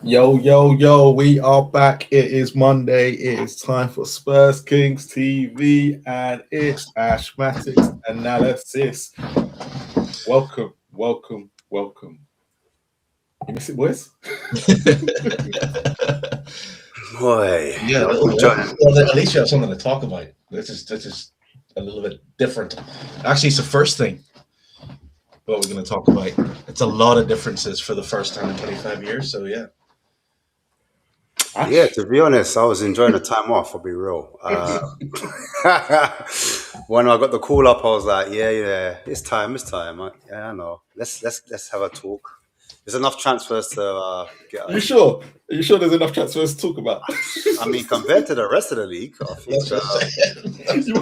Yo, we are back. It is Monday. It is time for Spurs Kings TV and it's Ashmatic Analysis. Welcome. You miss it, boys? Boy. Yeah, well, at least you have something to talk about. This is a little bit different. Actually, it's the first thing what we're going to talk about. It's a lot of differences for the first time in 25 years, so yeah. Yeah, to be honest, I was enjoying the time off, I'll be real. When I got the call up, I was like, yeah, it's time. I know. Let's have a talk. There's enough transfers to get us. You sure? Are you sure there's enough transfers to talk about? I mean, compared to the rest of the league, I think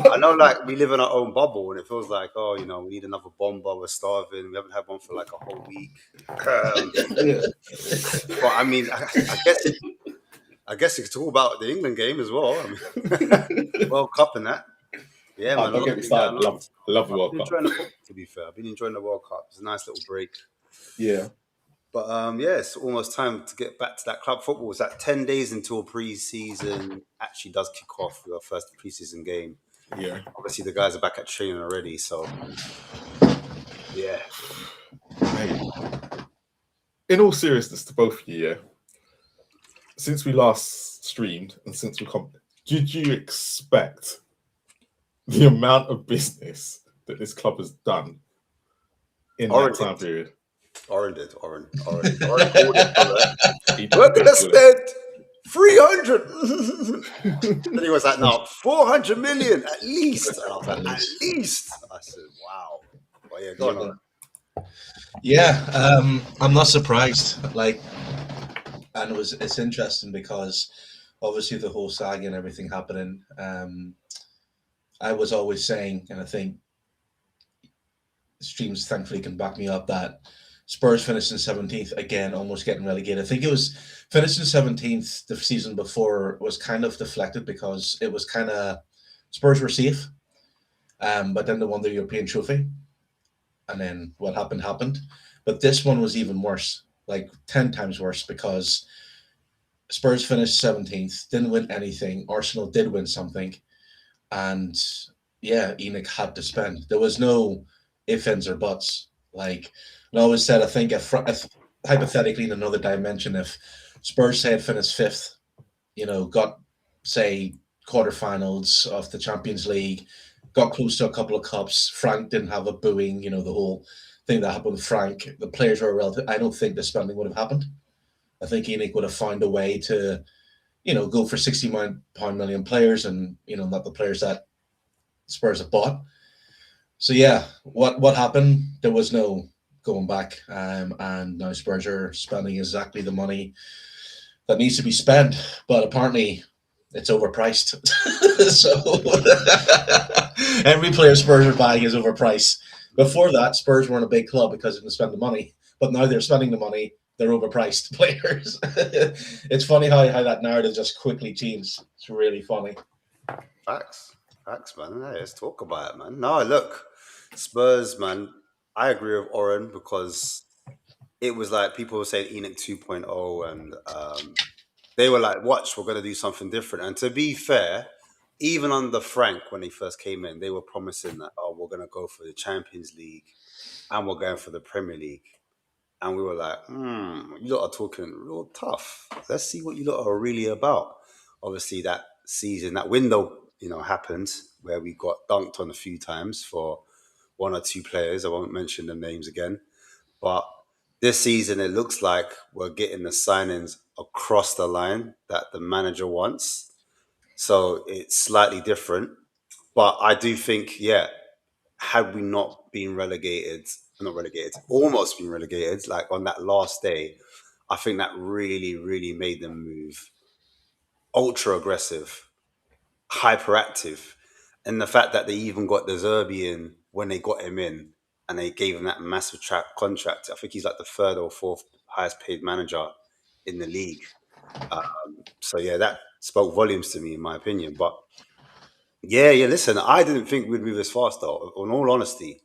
I know, like, we live in our own bubble, and it feels like, we need another bomber. We're starving. We haven't had one for like a whole week. But I mean, I guess you could talk about the England game as well. I mean, World Cup and that. Yeah, man. Don't get me started. I love the World Cup. To be fair, I've been enjoying the World Cup. It's a nice little break. Yeah. But it's almost time to get back to that club football. It's like 10 days until pre-season actually does kick off with our first pre-season game. Yeah. Obviously, the guys are back at training already, so yeah. Mate, in all seriousness to both of you, since we last streamed and since we come, did you expect the amount of business that this club has done in that time period? Oren did. Oren called it. We're going to spend 300. Then he was like, no, 400 million at least. And I was like, at least. I said, wow. Well, yeah, go on. Yeah, I'm not surprised. And it's interesting because obviously the whole saga and everything happening. I was always saying, and I think streams thankfully can back me up, that Spurs finished in 17th again, almost getting relegated. I think it was finished in 17th the season before was kind of deflected because it was kind of Spurs were safe, but then they won the European trophy, and then what happened. But this one was even worse, like 10 times worse, because Spurs finished 17th, didn't win anything. Arsenal did win something, and yeah, Enoch had to spend. There was no ifs, ands, or buts. Like I always said, I think if hypothetically in another dimension, if Spurs had finished 5th, got say quarterfinals of the Champions League, got close to a couple of cups, Frank didn't have a booing, the whole thing that happened with Frank, the players were relative. I don't think the spending would have happened. I think Enoch would have found a way to, go for £60 million players and, not the players that Spurs have bought. So yeah, what happened? There was no going back, and now Spurs are spending exactly the money that needs to be spent, but apparently it's overpriced. So every player Spurs are buying is overpriced. Before that, Spurs weren't a big club because they didn't spend the money, but now they're spending the money. They're overpriced players. It's funny how that narrative just quickly changed. It's really funny. Facts, man. Hey, let's talk about it, man. No, look, Spurs, man. I agree with Oren because it was like people were saying Enoch 2.0, and they were like, watch, we're going to do something different. And to be fair, even under Frank, when he first came in, they were promising that, we're going to go for the Champions League and we're going for the Premier League. And we were like, you lot are talking real tough. Let's see what you lot are really about. Obviously, that season, that window, happened where we got dunked on a few times for one or two players. I won't mention the names again. But this season, it looks like we're getting the signings across the line that the manager wants. So it's slightly different. But I do think, had we not been relegated, not relegated, almost been relegated, like on that last day, I think that really, really made them move ultra aggressive, hyperactive. And the fact that they even got De Zerbi in when they got him in and they gave him that massive contract. I think he's like the third or fourth highest paid manager in the league. So yeah, that spoke volumes to me, in my opinion. But yeah, listen, I didn't think we'd move as fast, though. In all honesty,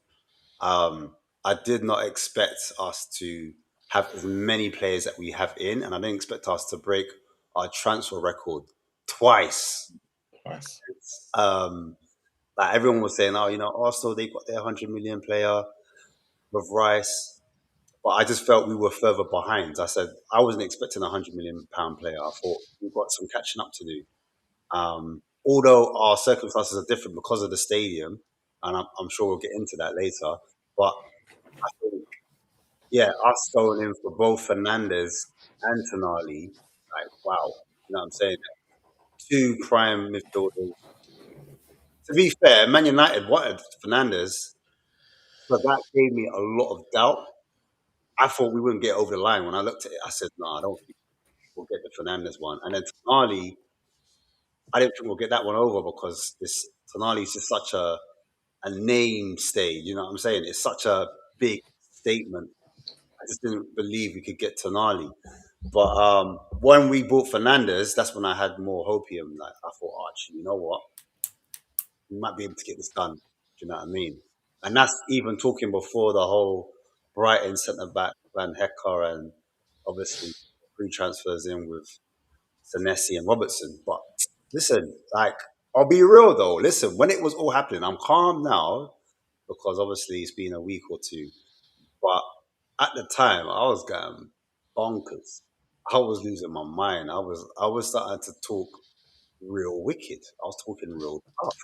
I did not expect us to have as many players that we have in, and I didn't expect us to break our transfer record twice. Nice. Like everyone was saying, oh, Arsenal, they got their 100 million player with Rice. But I just felt we were further behind. I said, I wasn't expecting a £100 million player. I thought we've got some catching up to do. Although our circumstances are different because of the stadium, and I'm sure we'll get into that later. But I think, yeah, us going in for both Fernandez and Tonali, like, wow. You know what I'm saying? Two prime midfielders. To be fair, Man United wanted Fernandez, but that gave me a lot of doubt. I thought we wouldn't get over the line. When I looked at it, I said, no, I don't think we'll get the Fernandez one. And then Tonali, I didn't think we'll get that one over because this Tonali is just such a name stage. You know what I'm saying? It's such a big statement. I just didn't believe we could get Tonali. But when we bought Fernandez, that's when I had more hopium. Like I thought, oh, actually, you know what? We might be able to get this done. Do you know what I mean? And that's even talking before the whole Brighton centre back Van Hecker and obviously free transfers in with Senesi and Robertson. But listen, like I'll be real though. Listen, when it was all happening, I'm calm now because obviously it's been a week or two. But at the time, I was going bonkers. I was losing my mind. I was starting to talk real wicked. I was talking real tough.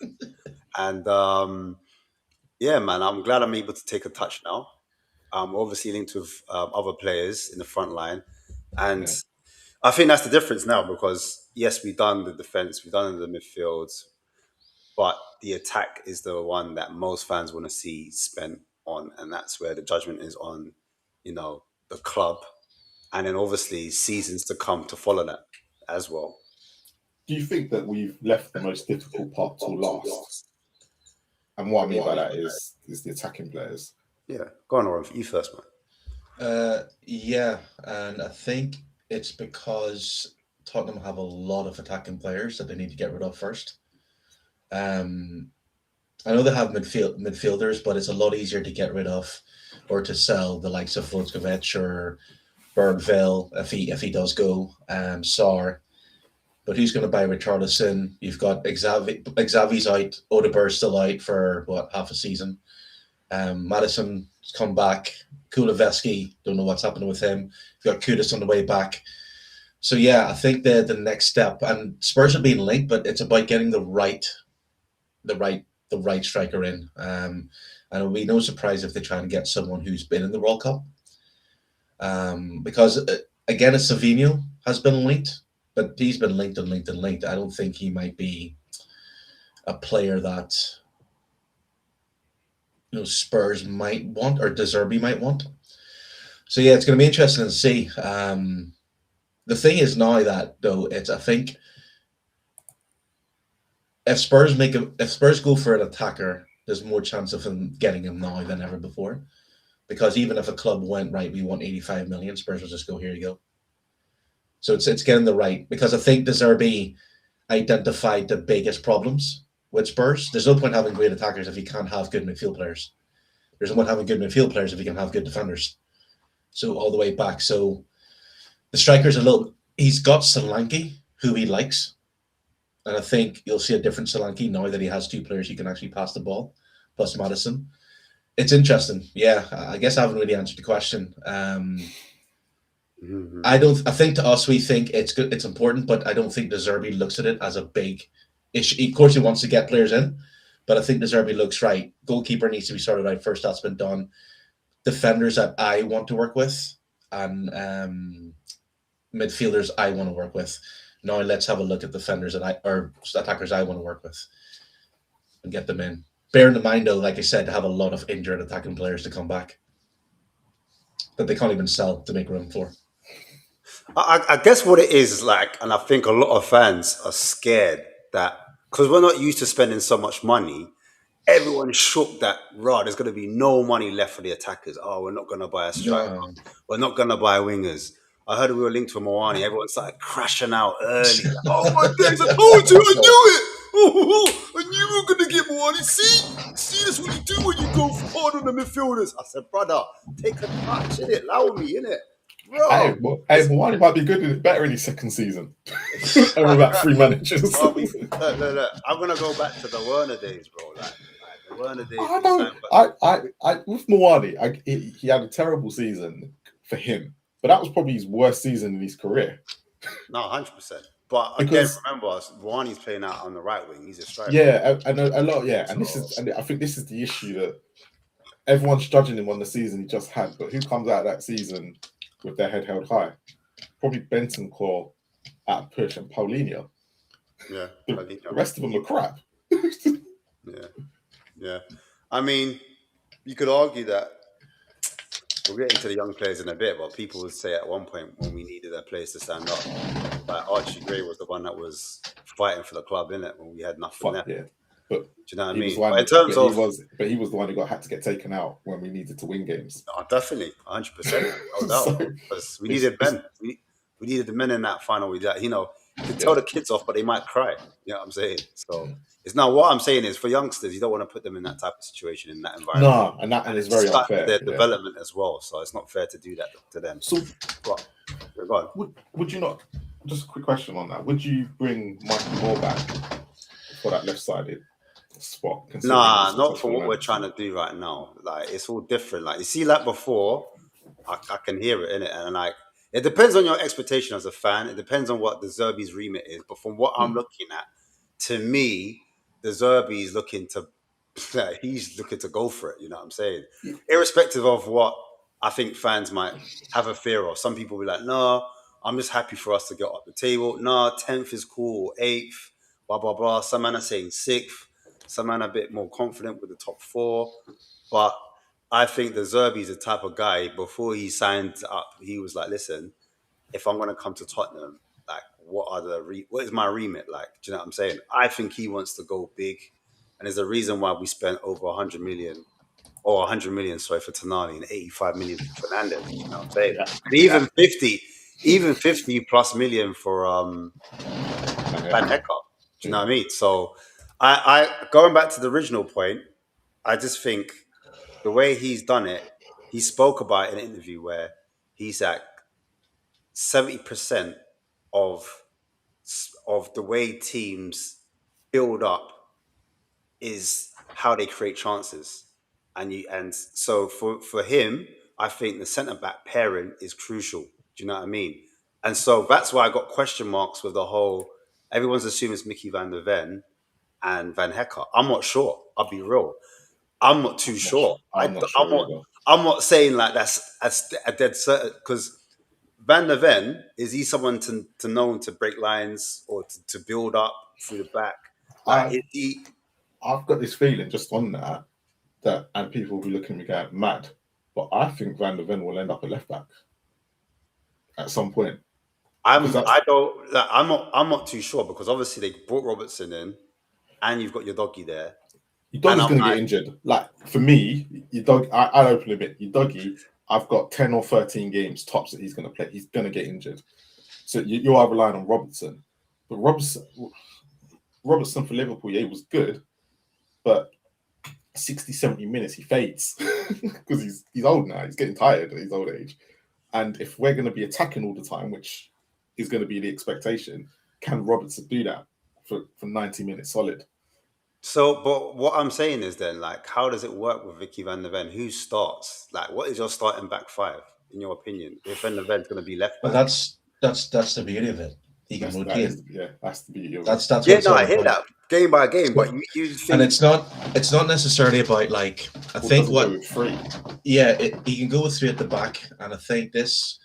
And yeah, man, I'm glad I'm able to take a touch now. I'm obviously linked with other players in the front line. And Yeah. I think that's the difference now because, yes, we've done the defense, we've done the midfield, but the attack is the one that most fans want to see spent on. And that's where the judgment is on, the club. And then obviously seasons to come to follow that as well. Do you think that we've left the most difficult part till last? And what I mean by that is the attacking players. Yeah. Go on, Oren, you first, man. Yeah, and I think it's because Tottenham have a lot of attacking players that they need to get rid of first. I know they have midfielders, but it's a lot easier to get rid of or to sell the likes of Vojkovic or Bernville if he does go. Sar. But who's going to buy Richarlison? You've got Xavi's out, Odegaard's still out for half a season. Madison's come back. Kuleveski, don't know what's happening with him. You've got Kudus on the way back. So yeah, I think the next step, and Spurs have been linked, but it's about getting the right striker in. And it'll be no surprise if they try and get someone who's been in the World Cup. Because again, Savinho has been linked, but he's been linked. I don't think he might be a player that Spurs might want or De Zerbi might want. So yeah, it's going to be interesting to see. The thing is now that though, I think if Spurs go for an attacker, there's more chance of him getting him now than ever before. Because even if a club went right, we want 85 million, Spurs will just go, here you go. So it's getting the right, because I think De Zerbi identified the biggest problems with Spurs. There's no point having great attackers if you can't have good midfield players. There's no point having good midfield players if you can have good defenders. So all the way back. So the striker's he's got Solanke, who he likes. And I think you'll see a different Solanke now that he has two players he can actually pass the ball, plus Madison. It's interesting. Yeah, I guess I haven't really answered the question. I think to us, we think it's good, it's important, but I don't think De Zerbi looks at it as a big issue. Of course, he wants to get players in, but I think De Zerbi looks right. Goalkeeper needs to be sorted out first. That's been done. Defenders that I want to work with, and midfielders I want to work with. Now let's have a look at defenders or attackers I want to work with and get them in. Bearing in mind, though, like I said, to have a lot of injured attacking players to come back. that they can't even sell to make room for. I guess what it is like, and I think a lot of fans are scared that because we're not used to spending so much money, everyone's shook that there's going to be no money left for the attackers. Oh, we're not going to buy a striker. No. We're not going to buy wingers. I heard we were linked to Moani. Everyone started crashing out early. Like, oh my days! I told you, I knew it. I knew we were going to get Moani. See, that's what you do when you go hard on the midfielders. I said, brother, take a touch, innit? Allow me, innit? Hey, Moani might be good in it, better in his second season. Over about 3 managers. Look. I'm gonna go back to the Werner days, bro. Like the Werner days. With Moani, he had a terrible season for him, but that was probably his worst season in his career. No, 100%. But again, remember, Moani's playing out on the right wing. He's a striker. Yeah, and a lot. Yeah, and I think this is the issue that everyone's judging him on the season he just had, but who comes out of that season with their head held high? Probably Bentancur at a push and Paulinho. Yeah. The rest of them are crap. Yeah. I mean, you could argue that we'll get into the young players in a bit, but people would say at one point when we needed a place to stand up, like Archie Gray was the one that was fighting for the club, innit? When we had nothing left. Yeah. But do you know what I mean? He was the one who had to get taken out when we needed to win games. Oh, definitely, 100%. No doubt. Because we needed men. We needed the men in that final. You could tell the kids off, but they might cry. You know what I'm saying? So it's not what I'm saying is for youngsters, you don't want to put them in that type of situation in that environment. No, and it's very unfair. Their development as well. So it's not fair to do that to them. So, would you not? Just a quick question on that. Would you bring Michael Moore back for that left-sided spot? Nah, not for what we're trying to do right now. Like it's all different. Like you see, like before, I can hear it in it, and like it depends on your expectation as a fan. It depends on what De Zerbi's remit is. But from what I'm looking at, to me, De Zerbi is looking to go for it. You know what I'm saying? Irrespective of what I think fans might have a fear of. Some people will be like, no, I'm just happy for us to get up the table. No, 10th is cool, 8th, blah blah blah. Some man are saying 6th. Some man are a bit more confident with the top 4. But I think De Zerbi is the type of guy, before he signed up, he was like, listen, if I'm going to come to Tottenham, like, what is my remit like? Do you know what I'm saying? I think he wants to go big. And there's a reason why we spent over 100 million for Tonali and 85 million for Fernandes. You know what I'm saying? And even 50 plus million for Van Hecker. Do you know what I mean? So I going back to the original point, I just think the way he's done it, he spoke about in an interview where he's at 70% of the way teams build up is how they create chances. And so for him, I think the centre-back pairing is crucial. Do you know what I mean? And so that's why I got question marks with the whole, everyone's assuming it's Mickey van der Ven and Van Hecker. I'm not sure. I'll be real. I'm not too sure. I'm not saying like that's a dead certain, because Van der Ven, is he someone to known to break lines or to build up through the back? Like, I've got this feeling just on that, and people will be looking at me going mad, but I think Van der Ven will end up at left back at some point. I'm not too sure, because obviously they brought Robertson in, and you've got your doggy there. Your doggy's going to get injured. Like for me, your dog. I'll openly admit, your doggy. I've got 10 or 13 games tops that he's going to play. He's going to get injured. So you are relying on Robertson. But Robertson for Liverpool, yeah, he was good. But 60, 70 minutes, he fades. Because he's old now. He's getting tired at his old age. And if we're going to be attacking all the time, which is going to be the expectation, can Robertson do that for 90 minutes solid? So, but what I'm saying is then, like, how does it work with Vicky van der Ven? Who starts? Like, what is your starting back 5, in your opinion? If Van der Ven's going to be left back? Well, that's the beauty of it. He can rotate. That's the beauty of it. That's I hear that game by game, but you think... And it's not necessarily about, like, I think what... With 3. Yeah, he can go with 3 at the back, and I think this,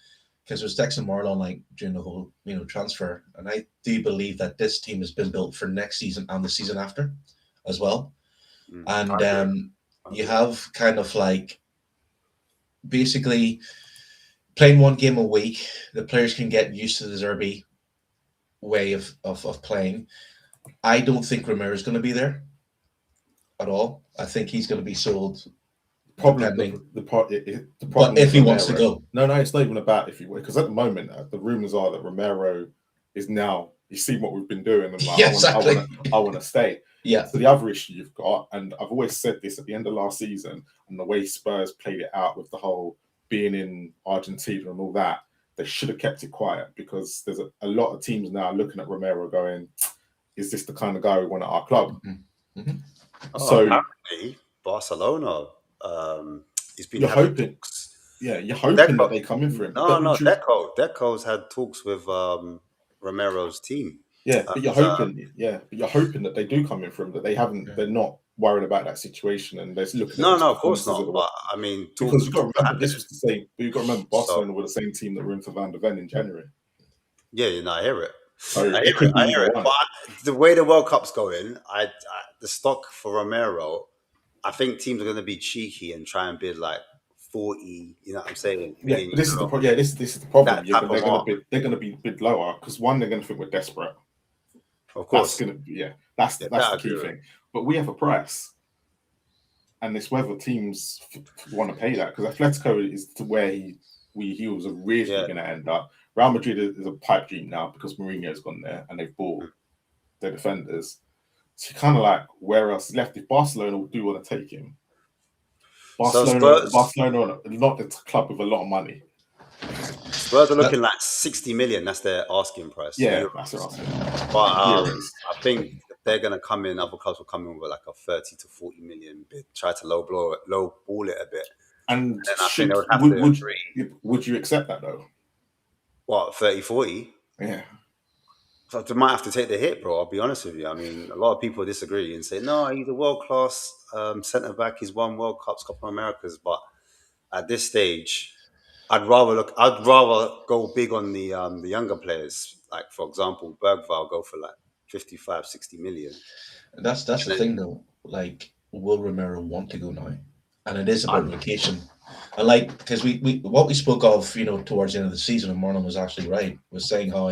because it was Dexter Marlon, like, during the whole, transfer, and I do believe that this team has been built for next season and the season after as well. And you have kind of like, basically, playing one game a week, the players can get used to the Zerbi way of playing. I don't think Romero's going to be there at all. I think he's going to be sold. Depending. The problem But if with he wants to Romero- go, no, it's not even about if he will. Because at the moment, the rumors are that Romero is now. You see what we've been doing, and like, Yeah, exactly. I want to stay. Yeah. So the other issue you've got, and I've always said this at the end of last season, and the way Spurs played it out with the whole being in Argentina and all that, they should have kept it quiet, because there's a lot of teams now looking at Romero going, "Is this the kind of guy we want at our club?" Mm-hmm. Mm-hmm. So apparently Barcelona, he's been having hoping. Talks. Yeah, you're hoping that they come in for him. No, Deco's had talks with Romero's team. Yeah, but you're hoping. But you're hoping that they do come in for him. That they haven't. They're not worried about that situation, and they're looking. No, of course not. But I mean, because you've got to remember this was the same. But you've got to remember Barcelona were the same team that were in for Van der Ven in January. Yeah, I hear it. So I hear it. But the way the World Cup's going, the stock for Romero, I think teams are going to be cheeky and try and bid like 40. You know what I'm saying? Yeah, but this is the problem. This is the problem. They're going to be bid lower, because one, they're going to think we're desperate. Of course, that's the key thing. But we have a price, and it's whether teams want to pay that, because Atletico is to where he was originally going to end up. Real Madrid is a pipe dream now, because Mourinho's gone there and they've bought their defenders. So you're kind of like, where else is left? If Barcelona do want to take him, Barcelona are not the club with a lot of money. Spurs are looking like 60 million. That's their asking price. Yeah, that's their asking. But I think they're going to come in. Other clubs will come in with like a 30 to 40 million bid. Try to low ball it a bit. And I think they would have to agree. Would you accept that though? What, 30, 40? Yeah. So they might have to take the hit, bro. I'll be honest with you. I mean, a lot of people disagree and say, no, he's a world-class centre back. He's won World Cups, Copa Americas. But at this stage, I'd rather go big on the younger players. Like, for example, Bergvall go for like 55, 60 million. That's the thing, though. Like, will Romero want to go now? And it is about rotation. And like, because we what we spoke of, towards the end of the season, and Marlon was actually right, was saying how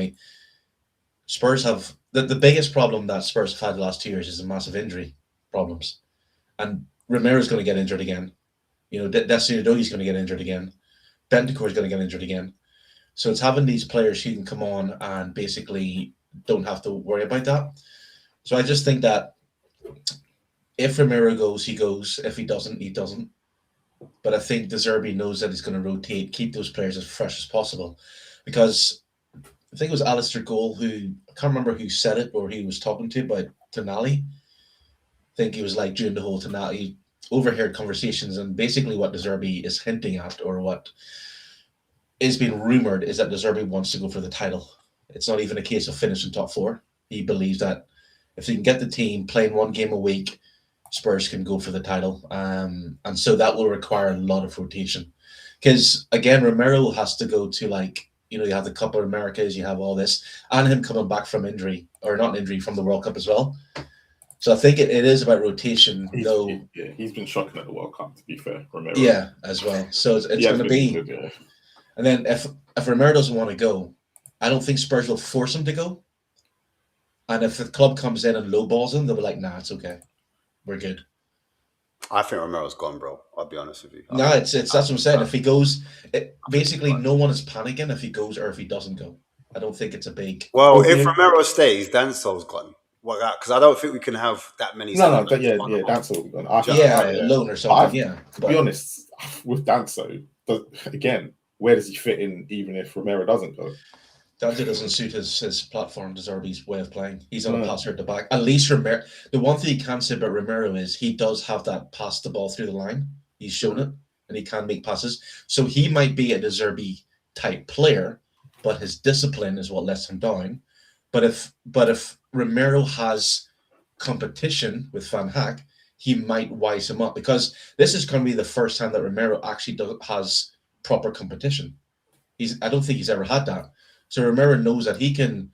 Spurs have the biggest problem that Spurs have had the last 2 years is the massive injury problems. And Romero's going to get injured again. Destiny Udogi's going to get injured again. Bentancur's going to get injured again. So it's having these players who can come on and basically don't have to worry about that. So I just think that if Romero goes, he goes. If he doesn't, he doesn't. But I think De Zerbi knows that he's going to rotate, keep those players as fresh as possible. Because I think it was Alistair Gold I can't remember who said it or he was talking to about Tonali. I think he was like during the whole Tonali, he overheard conversations, and basically what De Zerbi is hinting at, or what is being rumoured, is that De Zerbi wants to go for the title. It's not even a case of finishing top four. He believes that if he can get the team playing one game a week, Spurs can go for the title. And so that will require a lot of rotation. Because, again, Romero has to go to, you have the Copa Americas, you have all this, and him coming back from injury, or not injury, from the World Cup as well. So I think it is about rotation. He's been shocking at the World Cup, to be fair, Romero. Yeah, as well. So it's going to be... Good, yeah. And then if Romero doesn't want to go, I don't think Spurs will force him to go. And if the club comes in and lowballs him, they'll be like, nah, it's okay. We're good. I think Romero's gone, bro. I'll be honest with you. No, that's what I'm saying. If he goes, basically no one is panicking if he goes or if he doesn't go. I don't think it's a big... Well, if Romero stays, Danso's gone. Well, because I don't think we can have that many... Danso will be gone. Loan or something, To be honest, with Danso, again, where does he fit in even if Romero doesn't go? Danso doesn't suit his platform, De Zerbi's way of playing. He's on a passer at the back. At least Romero... The one thing you can't say about Romero is he does have that pass the ball through the line. He's shown it, and he can make passes. So he might be a De Zerbi type player, but his discipline is what lets him down. But if Romero has competition with Van Hak, he might wise him up, because this is going to be the first time that Romero actually has proper competition. I don't think he's ever had that. So Romero knows that he can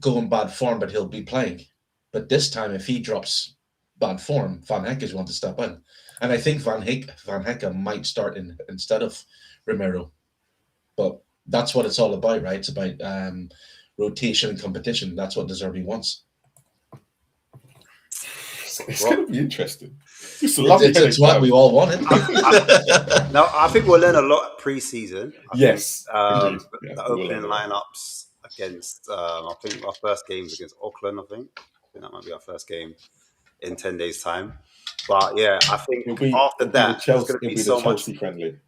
go in bad form, but he'll be playing. But this time, if he drops bad form, Van Hek is one to step in. And I think Van Hek might start instead of Romero. But that's what it's all about, right? It's about rotation and competition. That's what De Zerbi wants. It's going to be interesting. It's what we all wanted. No, I think we'll learn a lot pre-season. Yes, the we'll opening learn a lot. lineups against. I think our first game is against Auckland. I think that might be our first game in 10 days' time. But yeah, I think after that, there's going to be so much. Chelsea friendly.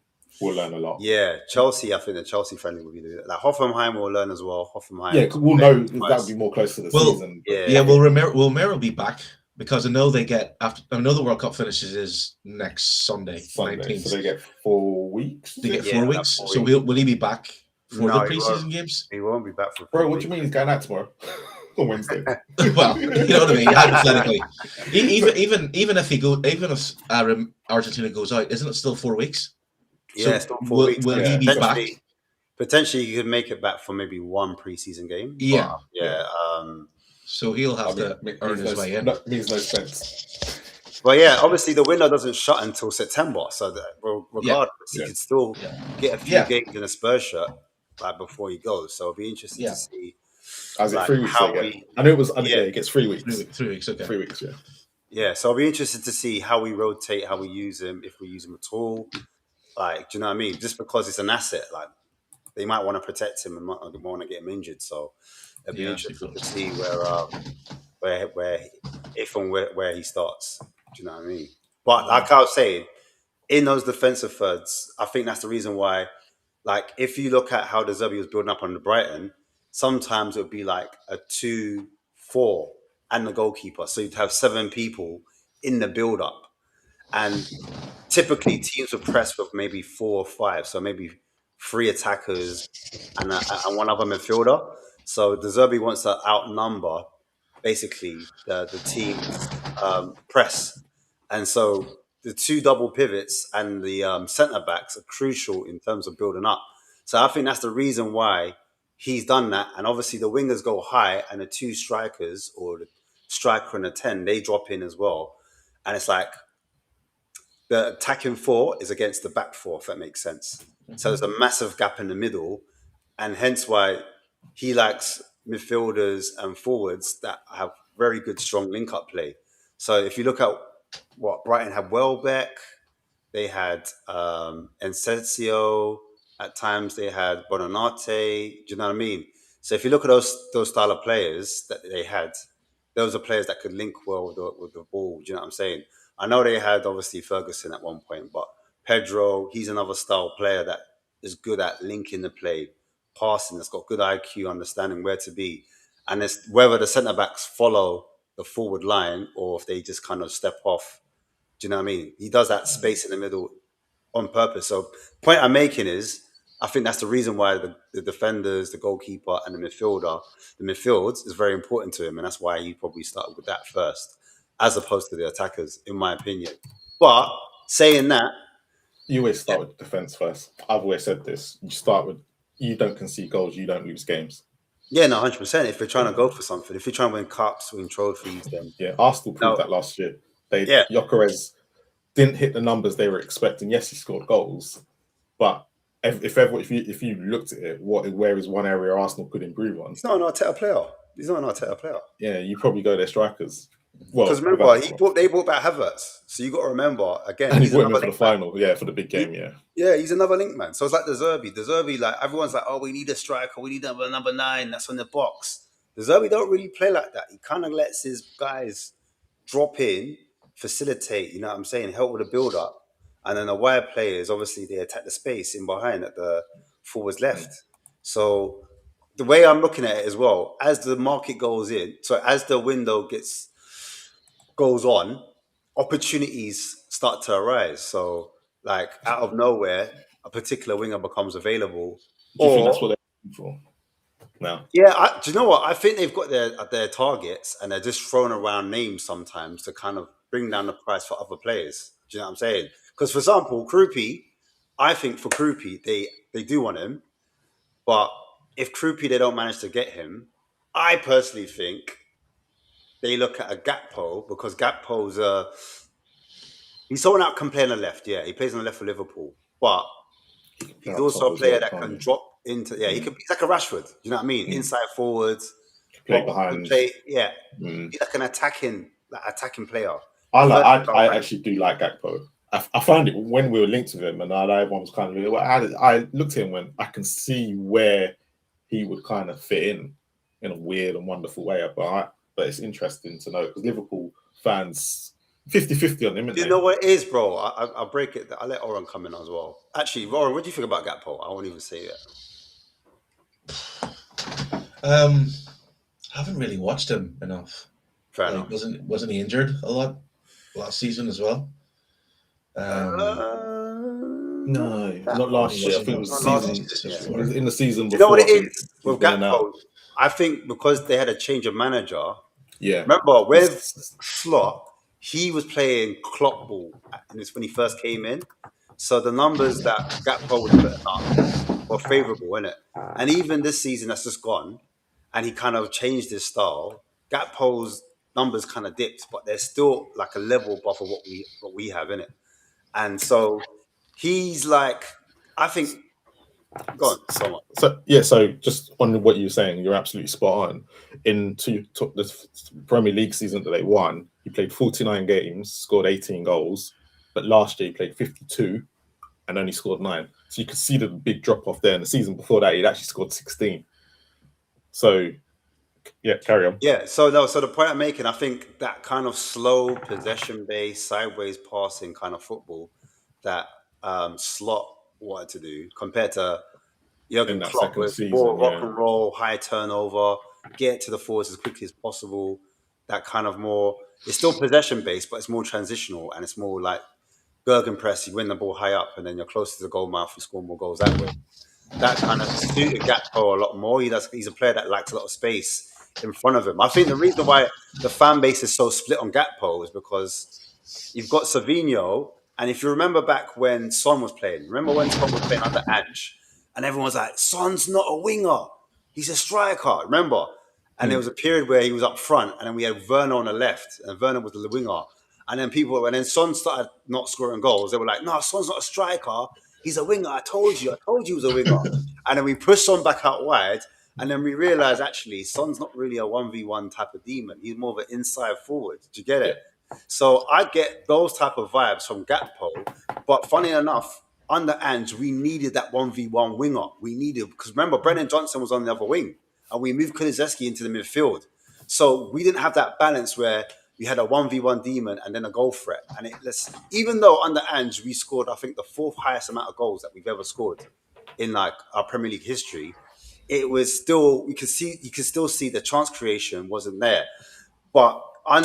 We'll learn a lot. Yeah, Chelsea. I think the Chelsea friendly will be like Hoffenheim will learn as well. Hoffenheim. Yeah, we'll know that would be more close to the season. Yeah. Will Romero be back? Because I know they get I know the World Cup finishes is next Sunday, 19th. So they get 4 weeks. They get 4 weeks. So will he be back for the preseason games? He won't be back for. Bro, what do you mean he's going out tomorrow? On Wednesday. Well, you know what I mean. Hypothetically, even if Argentina goes out, isn't it still 4 weeks? Yeah, so still 4 weeks. Will he be back? Potentially, he could make it back for maybe one preseason game. Yeah, yeah. So he'll have to earn his way in. Means no sense. Well, yeah, obviously the window doesn't shut until September, so that regardless, he could still get a few games in a Spurs shirt before he goes. So it'll be interesting to see. Is it 3 weeks again? I know it was. It gets 3 weeks. 3 weeks. Okay. 3 weeks. Yeah. Yeah. So I'll be interested to see how we rotate, how we use him, if we use him at all. Like, do you know what I mean? Just because it's an asset, like they might want to protect him and might want to get him injured. So it'll be interesting to see where he starts. Do you know what I mean? But like I was saying, in those defensive thirds, I think that's the reason why. Like, if you look at how De Zerbi was building up on the Brighton, sometimes it would be like a 2-4 and the goalkeeper. So you'd have 7 people in the build-up. And typically teams would press with maybe 4 or 5. So maybe 3 attackers and one other midfielder. So De Zerbi wants to outnumber basically the team's press. And so the 2 double pivots and the centre-backs are crucial in terms of building up. So I think that's the reason why he's done that. And obviously the wingers go high and the 2 strikers or the striker and the 10, they drop in as well. And it's like the attacking 4 is against the back 4, if that makes sense. Mm-hmm. So there's a massive gap in the middle. And hence why he likes midfielders and forwards that have very good, strong link-up play. So if you look at what Brighton had, Welbeck, they had Encensio, at times they had Bonanate, do you know what I mean? So if you look at those style of players that they had, those are players that could link well with the ball, do you know what I'm saying? I know they had obviously Ferguson at one point, but Pedro, he's another style player that is good at linking the play, passing, that's got good IQ, understanding where to be. And it's whether the centre-backs follow the forward line or if they just kind of step off. Do you know what I mean? He does that space in the middle on purpose. So the point I'm making is, I think that's the reason why the defenders, the goalkeeper and the midfields is very important to him. And that's why he probably started with that first, as opposed to the attackers, in my opinion. But saying that, you always start with defense first. I've always said this. You don't concede goals, you don't lose games. Yeah, no, 100%. If you're trying to go for something, if you're trying to win cups, win trophies, then Arsenal proved that last year. Gyökeres didn't hit the numbers they were expecting. Yes, he scored goals, but if you looked at it, where is one area Arsenal could improve on? He's not an Arteta player. Yeah, you probably go their strikers. Because remember, they brought back Havertz, so you got to remember again. And he brought him for the final, for the big game, Yeah, he's another link man. So it's like De Zerbi. De Zerbi, like everyone's like, oh, we need a striker, we need number 9 that's on the box. De Zerbi don't really play like that. He kind of lets his guys drop in, facilitate. You know what I'm saying? Help with the build up, and then the wide players obviously they attack the space in behind at the forwards left. So the way I'm looking at it as well, as the market goes in, so as the window goes on, opportunities start to arise. So, like out of nowhere, a particular winger becomes available. Do you think that's what they're looking for now? Yeah, do you know what? I think they've got their targets, and they're just throwing around names sometimes to kind of bring down the price for other players. Do you know what I'm saying? Because, for example, Krupi, I think for Krupi, they do want him, but if Krupi they don't manage to get him, I personally think they look at a Gakpo, because Gakpo's he's someone out can play on the left. Yeah, he plays on the left for Liverpool, but He's Up also top a as player well, that can't can he? drop into. Yeah, he's like a Rashford. You know what I mean? Inside forwards, Play but behind. Yeah, Mm. he's like an attacking player. I actually do like Gakpo. I found it when we were linked with him, and everyone was kind of. I looked at him when I can see where he would kind of fit in a weird and wonderful way. But it's interesting to know because Liverpool fans 50-50 on him, isn't Do you they? know what it is, bro? I'll break it. I'll let Oren come in as well. Actually, Oren, what do you think about Gakpo? I won't even say it. I haven't really watched him enough. Fair Like, enough. wasn't he injured a lot last season as well? No, not last year. I think it was Not last season. season, It was in the season Do you know before. what it I think is he's with been in and out. Gakpo? I think because they had a change of manager. Yeah. Remember with Slot, he was playing clock ball when he first came in. So the numbers that Gakpo was putting up were favourable, innit? And even this season that's just gone, and he kind of changed his style. Gakpo's numbers kind of dipped, but they're still like a level above of what we have in it. And so he's like, I think, go on. So just on what you were saying, you're absolutely spot on. The Premier League season that they won, he played 49 games, scored 18 goals, but last year he played 52 and only scored 9. So you could see the big drop off there. And the season before that, he'd actually scored 16. So yeah, carry on. Yeah, so the point I'm making, I think that kind of slow possession-based, sideways passing kind of football that Slot wanted to do compared to In Jurgen that Klopp, second where it's more season, rock yeah. and roll, high turnover, get to the forwards as quickly as possible. That kind of more, it's still possession-based, but it's more transitional and it's more like Jurgen press. You win the ball high up, and then you're closer to the goal mouth. You score more goals that way. That kind of suited Gakpo a lot more. He's a player that lacks a lot of space in front of him. I think the reason why the fan base is so split on Gakpo is because you've got Savinho, and if you remember back when Son was playing, remember when Son was playing under Ange, and everyone was like, Son's not a winger, he's a striker, remember? And there was a period where he was up front, and then we had Werner on the left, and Werner was the winger. And then Son started not scoring goals. They were like, no, Son's not a striker, he's a winger. I told you he was a winger. And then we pushed Son back out wide, and then we realized actually Son's not really a 1v1 type of demon. He's more of an inside forward. Do you get it? Yeah. So I get those type of vibes from Gakpo. But funny enough, under Ange, we needed that 1v1 winger. We needed, because remember, Brennan Johnson was on the other wing, and we moved Kulizeski into the midfield. So we didn't have that balance where we had a 1v1 demon and then a goal threat. And even though under Ange, we scored, I think, the 4th highest amount of goals that we've ever scored in like our Premier League history, it was still, you could still see the chance creation wasn't there. But I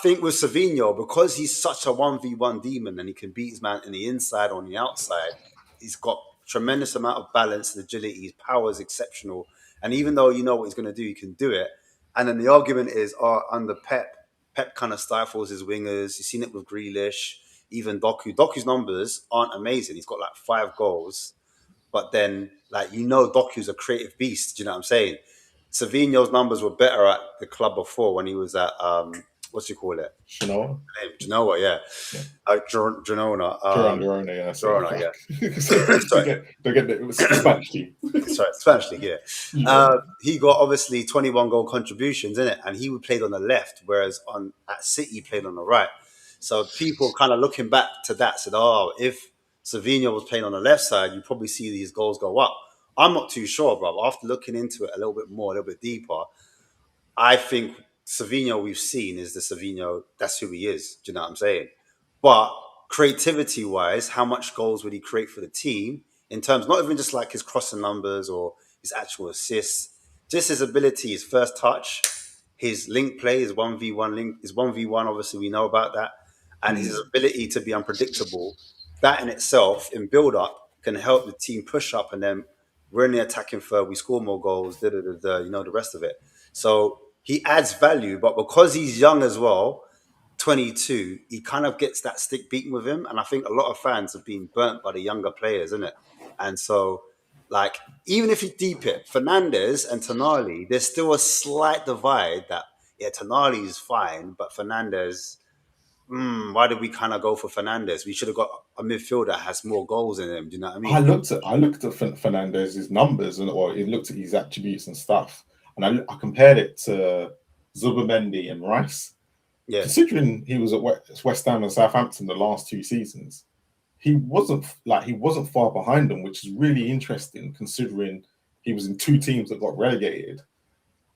think with Savinho, because he's such a 1v1 demon and he can beat his man in the inside or on the outside, he's got tremendous amount of balance and agility. His power is exceptional. And even though you know what he's going to do, he can do it. And then the argument is, under Pep kind of stifles his wingers. You've seen it with Grealish, even Doku. Doku's numbers aren't amazing. He's got like 5 goals. But then, Doku's a creative beast. Do you know what I'm saying? Savinho's numbers were better at the club before when he was at what's you call it? Genoa, yeah. Girona. Girona, yeah. Girona, yeah. Sorry. Don't get it. Spanish team. Sorry, Spanish league, yeah. He got obviously 21 goal contributions in it, and he played on the left, whereas at City he played on the right. So people kind of looking back to that said, oh, if Savinho was playing on the left side, you probably see these goals go up. I'm not too sure, bro. After looking into it a little bit more, a little bit deeper, I think Savinho we've seen is the Savinho, that's who he is. Do you know what I'm saying? But creativity-wise, how much goals would he create for the team in terms, not even just like his crossing numbers or his actual assists, just his ability, his first touch, his link play, his 1v1 link, his 1v1, obviously we know about that, and his ability to be unpredictable, that in itself, in build-up, can help the team push up, and then we're in the attacking third, we score more goals, the rest of it. So he adds value, but because he's young as well, 22, he kind of gets that stick beaten with him. And I think a lot of fans have been burnt by the younger players, isn't it? And so, even if you deep it, Fernandes and Tonali, there's still a slight divide that, Tonali is fine, but Fernandes, why did we kind of go for Fernandes? We should have got a midfielder that has more goals in him. Do you know what I mean? I looked at Fernandez's numbers or it looked at his attributes and stuff, and I compared it to Zubimendi and Rice. Yeah. Considering he was at West Ham and Southampton the last 2 seasons, he wasn't far behind them, which is really interesting considering he was in 2 teams that got relegated.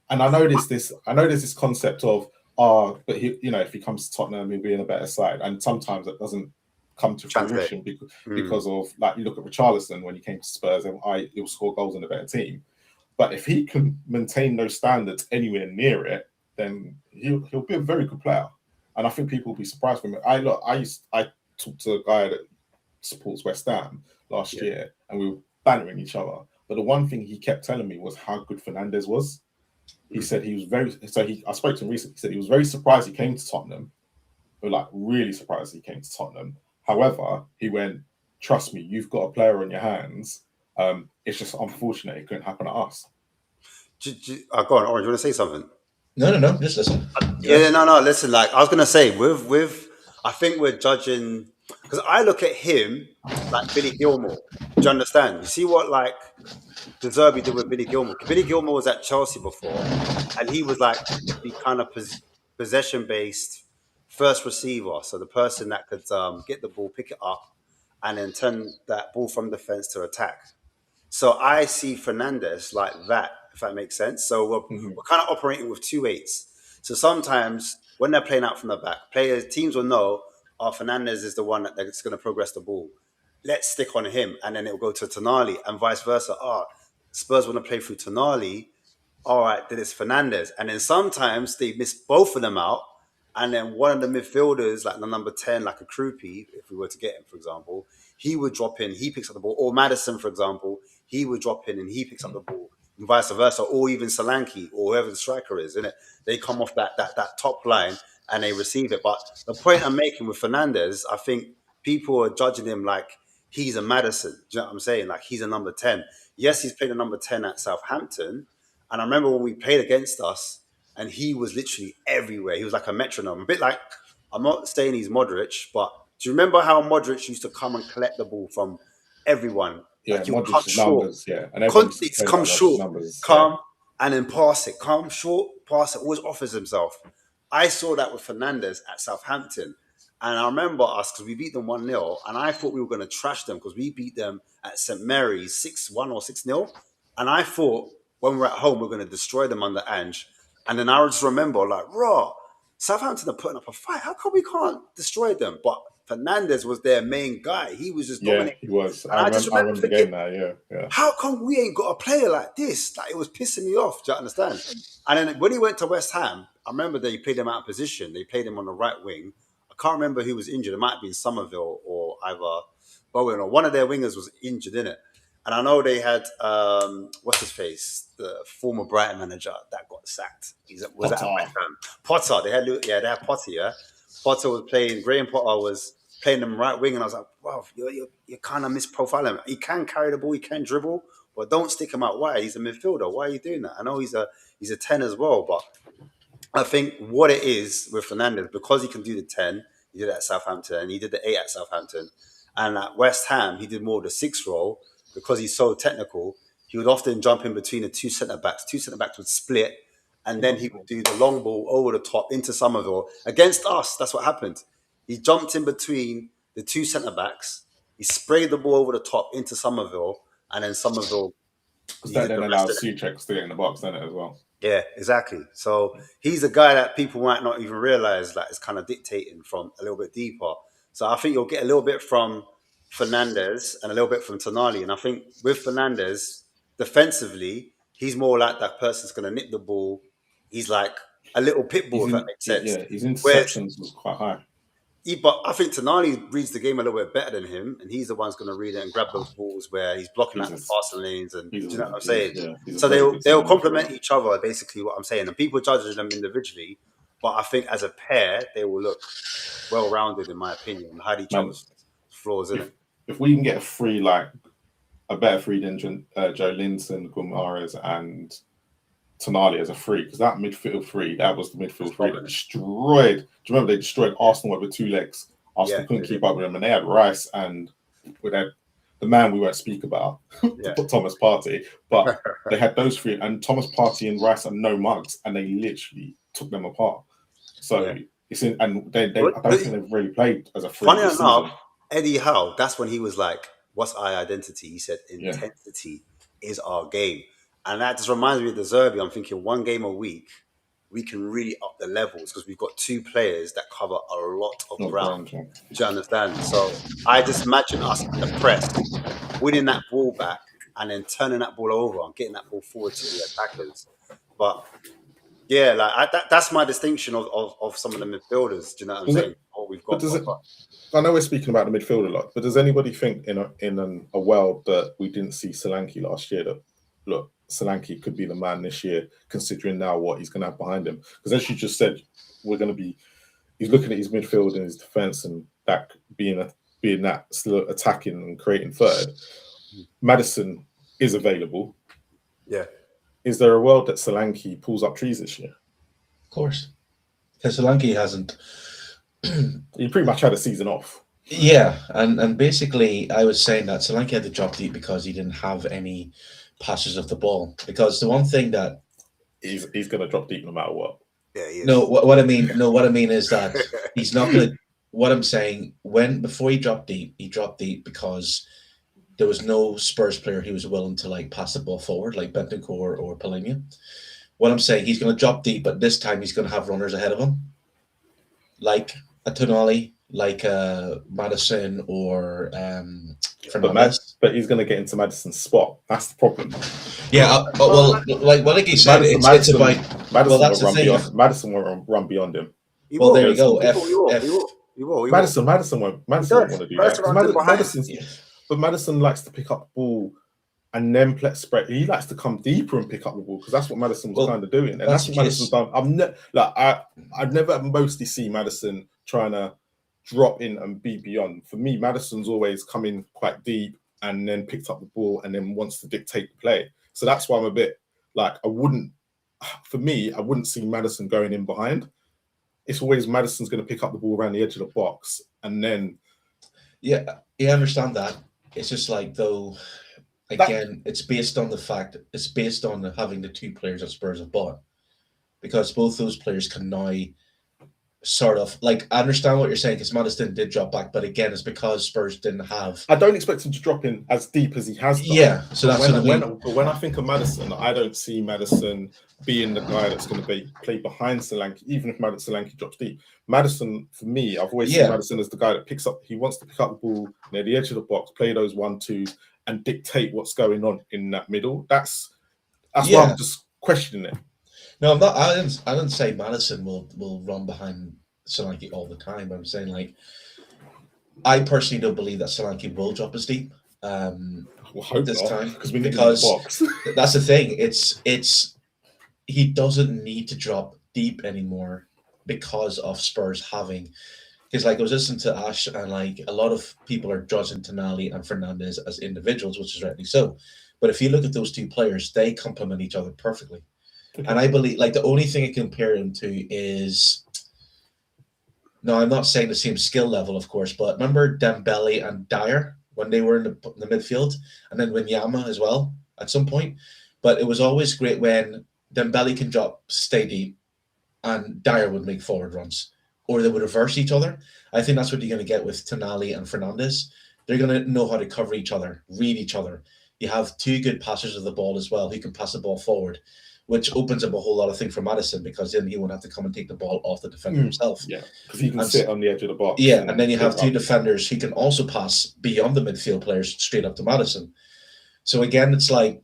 And I know there's this concept of but he, if he comes to Tottenham, he'll be in a better side, and sometimes that doesn't come to fruition because of, like, you look at Richarlison when he came to Spurs, and he'll score goals in a better team. But if he can maintain those standards anywhere near it, then he'll be a very good player. And I think people will be surprised with him. I talked to a guy that supports West Ham last year, and we were bantering each other. But the one thing he kept telling me was how good Fernandes was. He said he was I spoke to him recently. He said he was very surprised he came to Tottenham. But like really surprised he came to Tottenham. However, he went, trust me, you've got a player on your hands. It's just unfortunate it couldn't happen to us. Go on, Orange, you want to say something? No, just listen. No, listen, like I was going to say, with I think we're judging, because I look at him like Billy Gilmore. Do you understand? You see what, like, De Zerbi did with Billy Gilmore? Billy Gilmore was at Chelsea before, and he was like the kind of possession-based first receiver. So the person that could get the ball, pick it up, and then turn that ball from defense to attack. So I see Fernandes like that, if that makes sense. So we're kind of operating with 2 8s. So sometimes when they're playing out from the back, teams will know, Fernandes is the one that's going to progress the ball. Let's stick on him, and then it will go to Tonali, and vice versa. Spurs want to play through Tonali. All right, then it's Fernandes. And then sometimes they miss both of them out, and then one of the midfielders, like the number 10, like a Krupi, if we were to get him, for example, he would drop in, he picks up the ball. Or Maddison, for example, he would drop in and he picks up the ball. And vice versa. Or even Solanke, or whoever the striker is, innit? They come off that top line and they receive it. But the point I'm making with Fernandes, I think people are judging him like he's a Maddison. Do you know what I'm saying? Like he's a number 10. Yes, he's played a number 10 at Southampton. And I remember when we played against us, and he was literally everywhere. He was like a metronome. A bit like, I'm not saying he's Modric, but do you remember how Modric used to come and collect the ball from everyone? Yeah, like Modric's numbers, yeah. And constantly come short, come, and then pass it. Come short, pass it. Always offers himself. I saw that with Fernandes at Southampton. And I remember us, because we beat them 1-0, and I thought we were going to trash them because we beat them at St. Mary's 6-1 or 6-0. And I thought when we're at home, we're going to destroy them under Ange. And then I just remember, like, Southampton are putting up a fight. How come we can't destroy them? But Fernandes was their main guy. He was just dominating. Yeah, he was. And I remember the game now, yeah. How come we ain't got a player like this? Like, it was pissing me off. Do you understand? And then when he went to West Ham, I remember they played him out of position. They played him on the right wing. I can't remember who was injured. It might have been Somerville or either Bowen, or one of their wingers was injured, innit? And I know they had, what's his face? The former Brighton manager that got sacked. Was that West Ham? Potter. They had Potter, yeah? Potter was playing, Graham Potter was playing them right wing, and I was like, wow, you're kind of misprofiling him. He can carry the ball, he can dribble, but don't stick him out wide. He's a midfielder. Why are you doing that? I know he's a 10 as well, but I think what it is with Fernandes, because he can do the 10, he did it at Southampton, and he did the 8 at Southampton, and at West Ham, he did more of the 6 role. Because he's so technical, he would often jump in between the 2 centre-backs. 2 centre-backs would split, and then he would do the long ball over the top into Somerville. Against us, that's what happened. He jumped in between the 2 centre-backs, he sprayed the ball over the top into Somerville, and then Somerville... Because that then allows Suchek to get in the box, doesn't it, as well? Yeah, exactly. So he's a guy that people might not even realise that is kind of dictating from a little bit deeper. So I think you'll get a little bit from Fernandes and a little bit from Tonali. And I think with Fernandes, defensively, he's more like that person's going to nip the ball. He's like a little pit bull, if that makes sense. Yeah, his interceptions was quite high. But I think Tonali reads the game a little bit better than him, and he's the one who's going to read it and grab those balls where he's blocking out the passing lanes. And do you know what I'm saying? So they'll complement each other, basically, what I'm saying. And people judge them individually, but I think as a pair, they will look well-rounded, in my opinion, and hide each other's flaws, isn't it? If we can get a better free than Joe Linton, Guimaraes, and Tonali as a free, because that midfield three, that was the midfield three that destroyed. Do you remember they destroyed Arsenal with 2 legs? Arsenal couldn't keep up with them, and they had Rice and with that the man we won't speak about, Thomas Partey, but they had those 3, and Thomas Partey and Rice are no mugs, and they literally took them apart. So it's in, and I don't think they've really played as a free. Funny enough, Eddie Howe, that's when he was like, "What's our identity?" He said, "Intensity is our game," and that just reminds me of De Zerbi. I'm thinking 1 game a week, we can really up the levels because we've got 2 players that cover a lot of ground. Do you understand? So I just imagine us in the press, winning that ball back and then turning that ball over and getting that ball forward to the attackers. But yeah, like that's my distinction of some of the midfielders. Do you know what I'm saying? We've got. I know we're speaking about the midfield a lot, but does anybody think in a world that we didn't see Solanke last year that look, Solanke could be the man this year, considering now what he's going to have behind him? Because as you just said, he's looking at his midfield and his defense, and that being that still attacking and creating third. Maddison is available. Yeah. Is there a world that Solanke pulls up trees this year? Of course. Because Solanke hasn't. He pretty much had a season off. Yeah, and basically I was saying that Solanke had to drop deep because he didn't have any passes of the ball. Because the one thing that he's going to drop deep no matter what. Yeah, he is. No, what I mean is that he's not going to. What I'm saying, before he dropped deep because there was no Spurs player he was willing to like pass the ball forward, like Bentancur or Palhinha. What I'm saying, he's going to drop deep, but this time he's going to have runners ahead of him, like a Tonali, like Maddison or Fernandes. But he's going to get into Maddison's spot. That's the problem. Yeah, like he said, it's about. Maddison won't run beyond him. There you go. Maddison won't want to do that. But Maddison likes to pick up the ball and then spread. He likes to come deeper and pick up the ball because that's what Maddison was kind of doing, and that's what Maddison's done. I've never mostly see Maddison trying to drop in and be beyond. For me, Maddison's always come in quite deep and then picked up the ball and then wants to dictate the play. So that's why I'm a bit like I wouldn't see Maddison going in behind. It's always Maddison's going to pick up the ball around the edge of the box and then. Yeah, I understand that. It's just like though. Again, it's based on having the 2 players that Spurs have bought, because both those players can now sort of like I understand what you're saying because Maddison did drop back, but again, it's because Spurs didn't have. I don't expect him to drop in as deep as he has done. Yeah, so that's when I think of Maddison, I don't see Maddison being the guy that's going to play behind Solanke, even if Solanke drops deep. Maddison, for me, I've always seen Maddison as the guy that picks up. He wants to pick up the ball near the edge of the box, play those 1-2s. And dictate what's going on in that middle. That's why I'm just questioning it. No, I'm not. I didn't say Maddison will run behind Solanke all the time. I'm saying like I personally don't believe that Solanke will drop as deep. Hope this time because that's the thing. It's he doesn't need to drop deep anymore because of Spurs having. Because like I was listening to Ash and like a lot of people are judging Tonali and Fernandes as individuals, which is rightly so. But if you look at those 2 players, they complement each other perfectly. Okay. And I believe like the only thing I compare them to is no, I'm not saying the same skill level, of course, but remember Dembele and Dyer when they were in the midfield, and then Wanyama as well at some point. But it was always great when Dembele can stay deep, and Dyer would make forward runs. Or they would reverse each other. I think that's what you're going to get with Tonali and Fernandes. They're going to know how to cover each other, read each other. You have 2 good passers of the ball as well who can pass the ball forward, which opens up a whole lot of things for Maddison because then he won't have to come and take the ball off the defender himself. Yeah, because he can sit on the edge of the box. Yeah, and then you have 2 defenders who can also pass beyond the midfield players straight up to Maddison. So again, it's like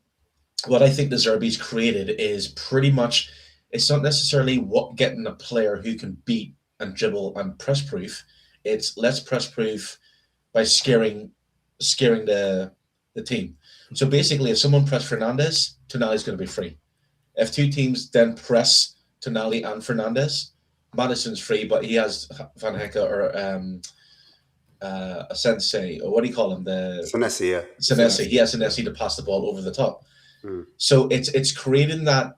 what I think De Zerbi's created is pretty much, it's not necessarily getting a player who can beat and dribble and press proof. It's let's press proof by scaring the team. So basically, if someone press Fernandes, Tonali's going to be free. If 2 teams then press Tonali and Fernandes, Maddison's free, but he has Van Hecke or a Sensei, or what do you call him? Senesi, yeah. Senesi. He has Senesi to pass the ball over the top. So it's creating that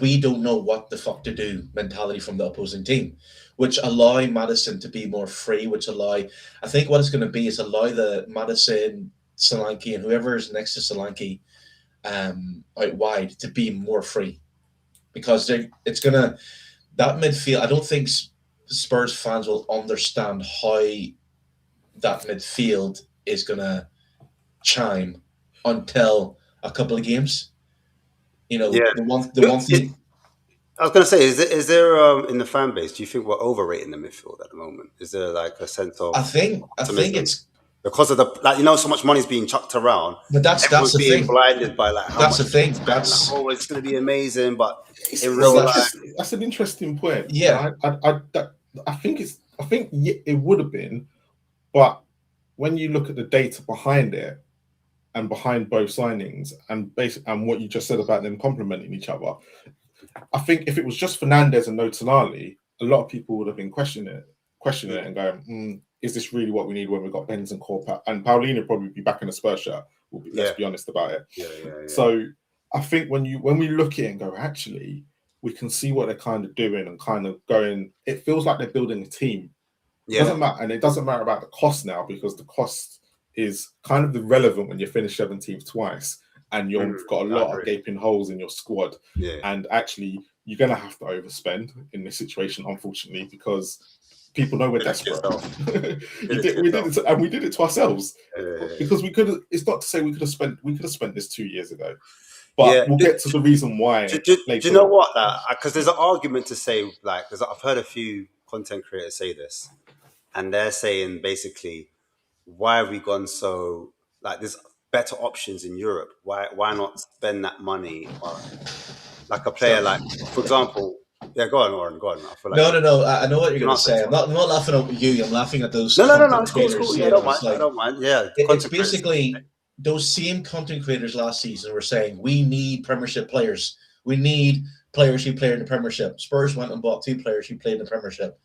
we don't know what the fuck to do mentality from the opposing team, which allow Madison to be more free, I think what it's going to be is allow the Madison, Solanke, and whoever is next to Solanke out wide to be more free. Because it's going to, that midfield, I don't think Spurs fans will understand how that midfield is going to chime until a couple of games. You know, Yeah. the one thing. I was going to say, is there in the fan base? Do you think we're overrating the midfield at the moment? Is there like a sense of I think it's because of so much money's being chucked around. But that's Everyone's the being thing. blinded by like how That's much the thing. like, That's it's going to be amazing, but in Well, real life, that's an interesting point. Yeah. I think it would have been, but when you look at the data behind it and behind both signings and what you just said about them complementing each other, I think if it was just Fernandes and no Tonali, a lot of people would have been questioning it and going, is this really what we need when we've got Benz and Corpa? And Paulinho would probably be back in a Spurs shirt. Let's be honest about it. Yeah. So I think when we look at it and go, actually, we can see what they're kind of doing and kind of going, it feels like they're building a team. It doesn't matter. And it doesn't matter about the cost now, because the cost is kind of irrelevant when you finish 17th twice and you've got a lot of gaping holes in your squad. Yeah. And actually, you're going to have to overspend in this situation, unfortunately, because people know we're desperate. We did it to ourselves because we could have. It's not to say we could have spent this 2 years ago, but we'll get to the reason why. Do you know what? Because there's an argument to say, like, I've heard a few content creators say this, and they're saying basically, why have we gone so like there's better options in Europe? Why not spend that money on like a player like, for example? Yeah, go on, Warren. Go on. I feel like no. I know what you're going to say. I'm not laughing at you. I'm laughing at those. No. It's cool. Yeah, I don't mind. Yeah, it's basically those same content creators last season were saying we need Premiership players. We need players who play in the Premiership. Spurs went and bought 2 players who played in the Premiership.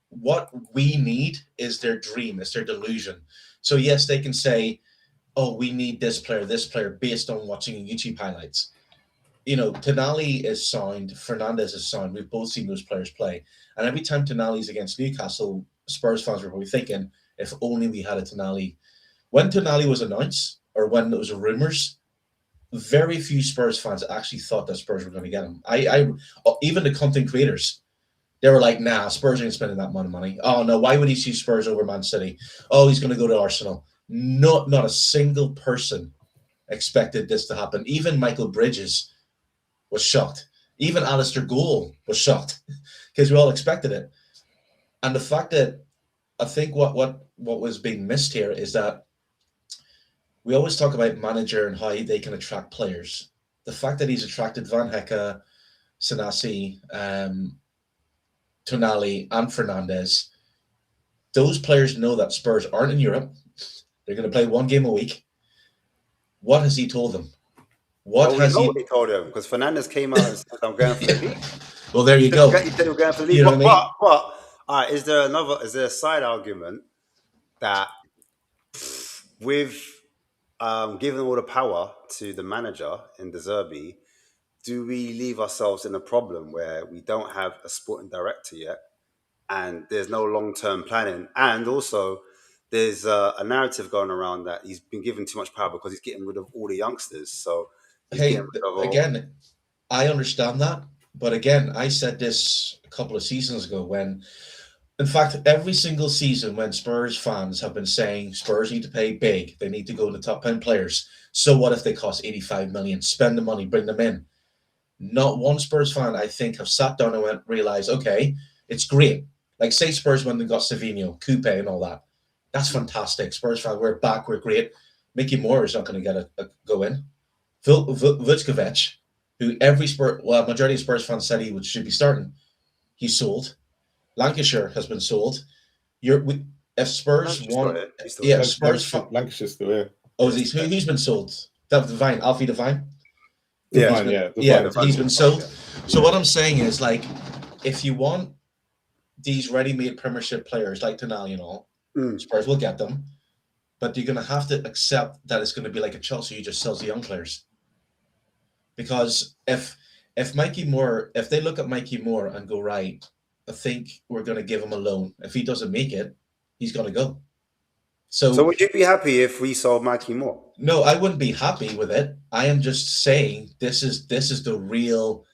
What we need is their dream. It's their delusion. So yes, they can say, "Oh, we need this player," based on watching YouTube highlights. You know, Tonali is signed, Fernandes is signed. We've both seen those players play. And every time Tonali's against Newcastle, Spurs fans were probably thinking, if only we had a Tonali. When Tonali was announced, or when there was rumors, very few Spurs fans actually thought that Spurs were going to get him. Even the content creators, they were like, nah, Spurs ain't spending that amount of money. Oh, no, why would he see Spurs over Man City? Oh, he's going to go to Arsenal. Not a single person expected this to happen. Even Michael Bridges was shocked. Even Alistair Gould was shocked because we all expected it. And the fact that I think what was being missed here is that we always talk about manager and how they can attract players. The fact that he's attracted Van Hecke, Senasi, Tonali, and Fernandes, those players know that Spurs aren't in Europe. They're going to play 1 game a week. What has he told them? What he told him? Because Fernandes came out and said, "I'm going for the league." Well, there you go. He said, "We're going for the league." But all right, is there a side argument that with giving all the power to the manager in De Zerbi, do we leave ourselves in a problem where we don't have a sporting director yet, and there's no long-term planning, and also there's a narrative going around that he's been given too much power because he's getting rid of all the youngsters, so. Again, I understand that, but again, I said this a couple of seasons ago when, in fact, every single season when Spurs fans have been saying Spurs need to pay big, they need to go to the top 10 players. So what if they cost 85 million? Spend the money, bring them in. Not one Spurs fan, I think, have sat down and realized, okay, it's great. Like, say Spurs when they got Savinho, Coupe, and all that. That's fantastic. Spurs fan, we're back, we're great. Mickey Moore is not going to get a go in. Vučković, who majority of Spurs fans said he should be starting, he's sold. Lancashire has been sold. If Spurs want, Spurs. Lancashire's still here. Oh, who's been sold? Devine, Alfie Devine. Devine. He's been sold. So what I'm saying is, like, if you want these ready-made Premiership players like Tonali and all, Spurs will get them, but you're going to have to accept that it's going to be like a Chelsea who just sells the young players. Because if Mikey Moore, if they look at Mikey Moore and go, right, I think we're going to give him a loan. If he doesn't make it, he's going to go. So would you be happy if we sold Mikey Moore? No, I wouldn't be happy with it. I am just saying this is the real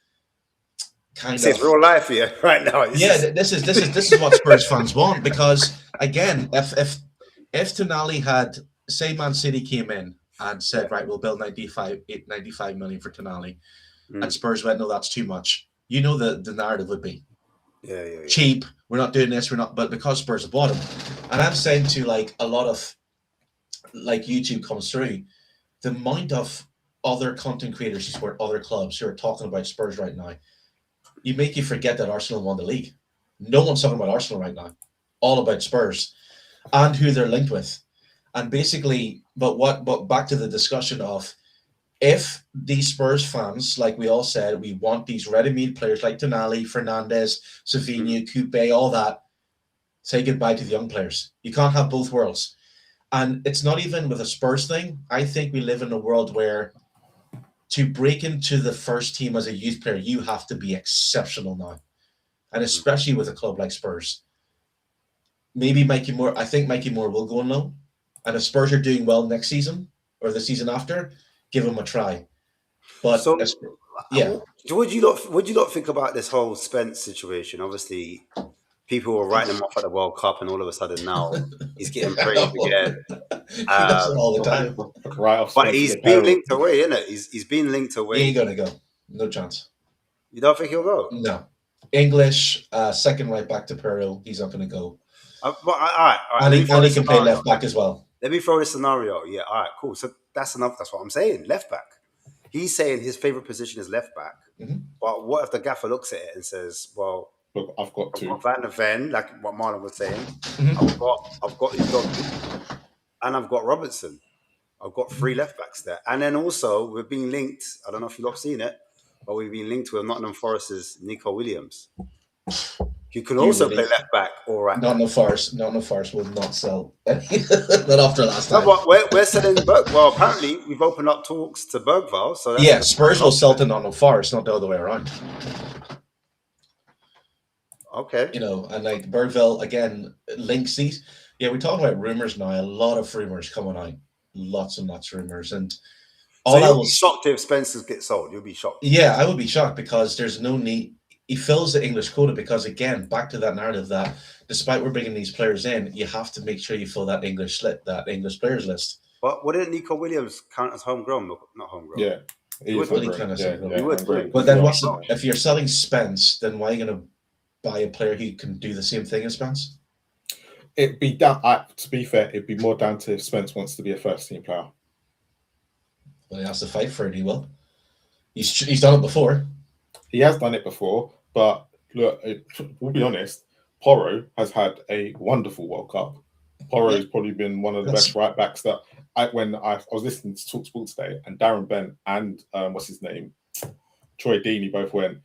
kind of real life here right now. This is what Spurs fans want, because again, if Tonali had, say, Man City came in and said, right, we'll build 95 million for Tonali, and Spurs went, no, that's too much. You know the narrative would be cheap. We're not doing this. We're not. But because Spurs have bought him, and I'm saying to like a lot of like YouTube comes through, the amount of other content creators who support other clubs who are talking about Spurs right now, you make you forget that Arsenal won the league. No one's talking about Arsenal right now. All about Spurs and who they're linked with. And basically, but back to the discussion of if these Spurs fans, like we all said, we want these ready-made players like Tonali, Fernandes, Savinho, Coupe, all that, say goodbye to the young players. You can't have both worlds. And it's not even with a Spurs thing. I think we live in a world where to break into the first team as a youth player, you have to be exceptional now. And especially with a club like Spurs. Maybe Mikey Moore, I think Mikey Moore will go on loan. And if Spurs are doing well next season or the season after, give him a try. But so, yeah. Would you not think about this whole Spence situation? Obviously, people were writing him off at the World Cup, and all of a sudden now he's getting praised again. He does it all the time. Right off, but he's being linked away, isn't it? He's being linked away. He ain't gonna go. No chance. You don't think he'll go? No. English, second right back to Peru. He's not gonna go. All right. And he can play left back as well. Let me throw this scenario. Yeah, all right, cool. So that's enough. That's what I'm saying. Left back. He's saying his favorite position is left back. Mm-hmm. But what if the gaffer looks at it and says, "Well, look, I've got two. Van der Ven, like what Marlon was saying. Mm-hmm. I've got Udogie, and I've got Robertson. I've got three left backs there, and then also we're being linked. I don't know if you've not seen it, but we've been linked with Nottingham Forest's Nico Williams. You can also play left back or right. Nottingham Forest will not sell. Not after last time. No, but we're selling Berg. Well, apparently we've opened up talks to Bergvall. So Spurs will sell to Nottingham Forest, not the other way around. Okay. And like Bergvall again links these. Yeah, we're talking about rumors now. A lot of rumors coming out. Lots and lots of rumors. And you'll be shocked if Spencer's get sold. You'll be shocked. Yeah, I would be shocked because there's no need. He fills the English quota because, again, back to that narrative that despite we're bringing these players in, you have to make sure you fill that English players list. But wouldn't Nico Williams count as homegrown? Not homegrown. Yeah. He would count as homegrown. He would. But then if you're selling Spence, then why are you going to buy a player who can do the same thing as Spence? It'd be down. To be fair, it'd be more down to if Spence wants to be a first-team player. Well, he has to fight for it. He will. He's done it before. He has done it before, but look, we'll be honest. Porro has had a wonderful World Cup. Porro has probably been one of the best right backs that when I was listening to Talk Sport today, and Darren Bent and what's his name, Troy Deeney both went.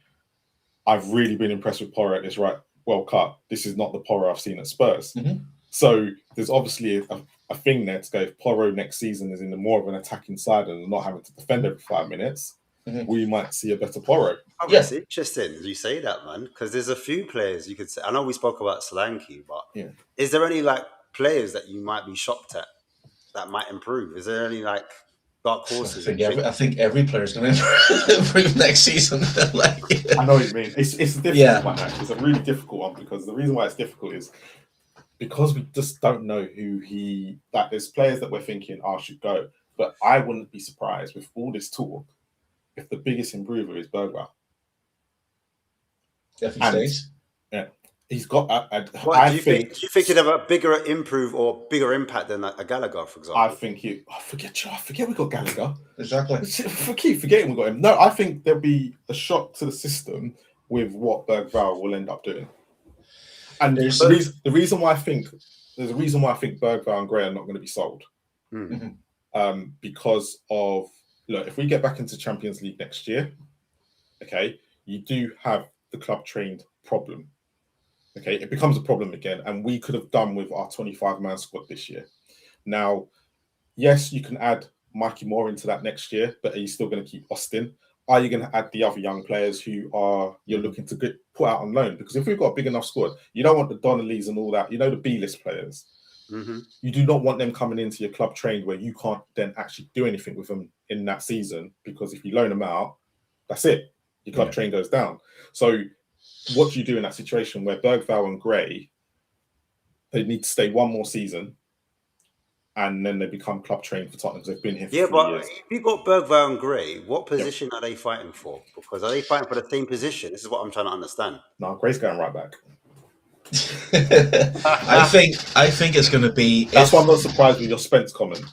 I've really been impressed with Porro at this World Cup. This is not the Porro I've seen at Spurs. Mm-hmm. So there's obviously a thing there to go. If Porro next season is in the more of an attacking side and not having to defend every 5 minutes, we might see a better Porro. Oh, yeah. It's interesting you say that, man, because there's a few players you could say. I know we spoke about Solanke, but is there any players that you might be shocked at that might improve? Is there any dark horses? I think every player is going to improve next season. I know what you mean. It's a difficult one, actually. It's a really difficult one because the reason why it's difficult is because we just don't know who there's players that we're thinking, should go. But I wouldn't be surprised with all this talk if the biggest improver is Bergwijn. If he stays? Yeah. He's got. Do you think he'd have a bigger improve or bigger impact than a Gallagher, for example? I think I forget we got Gallagher. Exactly. Keep forgetting we got him. No, I think there'll be a shock to the system with what Bergwijn will end up doing. And there's a reason why I think Bergwijn and Gray are not going to be sold. Mm-hmm. Because of if we get back into Champions League next year, okay, you do have the club trained problem. Okay, it becomes a problem again, and we could have done with our 25-man squad this year. Now, yes, you can add Mikey Moore into that next year, but are you still going to keep Austin? are you going to add the other young players who you're looking to put out on loan? Because if we've got a big enough squad, you don't want the Donnellys and all that, the B-list players. Mm-hmm. You do not want them coming into your club trained where you can't then actually do anything with them in that season, because if you loan them out, that's it. Your club train goes down. So what do you do in that situation where Bergvall and Gray, they need to stay one more season and then they become club trained for Tottenham because they've been here for 3 years? If you got Bergvall and Gray, what position are they fighting for? Because are they fighting for the same position? This is what I'm trying to understand. No, Gray's going right back. I think it's going to be. That's why I'm not surprised with your Spence comment,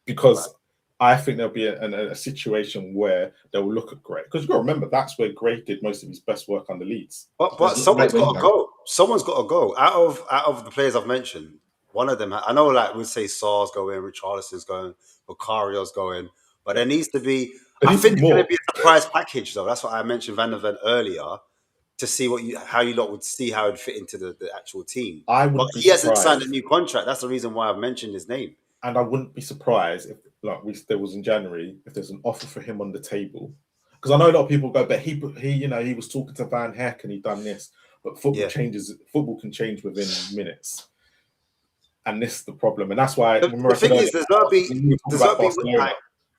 because I think there'll be a situation where they'll look at Gray, because you've got to remember that's where Gray did most of his best work under Leeds. But someone's got to go. Someone's got to go. Out of the players I've mentioned, one of them, I know, like we'd say Sar's going, Richarlison's going, Bukario's going, but there needs to be. I think it's going to be a surprise package, though. That's what I mentioned Van der Ven earlier, to see how you lot would see how it'd fit into the actual team. But he hasn't signed a new contract. That's the reason why I've mentioned his name. And I wouldn't be surprised if, like there was in January, if there's an offer for him on the table. Because I know a lot of people go, but he was talking to Van Heck and he done this. But football changes. Football can change within minutes, and this is the problem. And that's why the thing is, De Zerbi, like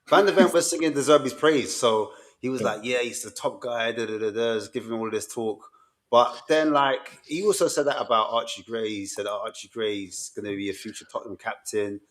Van der Ven was singing De Zerbi's praise, so he was like, "Yeah, he's the top guy." Giving all this talk. But then, like, he also said that about Archie Gray. He said Archie Gray's going to be a future Tottenham captain.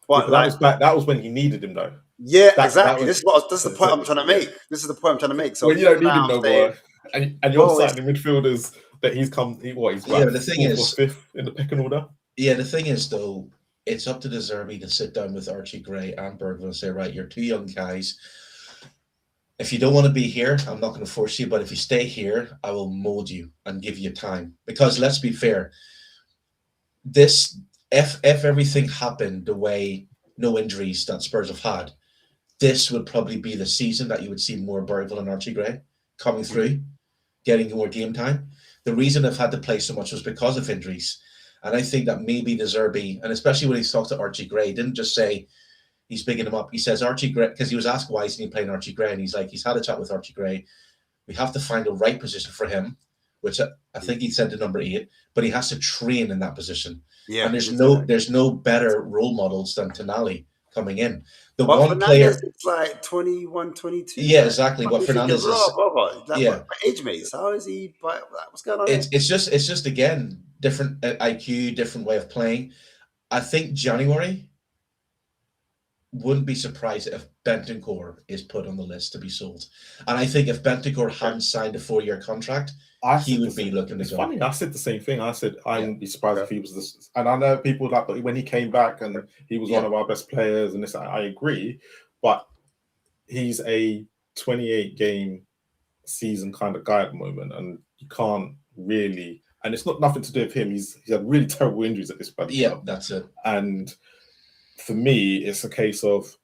But that was when he needed him, though. Yeah, exactly. This is the point I'm trying to make. This is the point I'm trying to make. So when you don't need him no more, and you're citing midfielders that he's come. He's the thing is, fifth in the pecking order. Yeah, the thing is, though, it's up to De Zerbi to sit down with Archie Gray and Bergvall and say, right, you're two young guys. If you don't want to be here, I'm not going to force you. But if you stay here, I will mold you and give you time. Because let's be fair, if everything happened the way, no injuries that Spurs have had, this would probably be the season that you would see more Bergvall and Archie Gray coming through, getting more game time. The reason they've had to play so much was because of injuries. And I think that maybe De Zerbi, and especially when he's talked to Archie Gray, didn't just say he's bigging him up. He says Archie Gray, because he was asked why isn't he playing Archie Gray, and he's like, he's had a chat with Archie Gray. We have to find the right position for him, which I think he said to number 8, but he has to train in that position. Yeah, and there's no better role models than Tonali coming in. One player, it's like 21, 22. Yeah, exactly. What Fernandez is. Age mates. How is he? What's going on? It's just again different IQ, different way of playing. I think January wouldn't be surprised if Bentancur is put on the list to be sold. And I think if Bentancur hadn't signed a 4-year contract, he would be looking to go. Funny, I said the same thing. I said I wouldn't be surprised if he was this. And I know people like, but when he came back and he was one of our best players, and this, I agree. But he's a 28 game season kind of guy at the moment, and you can't really. And it's not nothing to do with him. He's had really terrible injuries at this point. Yeah, that's it. And for me, it's a case of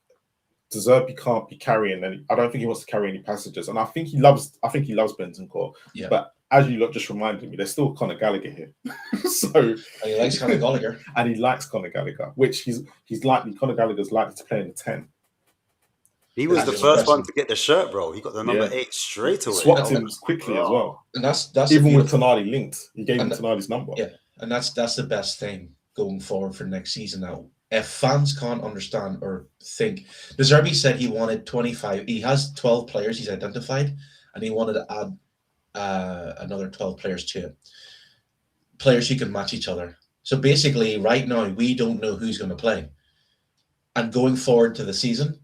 De Zerbi can't be carrying any. I don't think he wants to carry any passengers, and I think he loves Bentancur. Yeah. But as you lot just reminded me, there's still Conor Gallagher here. So and he likes Conor Gallagher, and he likes Conor Gallagher, which he's likely. Conor Gallagher's likely to play in the 10. He was the first one to get the shirt, bro. He got the number 8 straight away. Swapped him quickly as well. And that's even with Tonali linked. He gave him Tonali's number. Yeah, and that's the best thing going forward for next season now. If fans can't understand or think, De Zerbi said he wanted 25. He has 12 players he's identified, and he wanted to add another 12 players to it. Players who can match each other. So basically, right now, we don't know who's going to play. And going forward to the season,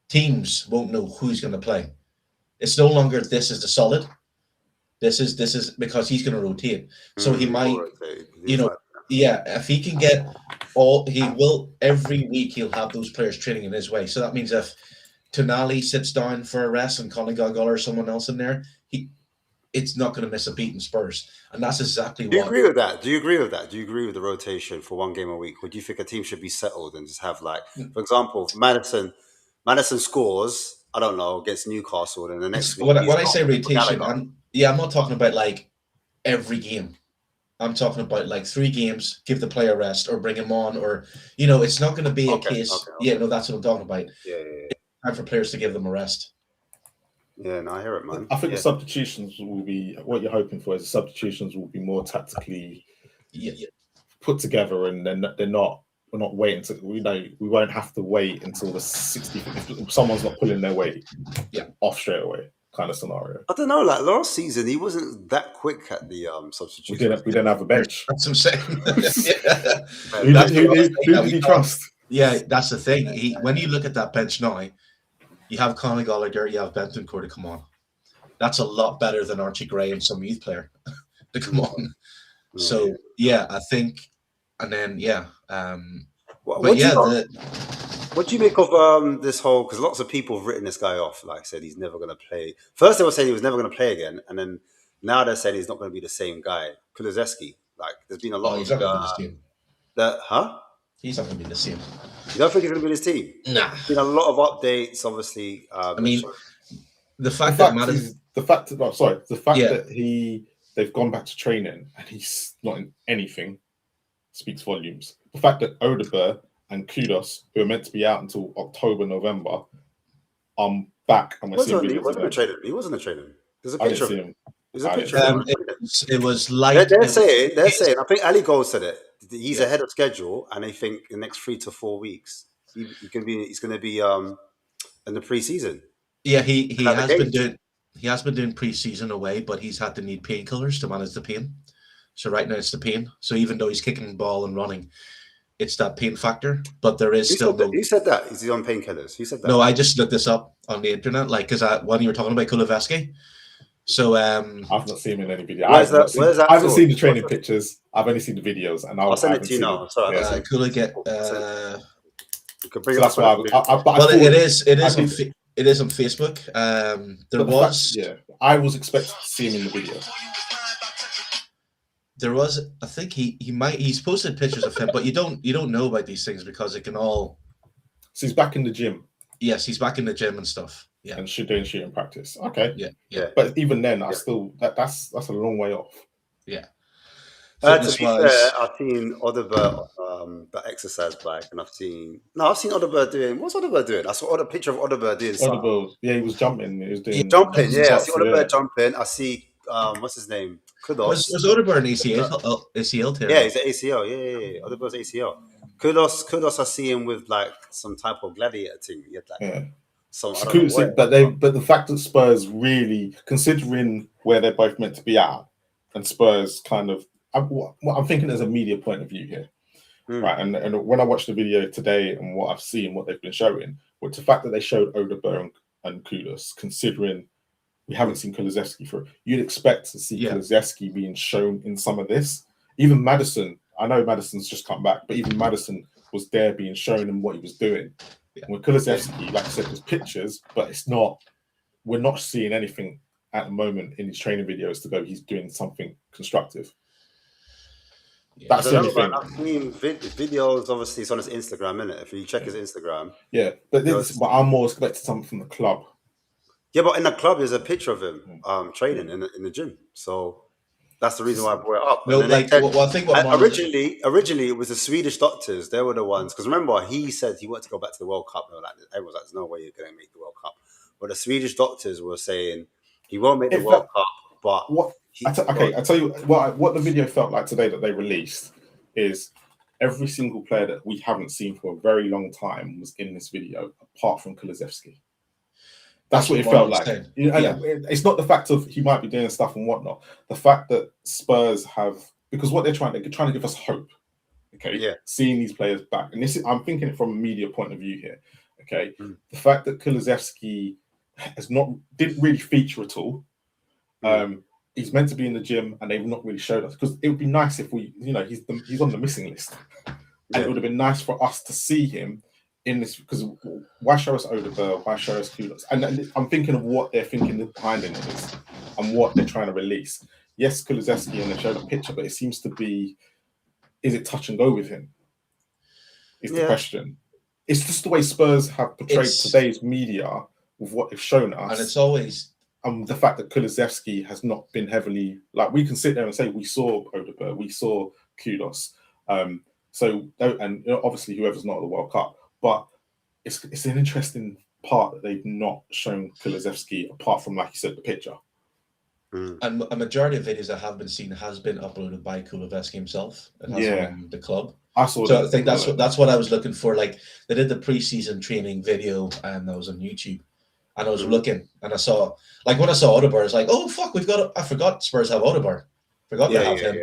teams won't know who's going to play. It's no longer this is the solid. This is because he's going to rotate. So he might, if he can get he will every week. He'll have those players training in his way. So that means if Tonali sits down for a rest and Conor Gallagher or someone else in there, it's not going to miss a beat in Spurs. And that's exactly Do you agree with that? Do you agree with that? Do you agree with the rotation for one game a week? Or do you think a team should be settled and just have, like, for example, Madison scores, I don't know, against Newcastle, and the next week. When I say rotation, I'm not talking about like every game. I'm talking about like 3 games, give the player rest or bring him on, or, it's not going to be a case. Okay. Yeah, no, that's what I'm talking about. Yeah. Time for players to give them a rest. Yeah, no, I hear it, man. I think Yeah. the substitutions will be what you're hoping for. Is the substitutions will be more tactically put together, and then they're not. We're not waiting to. We won't have to wait until the 60th. If someone's not pulling their weight, off straight away, kind of scenario. I don't know. Like last season, he wasn't that quick at the substitution. We didn't have a bench. That's what I'm saying. Who did he trust? Yeah, that's the thing. When you look at that bench now, you have Conor Gallagher, you have Bentancur to come on. That's a lot better than Archie Gray and some youth player to come on. So I think, and then what do you make of this whole? Because lots of people have written this guy off. Like I said, he's never going to play. First, they were saying he was never going to play again, and then now they're saying he's not going to be the same guy. Kulusevski. Like, there's been a lot he's not going to be this team. He's not going to be the same. You don't think he's going to be this team? Nah. There's been a lot of updates, obviously. The fact that they've gone back to training and he's not in anything speaks volumes. The fact that Odegaard and Kudos, who are meant to be out until October, November, back and we're seeing videos. He wasn't a trainer. There's a I picture didn't of see him. There's a picture of him. It was like they're saying. I think Ali Gold said it. He's ahead of schedule, and they think the next 3 to 4 weeks he's going to be in the preseason. Yeah, he has been doing preseason away, but he's had to need painkillers to manage the pain. So right now it's the pain. So even though he's kicking the ball and running, it's that pain factor. But there is Who said that? Is he on painkillers? Who said that? No, I just looked this up on the internet, like because when you were talking about Kulusevski. So I've not seen him in any video. I haven't seen the training pictures. I've only seen the videos, and I'll send it to you now. Sorry, you could bring it up. It is on Facebook. I was expecting to see him in the video. There was, I think he's posted pictures of him, but you don't know about these things because it can all. So he's back in the gym. Yes, he's back in the gym and stuff. Yeah, and doing shooting practice. Okay. Yeah. But even then, that's a long way off. Yeah. To be fair, I've seen Odegaard that exercise bike, and I've seen Odegaard doing. What's Odegaard doing? I saw a picture of Odegaard doing something. Yeah, he was jumping. He was doing jumping. Yeah, I see Odegaard jumping. I see what's his name? Kudos. Was Odegaard an ACL tear? Yeah, he's an ACL. Yeah. Odegaard's ACL. Kudos. I see him with like some type of gladiator thing. He had like but the fact that Spurs really, considering where they're both meant to be at, and Spurs kind of, I'm thinking there's a media point of view here, right? And when I watched the video today and what I've seen, what they've been showing, with the fact that they showed Odegaard and Kudos, considering we haven't seen Kulusevski for, you'd expect to see Kulusevski being shown in some of this. Even Maddison, I know Maddison's just come back, but even Maddison was there being shown in what he was doing. Yeah. With Kulusevski, like I said, there's pictures, but we're not seeing anything at the moment in his training videos to go, he's doing something constructive. Yeah, that's the only thing. I've seen videos, obviously, it's on his Instagram, isn't it? If you check his Instagram. Yeah, but I'm more expecting something from the club. Yeah, but in the club, there's a picture of him training in the gym. So that's the reason why I brought it up. No, I think originally it was the Swedish doctors. They were the ones, because remember he said he wanted to go back to the World Cup. Everyone was like, "There's no way you're going to make the World Cup." But the Swedish doctors were saying he won't make the World Cup. But I tell you what the video felt like today that they released is every single player that we haven't seen for a very long time was in this video, apart from Kulusevski. That's what it felt like. It's not the fact of he might be doing stuff and whatnot. The fact that Spurs have, because what they're trying to give us hope. Okay. Yeah. Seeing these players back, and I'm thinking it from a media point of view here. Okay. The fact that Kulusevski didn't really feature at all. He's meant to be in the gym, and they've not really showed us, because it would be nice if he's on the missing list, and it would have been nice for us to see him in this, because why show us Odegaard? Why show us Kudos? And I'm thinking of what they're thinking behind it is, and what they're trying to release. Yes, Kulusevski, and they showed a picture, but it seems to be, is it touch and go with him? Is the question. It's just the way Spurs have portrayed today's media with what they've shown us, and it's always the fact that Kulusevski has not been heavily, like, we can sit there and say we saw Odegaard, we saw Kudos, obviously whoever's not at the World Cup. But it's an interesting part that they've not shown Kulusevski apart from, like you said, the picture. And a majority of videos that have been seen has been uploaded by Kulusevski himself. It hasn't been the club. I saw So that. I think that's what I was looking for. Like they did the preseason training video, and that was on YouTube. And I was looking, and I saw, like when I saw Odegaard, I was like, "Oh fuck, I forgot Spurs have Odegaard. Forgot to have him."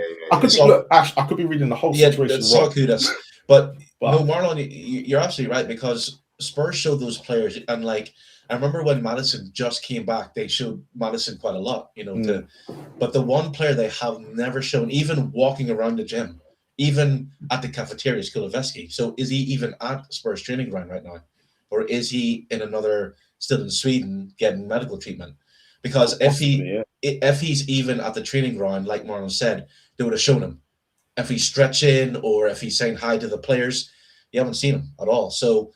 I could be reading the whole situation wrong. Kudos. But no, Marlon, you're absolutely right, because Spurs showed those players, and like I remember when Maddison just came back, they showed Maddison quite a lot, but the one player they have never shown, even walking around the gym, even at the cafeteria, is Kulusevski. So is he even at Spurs training ground right now, or is he still in Sweden getting medical treatment? Because if he's even at the training ground, like Marlon said, they would have shown him. If he's stretching or if he's saying hi to the players, you haven't seen him at all. So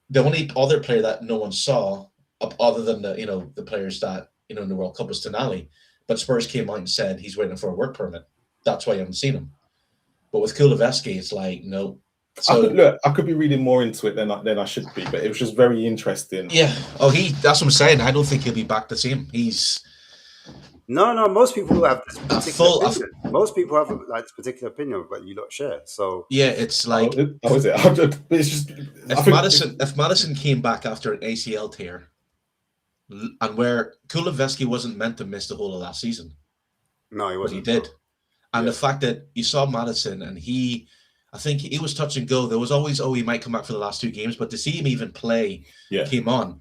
the only other player that no one saw, other than the players that in the World Cup, was Tonali, but Spurs came out and said he's waiting for a work permit. That's why you haven't seen him. But with Kulusevski, it's like no. So I could be reading more into it than I should be, but it was just very interesting. Yeah. Oh, that's what I'm saying. I don't think he'll be back the same. He's. No. Most people have this particular opinion. Most people have like this particular opinion, but you don't share. So yeah, it's like. How is it? It's just if Maddison came back after an ACL tear, and where Kulusevski wasn't meant to miss the whole of last season. No, he wasn't. But he did. And the fact that you saw Maddison, and I think he was touch and go. There was always, he might come back for the last 2 games, but to see him even play came on.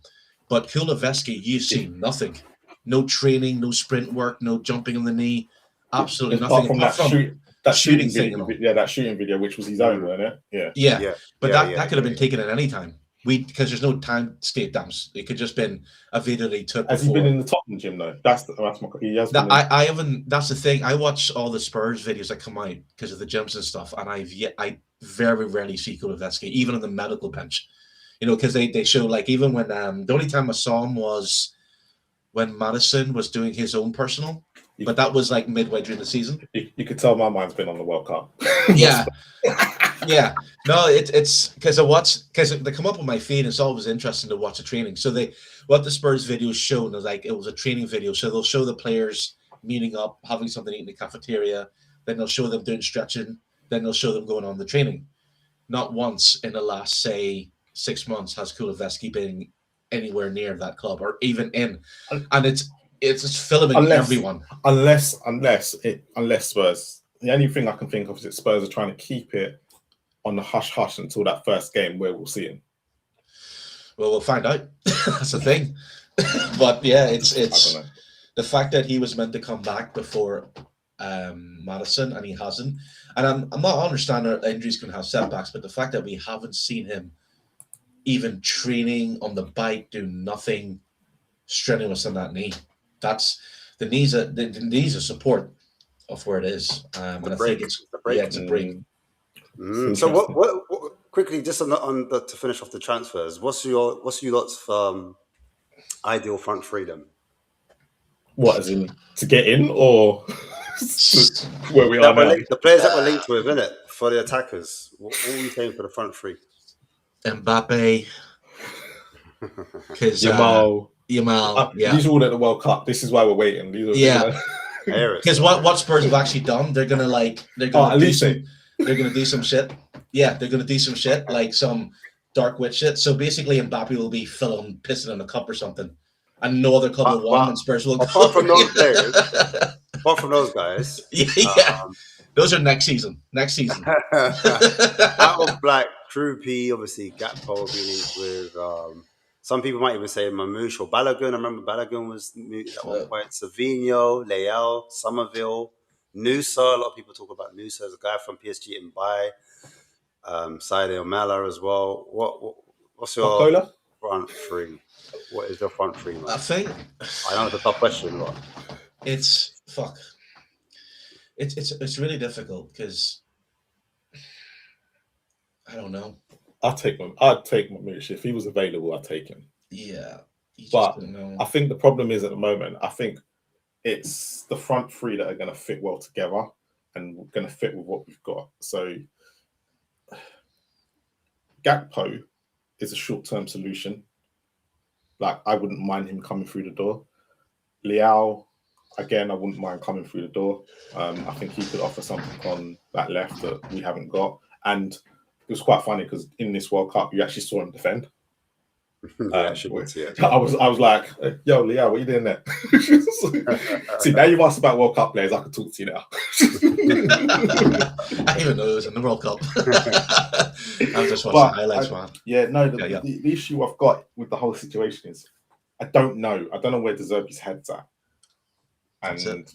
But Kulusevski, you've seen nothing. No training, no sprint work, no jumping on the knee. Absolutely nothing. Apart from that shooting video. Yeah, that shooting video, which was his own, wasn't it? Yeah. But that could have been taken at any time. Because there's no time stamps. It could just been a video that he took. Has he been in the Tottenham gym though? I haven't. That's the thing. I watch all the Spurs videos that come out because of the gyms and stuff, and I very rarely see Kulusevski, even on the medical bench. Because they show, like, even when the only time I saw him was when Maddison was doing his own personal, but that was like midway during the season. You could tell my mind's been on the World Cup. Yeah. Yeah, no, it's because they come up on my feed. It's always interesting to watch the training. So what the Spurs videos showed is like it was a training video. So they'll show the players meeting up, having something to eat in the cafeteria. Then they'll show them doing stretching. Then they'll show them going on the training. Not once in the last, say, 6 months has Kulusevski been anywhere near that club or even in, and it's filming everyone. Unless Spurs. The only thing I can think of is that Spurs are trying to keep it on the hush-hush until that first game where we'll see him. Well, we'll find out. That's the thing. But yeah, it's the fact that he was meant to come back before Maddison and he hasn't. And I'm not understanding that injuries can have setbacks, but the fact that we haven't seen him even training on the bike, do nothing strenuous on that knee. That's the knees are support of where it is. And I think it's a break. So what quickly, just to finish off the transfers, what's your lot's ideal front freedom? What, as in to get in or where we are now? The players that we're linked with, innit? For the attackers, what are you saying for the front three? Mbappe, Yamal. Yeah. These are all at the World Cup. This is why we're waiting. Because what Spurs have actually done, they're gonna do some shit. Yeah, they're gonna do some shit, like some dark witch shit. So basically, Mbappe will be pissing in a cup or something, and no other club will want, and Spurs will. Apart from those players, apart from those guys, those are next season. Out of Black, Crew P, obviously Gakpo being with. Some people might even say Mamouche or Balogun. I remember Balogun was at one point. Savinho, Leal, Somerville, Nusa. A lot of people talk about Nusa as a guy from PSG in Bay. Sadio Mala as well. What's your front three? What is your front three, man? I know it's a tough question, but it's really difficult because I don't know. I'd take Mamouche if he was available. I'd take him. Yeah, but I think the problem is at the moment. I think it's the front three that are going to fit well together and going to fit with what we've got. So Gakpo is a short-term solution. like I wouldn't mind him coming through the door. Liao, again, I wouldn't mind coming through the door. I think he could offer something on that left that we haven't got. And it was quite funny because in this World Cup, you actually saw him defend. Yeah, she would see it. I was like, yo, Liao, what are you doing there? See, now you've asked about World Cup players, I could talk to you now. I even know it was in the World Cup. I'm just watching highlights, man. Yeah, no, the issue I've got with the whole situation is I don't know where De Zerbi's head's at. And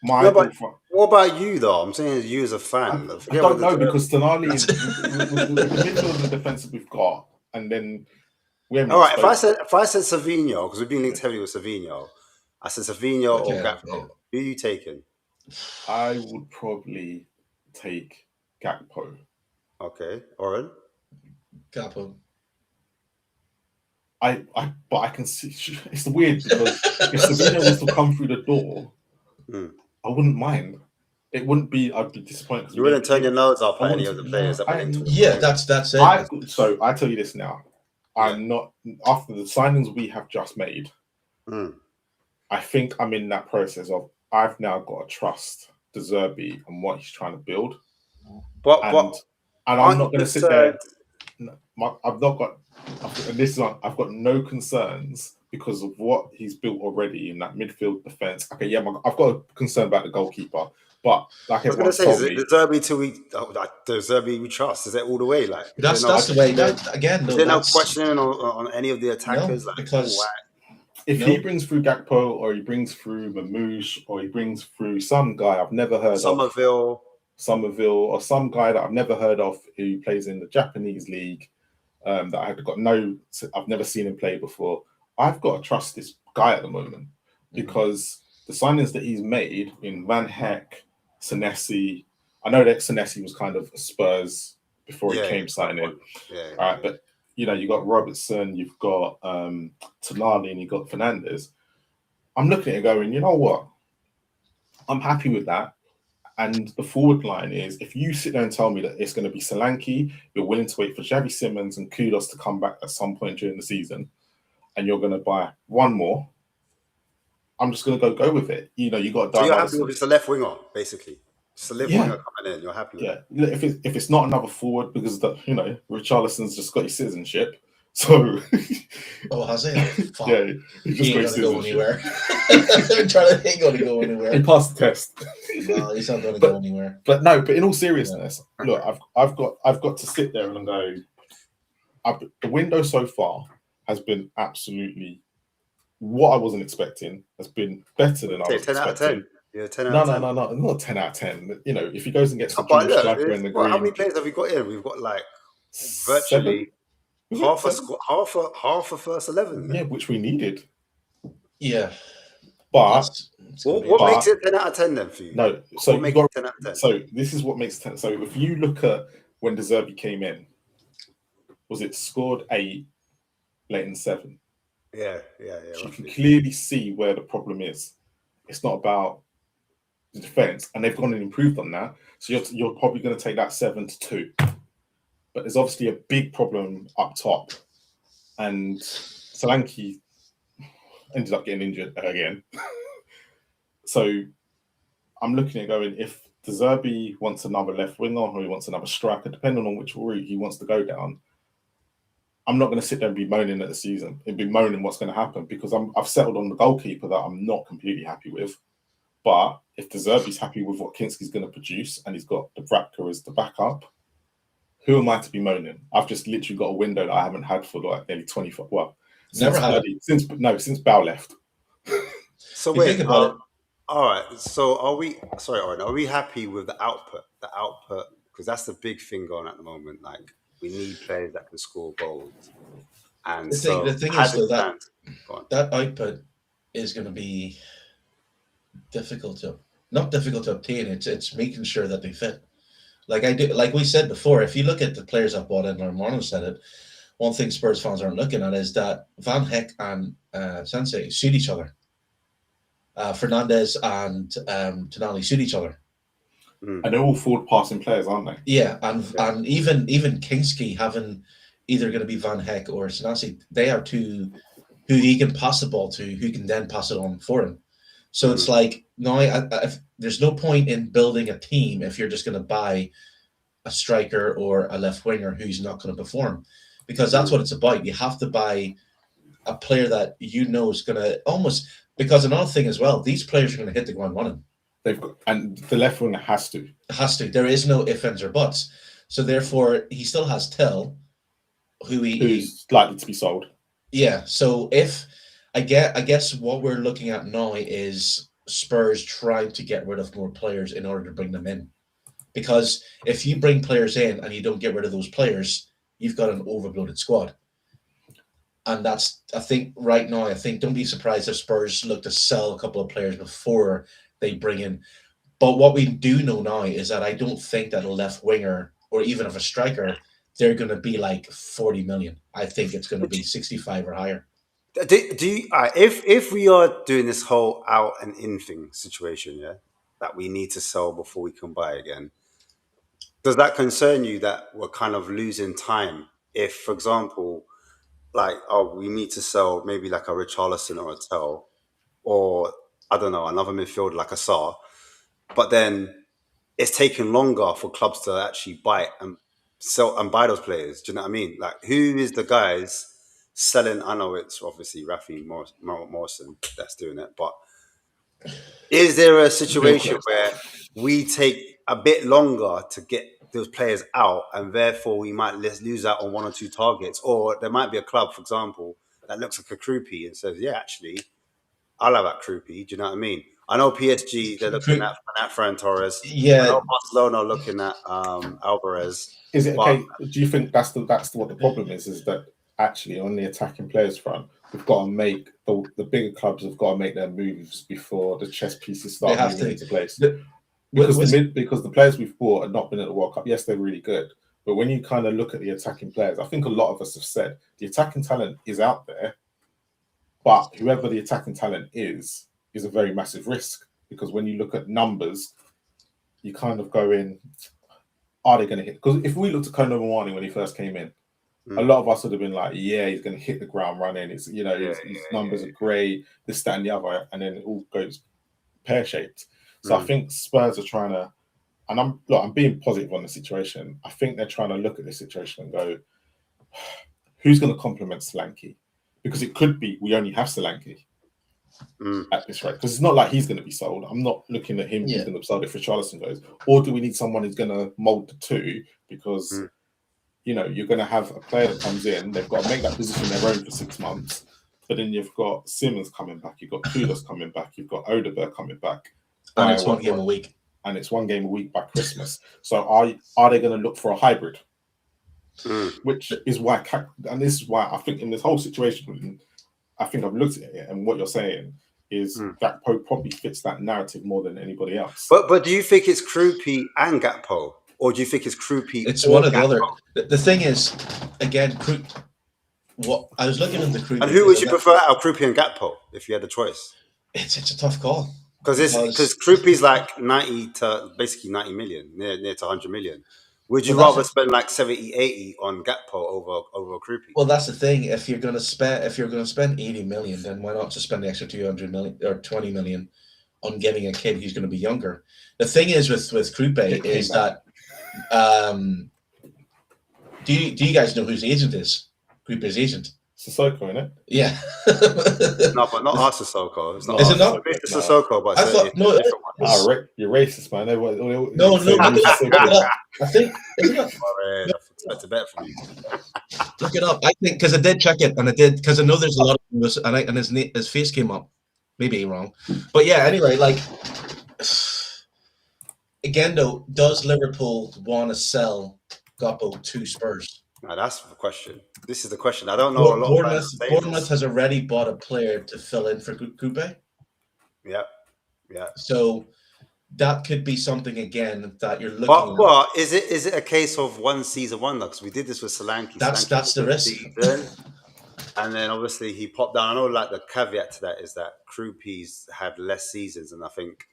what about you though? I'm saying you as a fan. I don't know because Tonali is the middle of the defense that we've got, and then we haven't. All right, if I said Savinho, because we've been linked heavily with Savinho, I said Savinho or Gakpo. Who are you taking? I would probably take Gakpo. Okay, Oren. Gakpo. But I can see it's weird because if Savinho was to come through the door, I wouldn't mind. It wouldn't be. I'd be disappointed. You wouldn't turn your nose up at any of the players. That's it. So I tell you this now. I'm not after the signings we have just made. I think I'm in that process of I've now got to trust De Zerbi and what he's trying to build. And I'm not going to sit there. I've not got. And this is I've got no concerns because of what he's built already in that midfield defense. Okay, yeah, I've got a concern about the goalkeeper, but like I was going to say, is it De Zerbi we trust? Is it all the way? Like that's the way. There's no questioning on any of the attackers. No, because if he brings through Gakpo or he brings through Mamouche or he brings through some guy I've never heard of, Somerville, or some guy that I've never heard of who plays in the Japanese league. That I've never seen him play before. I've got to trust this guy at the moment because the signings that he's made in Van Heck, Senesi, I know that Senesi was kind of Spurs before he came signing. But you got Robertson, you've got Tonali, and you've got Fernandes. I'm looking at it going, you know what? I'm happy with that. And the forward line is, if you sit there and tell me that it's going to be Solanke, you're willing to wait for Xavi Simons and Kudos to come back at some point during the season, and you're going to buy one more, I'm just going to go with it. You got to. So you're happy with just a left winger, basically. Just a left winger coming in. You're happy with it. If it's not another forward because Richarlison's just got his citizenship. So, has he? Yeah, he ain't gonna go anywhere. I'm trying to think going to go anywhere. He passed the test. No, he's not going to go anywhere. But in all seriousness, look, I've got to sit there and go. The window so far has been absolutely what I wasn't expecting. Has been better than I was 10 expecting. out of 10. Yeah, 10 out of 10. No, not 10 out of 10. If he goes and gets the Jewish flag in the green. How many players have we got here? We've got like virtually half a first 11. Yeah, which we needed. Yeah. But what makes it 10 out of 10 then for you? No, so makes it 10 out of 10? So this is what makes it 10. So if you look at when De Zerbi came in, was it scored 8, late in 7? Yeah. So you can clearly see where the problem is. It's not about the defense, and they've gone and improved on that. So you're probably going to take that 7 to 2. But there's obviously a big problem up top, and Solanke ended up getting injured again. So I'm looking at going, if De Zerbi wants another left winger or he wants another striker, depending on which route he wants to go down, I'm not going to sit there and be moaning at the season and be moaning what's going to happen because I've settled on the goalkeeper that I'm not completely happy with. But if De Zerbi's happy with what Kinski's going to produce and he's got Dubravka as the backup, who am I to be moaning? I've just literally got a window that I haven't had for like nearly 24. Well, since Bow left. So wait, all right. So are we? Sorry, Oren. Are we happy with the output? The output, because that's the big thing going at the moment. Like we need players that can score goals. And the thing is though, that output is going to be not difficult to obtain. It's making sure that they fit. Like we said before, if you look at the players I've bought in, or Marlon said it, one thing Spurs fans aren't looking at is that Van Heck and Sensei suit each other. Fernandes and Tonali suit each other. And they're all forward passing players, aren't they? Yeah, and even Kinski having either going to be Van Heck or Sanasi. They are two who he can pass the ball to, who can then pass it on for him. So it's like, no, there's no point in building a team if you're just going to buy a striker or a left winger who's not going to perform, because that's what it's about. You have to buy a player that you know is going to almost, because another thing as well, these players are going to hit the ground running. They've got, and the left winger has to. There is no ifs, ands, or buts. So therefore, he still has Till, who's likely to be sold. Yeah. So if I guess what we're looking at now is Spurs trying to get rid of more players in order to bring them in. Because if you bring players in and you don't get rid of those players, you've got an overloaded squad. And that's, I think, right now, don't be surprised if Spurs look to sell a couple of players before they bring in. But what we do know now is that I don't think that a left winger or even of a striker, they're going to be like 40 million. I think it's going to be 65 or higher. Do you, if we are doing this whole out and in thing situation, yeah, that we need to sell before we can buy again, does that concern you that we're kind of losing time? If, for example, like, we need to sell maybe like a Richarlison or a Tell, or I don't know, another midfielder like a Sarr, but then it's taking longer for clubs to actually buy and sell and buy those players. Do you know what I mean? Like, who is the guys selling? I know it's obviously Rafi Morrison that's doing it, but is there a situation where we take a bit longer to get those players out, and therefore we might lose out on one or two targets? Or there might be a club, for example, that looks like a Kroupy and says, yeah, actually, I'll have that Kroupy. Do you know what I mean? I know PSG, they're looking at Ferran Torres. Yeah. I know Barcelona are looking at Alvarez. Is it okay? Do you think that's what the problem is? Is that actually on the attacking players front, we've got to make the bigger clubs have got to make their moves before the chess pieces start moving into place. Because the players we've bought have not been at the World Cup. Yes, they're really good, but when you kind of look at the attacking players, I think a lot of us have said the attacking talent is out there, but whoever the attacking talent is a very massive risk, because when you look at numbers, you kind of go in, are they going to hit? Because if we looked at Kono Mwani when he first came in, a lot of us would have been like, yeah, he's going to hit the ground running. It's, you know, his numbers are great, this, that, and the other, and then it all goes pear-shaped. So I think Spurs are trying to, and I'm being positive on the situation. I think they're trying to look at this situation and go, who's going to complement Solanke? Because it could be we only have Solanke at this rate. Because it's not like he's going to be sold. I'm not looking at him. He's going to be sold if Richarlison goes. Or do we need someone who's going to mould the two? Because you know, you're going to have a player that comes in. They've got to make that position their own for 6 months. But then you've got Simmons coming back. You've got Kudus coming back. You've got Odegaard coming back. And it's one game a week. And it's one game a week by Christmas. So are they going to look for a hybrid? Which is why, and this is why I think in this whole situation, I think I've looked at it, and what you're saying is Gakpo probably fits that narrative more than anybody else. But do you think it's Kroupy and Gakpo, or do you think it's Kroupy? It's one or the other. The thing is, again, what I was looking at the Kroupy. And who would you prefer out of Kroupy and Gakpo if you had a choice? It's a tough call. Because Kroupy's like 90 to basically 90 million, near to 100 million. Would you rather spend like 70, 80 on Gakpo over Kroupy? Well, that's the thing. If you're going to spend 80 million, then why not just spend the extra 200 million or 20 million on getting a kid who's going to be younger? The thing is with Kroupy is that do you guys know whose agent is? Kroupy's agent. Sissoko, innit? Yeah. No, but not our Sissoko. It's not. Is it not? It's Sissoko, but I thought no. You're racist, man. No. I think. That's a bet for me. Look it up. I think because I did check it, and I did because I know there's a lot of this, and his face came up. Maybe wrong, but yeah. Anyway, like again, though, does Liverpool want to sell Gakpo to Spurs? No, that's the question. This is the question. I don't know a lot of Bournemouth has already bought a player to fill in for Kroupy. Yeah. So that could be something again that you're looking at. But is it a case of one season wonder? Because we did this with Solanke. That's the risk. And then obviously he popped down. I know, like, the caveat to that is that Kroupy's had less seasons, and I think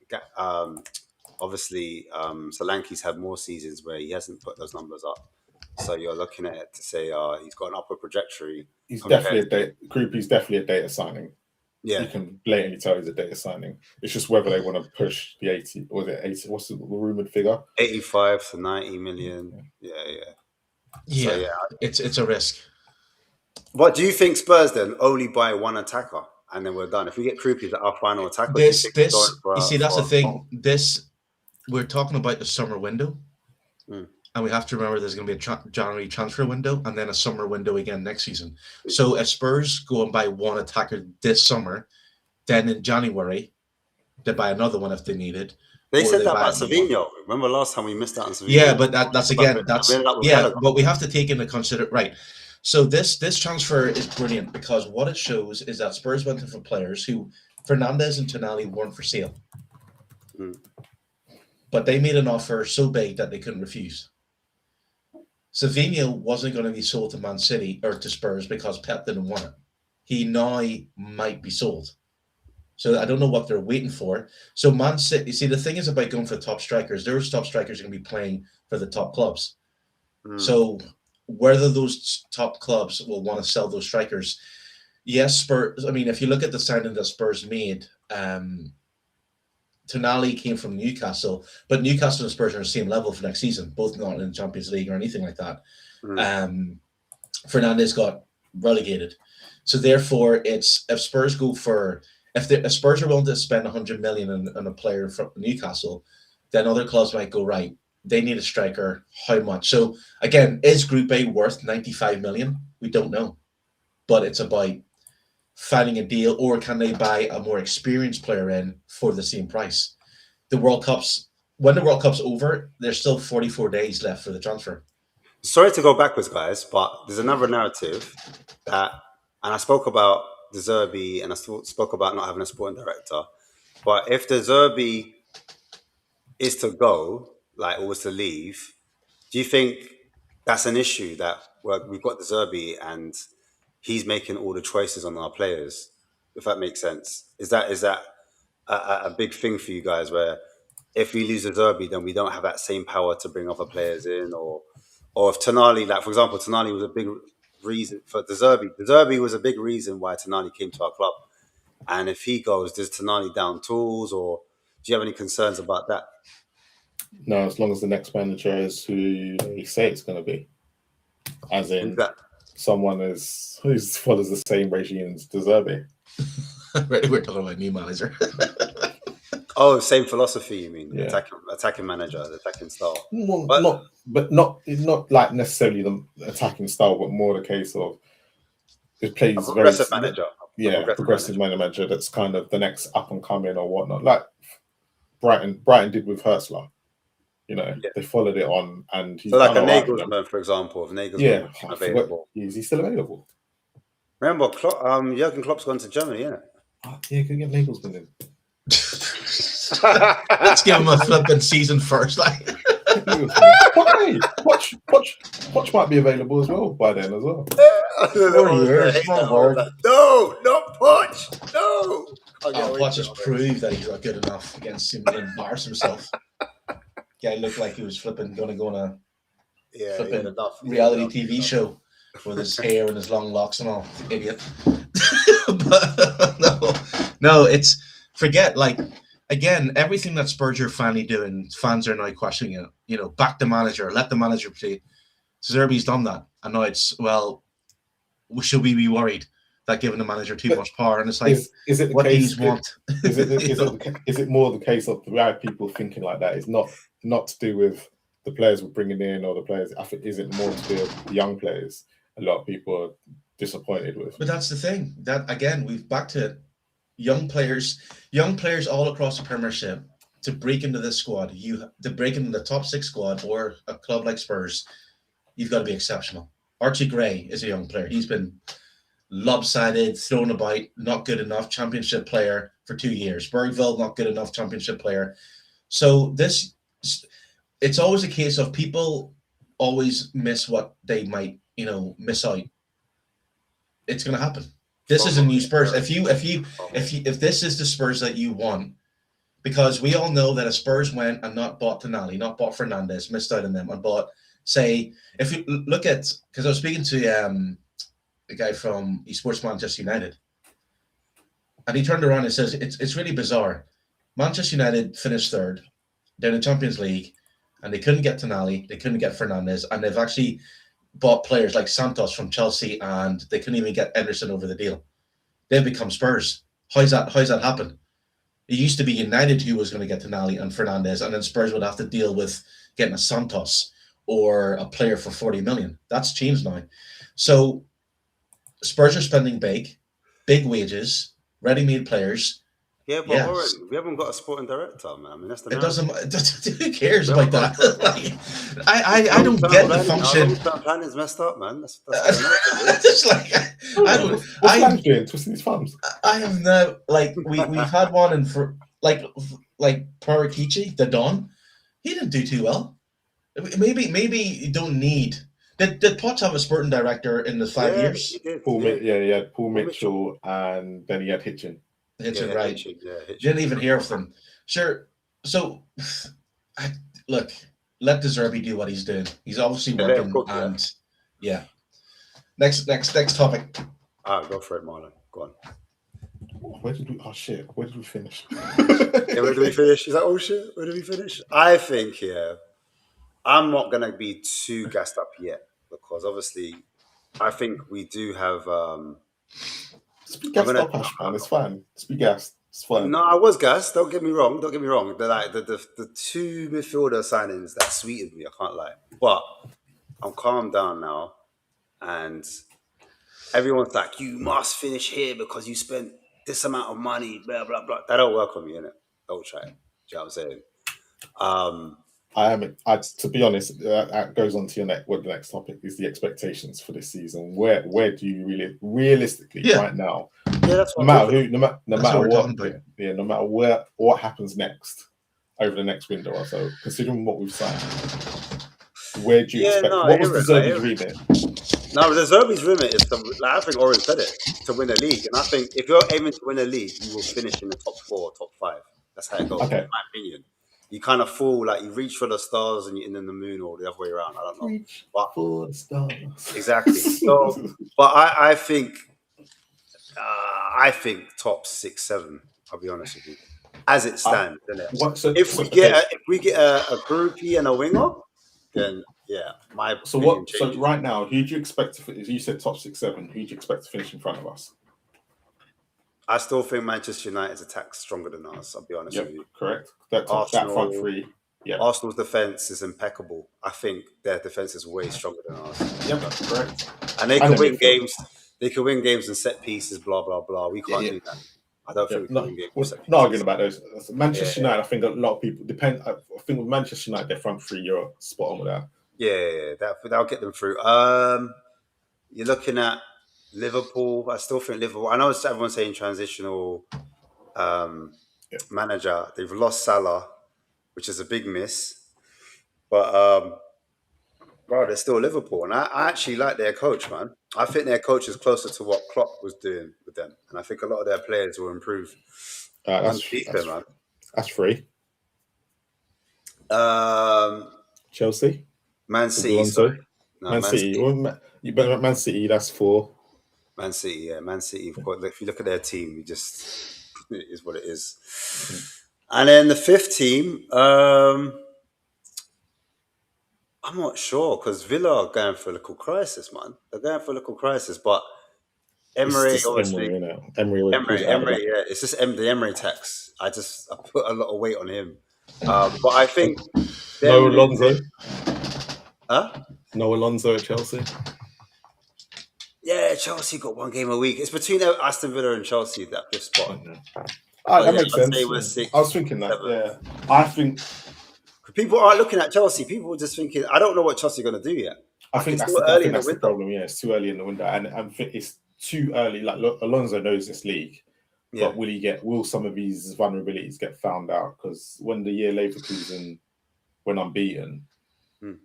obviously Solanke's had more seasons where he hasn't put those numbers up. So you're looking at it to say he's got an upward trajectory. He's compared- definitely Groupie's definitely a data signing. Yeah. You can blatantly tell he's a data signing. It's just whether they want to push the 80 or the 80. What's the rumored figure? 85 to 90 million. Yeah. Yeah, So, yeah. it's a risk. What do you think Spurs then only buy one attacker and then we're done? If we get Krupi as our final attacker, You see, that's the thing. We're talking about the summer window, and we have to remember there's going to be a January transfer window and then a summer window again next season. So if Spurs go and buy one attacker this summer, then in January they buy another one if they need it. They said that about Savinho. Remember last time we missed out on Savinho? Yeah, but but we have to take into consideration, right? So this transfer is brilliant because what it shows is that Spurs went for players who Fernandes and Tonali weren't for sale. But they made an offer so big that they couldn't refuse. Savinho wasn't going to be sold to Man City or to Spurs because Pep didn't want it. He now might be sold. So I don't know what they're waiting for. So Man City, you see, the thing is about going for top strikers. Those top strikers are going to be playing for the top clubs. So whether those top clubs will want to sell those strikers, yes, Spurs. I mean, if you look at the signing that Spurs made, Tonali came from Newcastle, but Newcastle and Spurs are on the same level for next season, both not in the Champions League or anything like that. Fernandes got relegated. So therefore, it's if Spurs go for if Spurs are willing to spend 100 million on a player from Newcastle, then other clubs might go, right, they need a striker. How much? So again, is Group A worth 95 million? We don't know, but it's about finding a deal, or can they buy a more experienced player in for the same price? When the World Cup's over, there's still 44 days left for the transfer. Sorry to go backwards, guys, but there's another narrative that, and I spoke about De Zerbi and I spoke about not having a sporting director, but if De Zerbi is to go, like, or was to leave, do you think that's an issue that we've got De Zerbi and he's making all the choices on our players, if that makes sense? Is that a big thing for you guys, where if we lose De Zerbi, then we don't have that same power to bring other players in, or if Tonali, like for example, Tonali was a big reason for De Zerbi. De Zerbi was a big reason why Tonali came to our club, and if he goes, does Tonali down tools, or do you have any concerns about that? No, as long as the next manager is who they say it's going to be, as in someone who follows the same regime as De Zerbi. We're talking about new manager. Oh, same philosophy, you mean? Yeah. Attacking manager, attacking style. Well, not like necessarily the attacking style, but more the case of it plays a progressive manager. Yeah, progressive manager that's kind of the next up and coming or whatnot. Like Brighton did with Hurtsler. You know, they followed it on, and he's so like a Nagelsmann, for example. If Nagelsmann available, is he still available? Remember, Jurgen Klopp's gone to Germany, isn't it? Yeah, you can get Nagelsmann in. Let's give him a flipping season first, like. Why? Poch might be available as well by then as well. 4 years. No, not Poch. No. Poch has proved that he's not good enough against him and embarrass himself. Guy looked like he was flipping going to go on a reality TV show with his hair and his long locks and all. Idiot. But no, it's forget, like, again, everything that Spurs are finally doing, fans are now questioning it. You know, back the manager, let the manager play. Zerbi's done that. And now it's, well, should we be worried that giving the manager too much power? And it's like, is it the what case, do you want? Is it more the case of why people thinking like that? It's not to do with the players we're bringing in or the players. I think, is it more to do with the young players? A lot of people are disappointed with. But that's the thing. That again, we've back to it. Young players all across the Premiership to break into this squad. To break into the top 6 squad or a club like Spurs, you've got to be exceptional. Archie Gray is a young player. He's been lopsided, thrown about, not good enough, championship player for 2 years. Bergville, not good enough, championship player. So it's always a case of people always miss what they might, miss out. It's going to happen. This is a new Spurs. If this is the Spurs that you want, because we all know that if Spurs went and not bought Tonali, not bought Fernandes, missed out on them, and bought say, if you look at, because I was speaking to a guy from eSports Manchester United, and he turned around and says, it's really bizarre. Manchester United finished third, they're in the Champions League, and they couldn't get Tonali, they couldn't get Fernandes, and they've actually bought players like Santos from Chelsea, and they couldn't even get Ederson over the deal. They've become Spurs. How's that happen? It used to be United who was going to get Tonali and Fernandes, and then Spurs would have to deal with getting a Santos or a player for 40 million. That's changed now. So Spurs are spending big wages, ready-made players. Yeah, but Oren, we haven't got a sporting director, man. I mean, that's the. It doesn't. Who cares about that? I don't get the function. Plan is messed up, man. That's it's like what's doing? Twisting his thumbs. I have no like. We've had one and for like Parakichi, the Don. He didn't do too well. Maybe you don't need. Did Potts have a sporting director in the 5 years? He did. He had Paul Mitchell, and then he had Hitchin. Right. Didn't even hear of them. Sure. So, look, let De Zerbi do what he's doing. He's obviously working, and yeah. Next topic. Go for it, Marlon. Go on. Where did we? Oh shit! Where did we finish? Where did we finish? Is that oh shit? Where did we finish? I think I'm not gonna be too gassed up yet because obviously, I think we do have. Just be gassed up, Ashman. It's fine. Just be gassed. It's fine. No, I was gassed. Don't get me wrong. The two midfielder signings that sweetened me. I can't lie. But I'm calmed down now, and everyone's like, "You must finish here because you spent this amount of money." Blah blah blah. That don't work on me, innit? Don't try it. Do you know what I'm saying? To be honest, that goes on to the next topic is the expectations for this season. Where do you really realistically right now? Yeah, that's what no matter what happens next over the next window or so, considering what we've signed, where do you expect? What was De Zerbi's remit? No, De Zerbi's remit is I think Oren said it, to win a league, and I think if you're aiming to win a league, you will finish in the top 4, top 5. That's how it goes, in my opinion. You kind of fall like you reach for the stars and you're in the moon, or the other way around. I don't know. Reach for the stars. Exactly. So, but I think top 6, 7. I'll be honest with you, as it stands. If we get a groupie and a winger, then yeah, So right now, who do you expect to finish? You said top 6, 7. Who do you expect to finish in front of us? I still think Manchester United's attack stronger than us. I'll be honest with you. Correct. That front three. Yeah. Arsenal's defense is impeccable. I think their defense is way stronger than ours. Yep, that's correct. And they can win games. They can win games in set pieces. Blah blah blah. We can't do that. I don't think we can win games. Not arguing about those. Manchester United. I think a lot of people depend. I think with Manchester United, their front three, you're spot on with that. Yeah, that'll get them through. You're looking at Liverpool. I still think Liverpool. I know everyone's saying transitional manager. They've lost Salah, which is a big miss. But they're still Liverpool, and I actually like their coach, man. I think their coach is closer to what Klopp was doing with them, and I think a lot of their players will improve. That's free. Chelsea, Man City, Man City. That's 4. Man City, yeah, Man City. If you look at their team, it is what it is. And then the 5th team, I'm not sure because Villa are going for a little crisis, man. They're going for a little crisis, but Emery, obviously. Emery, yeah. It's just the Emery tax. I put a lot of weight on him. But I think... No Alonso. Huh? No Alonso at Chelsea. Yeah, Chelsea got 1 game a week. It's between Aston Villa and Chelsea, that 5th spot. That makes sense. I was thinking that, 7. Yeah. I think... People aren't looking at Chelsea. People are just thinking, I don't know what Chelsea are going to do yet. I think that's the problem. Yeah, it's too early in the window, and I think it's too early. Like, look, Alonso knows this league, but will some of these vulnerabilities get found out? Because when the year Leverkusen went unbeaten, did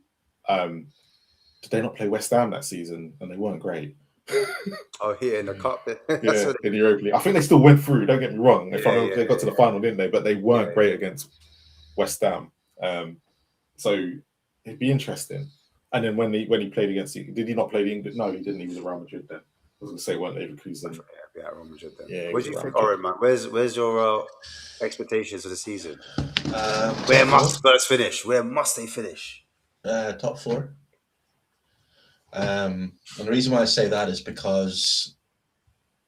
they not play West Ham that season? And they weren't great. Oh, here in the cup, in the Europa League. I think they still went through. Don't get me wrong. They got to the final, didn't they? But they weren't great against West Ham. So it'd be interesting. And then when he played against, did he not play the England? No, he didn't. He was at Real Madrid then. I was going to say, weren't Leverkusen? Yeah, Real Madrid then. Yeah, What do you think, Oren, man? Where's your expectations for the season? Where must Spurs finish? Where must they finish? Top 4. And the reason why I say that is because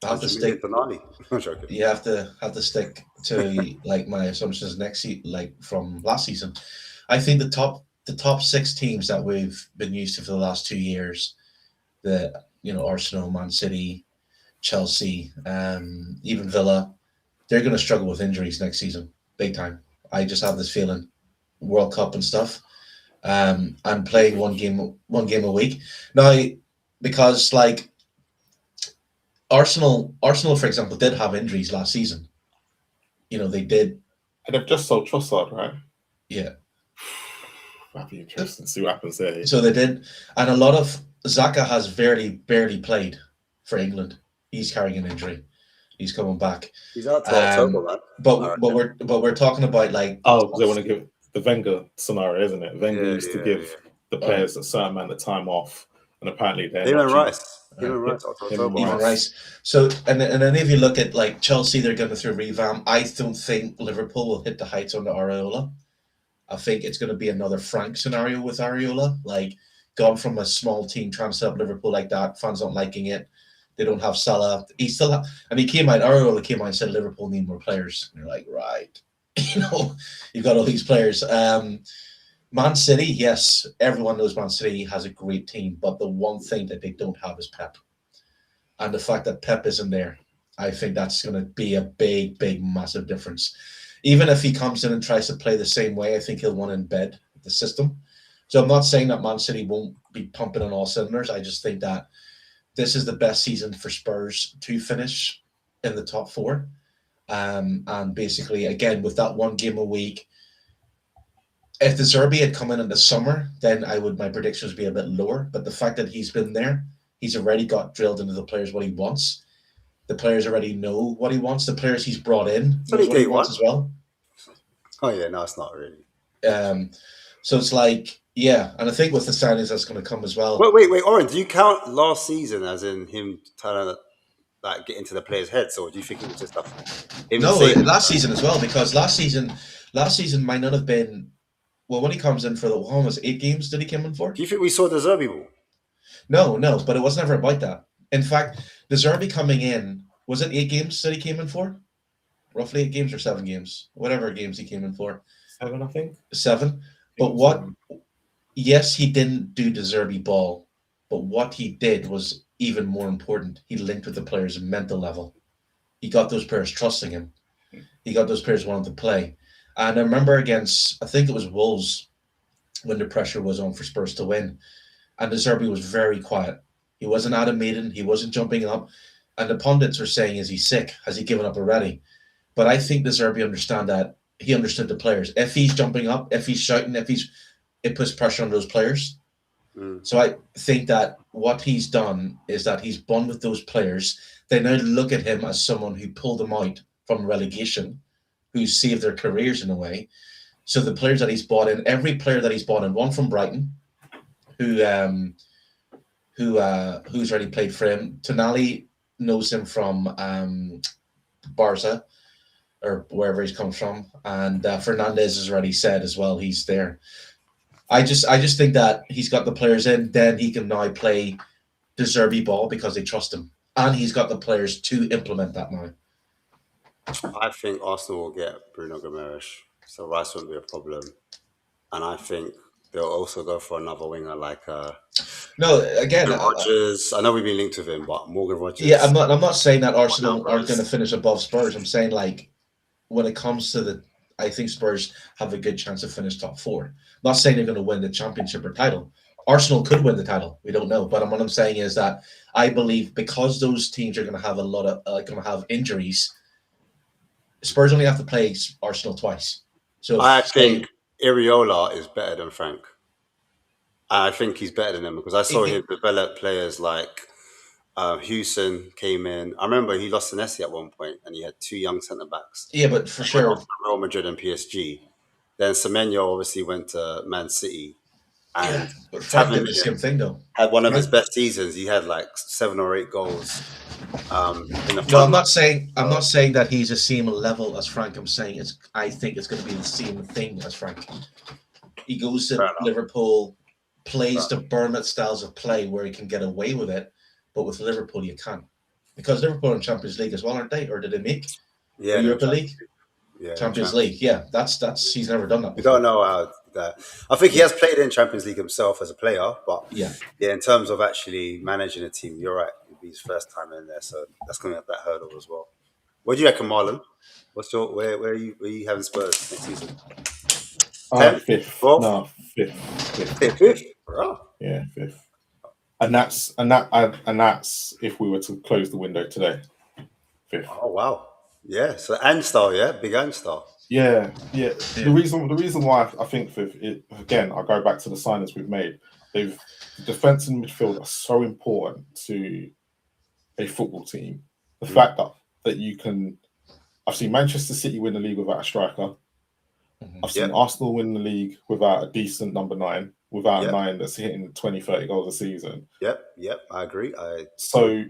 I have to stick. You have to stick to like my assumptions next like from last season. I think the top 6 teams that we've been used to for the last 2 years, Arsenal, Man City, Chelsea, even Villa, they're going to struggle with injuries next season, big time. I just have this feeling, World Cup and stuff, and playing one game a week now, because like Arsenal, for example, did have injuries last season. They did, and they've just sold Trossard, right? Yeah, that'd be interesting to see what happens there. So they did, and a lot of Xhaka has barely played for England. He's carrying an injury. He's coming back. He's out to October, man. But we're talking about like they want to give the Wenger scenario, isn't it? Wenger used to give the players a certain amount of time off, and apparently they're Even Rice. So and then if you look at like Chelsea, they're going through a revamp. I don't think Liverpool will hit the heights under Areola. I think it's going to be another Frank scenario with Areola, like gone from a small team trying to set up Liverpool like that. Fans not liking it. They don't have Salah. Areola came out and said Liverpool need more players. And you're like, right, you've got all these players. Man City, yes, everyone knows Man City has a great team, but the one thing that they don't have is Pep. And the fact that Pep isn't there, I think that's going to be a big, massive difference. Even if he comes in and tries to play the same way, I think he'll want to embed the system. So I'm not saying that Man City won't be pumping on all cylinders. I just think that this is the best season for Spurs to finish in the top 4. And basically, again, with that one game a week, if De Zerbi had come in the summer, then my predictions would be a bit lower. But the fact that he's been there, he's already got drilled into the players what he wants. The players already know what he wants. The players he's brought in knows what he wants as well. Oh, yeah, no, it's not really. So it's like, yeah, and I think with the signings that's going to come as well. Wait, Oren, do you count last season as in him trying to like get into the players' heads, or do you think it was just last season as well? Because last season might not have been. Well, when he comes in for almost 8 games, did he come in for? Do you think we saw De Zerbi ball? No, but it was never about that. In fact, De Zerbi coming in, was it 8 games that he came in for? Roughly 8 games or 7 games, whatever games he came in for. 7, I think. 7. But yes, he didn't do De Zerbi ball, but what he did was even more important. He linked with the players' mental level. He got those players trusting him. He got those players wanting to play. And I remember against, I think it was Wolves, when the pressure was on for Spurs to win, and De Zerbi was very quiet. He wasn't animated. He wasn't jumping up. And the pundits were saying, is he sick? Has he given up already? But I think De Zerbi he understood the players. If he's jumping up, if he's shouting, it puts pressure on those players. So I think that what he's done is that he's bonded with those players. They now look at him as someone who pulled them out from relegation, who saved their careers in a way. So the players that he's bought in, every player that he's bought in, one from Brighton, who's already played for him. Tonali knows him from Barca or wherever he's come from, and Fernandez has already said as well he's there. I just think that he's got the players in, then he can now play De Zerbi ball because they trust him, and he's got the players to implement that now. I think Arsenal will get Bruno Guimaraes, so Rice won't be a problem, and I think they'll also go for another winger like Rodgers. I know we've been linked with him, but Morgan Rodgers. Yeah, I'm not saying that Arsenal aren't going to finish above Spurs. I'm saying like when it comes to I think Spurs have a good chance to finish top 4. I'm not saying they're going to win the championship or title. Arsenal could win the title. We don't know, but what I'm saying is that I believe because those teams are going to have a lot of going to have injuries, Spurs only have to play Arsenal twice. So I think Areola is better than Frank. I think he's better than him because I saw him develop players like Houston came in. I remember he lost to Nessie at one point and he had 2 young centre-backs. Yeah, but for sure. Real Madrid and PSG. Then Semenyo obviously went to Man City And but Frank did the Tavernier same thing though. had one of his Frank- best seasons. He had like 7 or 8 goals. In the No, I'm front not saying that he's the same level as Frank. I'm saying I think it's going to be the same thing as Frank. He goes to Fair enough. Liverpool, plays the Bournemouth styles of play where he can get away with it, but with Liverpool you can't, because Liverpool are in Champions League as well, aren't they? Or did they make Yeah, Europa League? Yeah, Champions League. Yeah, that's he's never done that We before. don't know how that. I think he has played in Champions League himself as a player, but Yeah, in terms of actually managing a team, you're right. It'll be his first time in there, so that's going to be that hurdle as well. What do you reckon, Marlon? What's your where are you having Spurs next season? 10th? 5th. 12th? No, 5th. 5th? Bro. Yeah, 5th. And that's if we were to close the window today. 5th. Oh wow. Yeah. So Anstar, yeah, big Anstar. Yeah. The reason why I think 5th, again, I go back to the signings we've made. The defense and midfield are so important to a football team. The fact that you can, I've seen Manchester City win the league without a striker. I've seen Arsenal win the league without a decent number 9, without a 9 that's hitting 20, 30 goals a season. Yep, I agree. So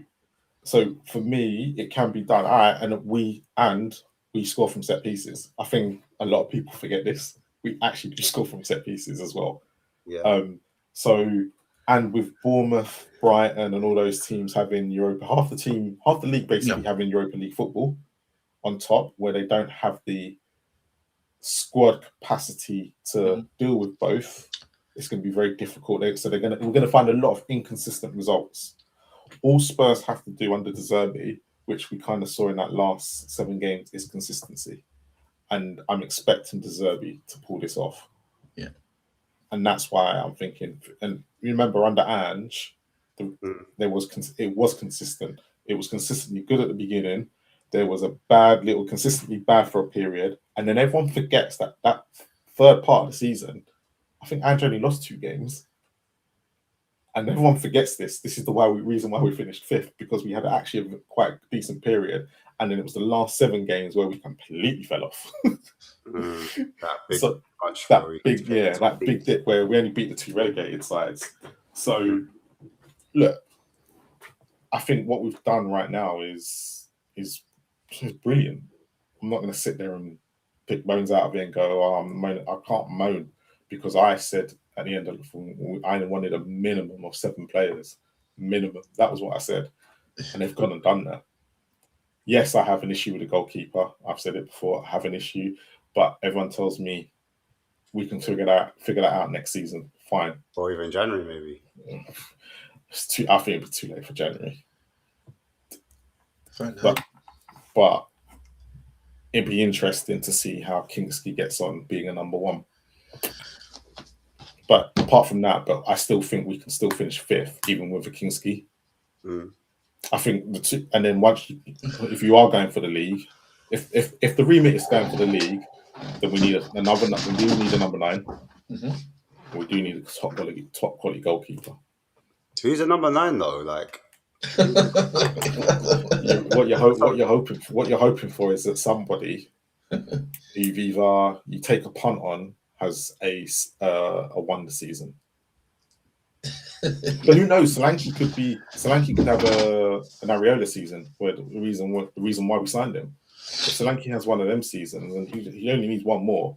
for me, it can be done. And we score from set pieces. I think a lot of people forget this. We actually do score from set pieces as well. Yeah. And with Bournemouth, Brighton, and all those teams having Europa, half the league basically having Europa League football on top, where they don't have the squad capacity to deal with both, it's going to be very difficult. So we're going to find a lot of inconsistent results. All Spurs have to do under De Zerbi, which we kind of saw in that last 7 games, is consistency. And I'm expecting De Zerbi to pull this off. Yeah. And that's why I'm thinking, and remember under Ange, it was consistent. It was consistently good at the beginning. There was a consistently bad for a period. And then everyone forgets that third part of the season, I think Ange only lost 2 games. And everyone forgets this. This is the reason why we finished 5th, because we had actually a quite decent period. And then it was the last 7 games where we completely fell off. That big dip where we only beat the 2 relegated sides. So, look, I think what we've done right now is brilliant. I'm not going to sit there and pick bones out of it and go, "Oh, I'm moaning." I can't moan, because I said at the end of the film, I wanted a minimum of 7 players. Minimum. That was what I said. And they've gone and done that. Yes, I have an issue with the goalkeeper. I've said it before. I have an issue. But everyone tells me we can figure that out next season. Fine. Or even January, maybe. I think it's too late for January. But it'd be interesting to see how Kingsley gets on being a number 1. But apart from that, I still think we can still finish 5th, even with a Kingsley. I think and then if you are going for the league, if the remit is going for the league, then we need a number 9. We do need a top quality goalkeeper. Who's a number 9 though? Like, what you're hoping for is that somebody either you take a punt on has a wonder season. But who knows? Solanke could have an Areola season, where the reason why we signed him. If Solanke has one of them seasons and he only needs 1 more,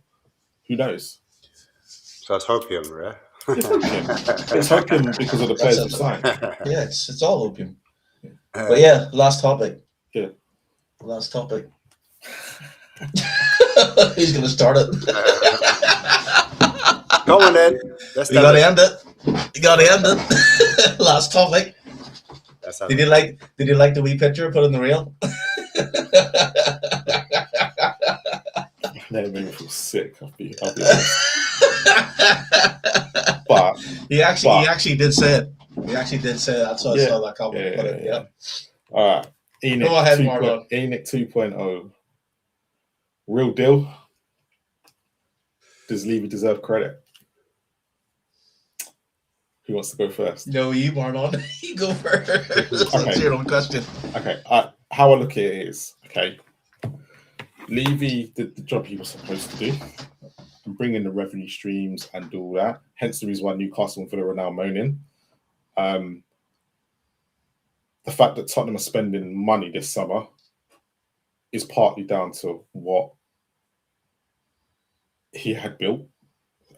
who knows? So it's hopium, yeah? It's hopium because of the players we signed. Yeah, it's all opium. But yeah, last topic. Yeah. Last topic. Who's going to start it? Go on then. You got to end it. Last topic. Did you like the wee picture put in the reel? That made me feel sick. I'll be But he actually did say it. He actually did say that. So I saw that comment. Yeah. All right. Enoch, go ahead, Marlon. Enoch 2.0. Real deal. Does Levy deserve credit? Who wants to go first? No, you, Marlon. You go first. Okay. That's your own question. Okay. How I look at it is, okay, Levy did the job he was supposed to do. and bring in the revenue streams and do all that. Hence the reason why Newcastle and Villa are now moaning. The fact that Tottenham are spending money this summer is partly down to what he had built.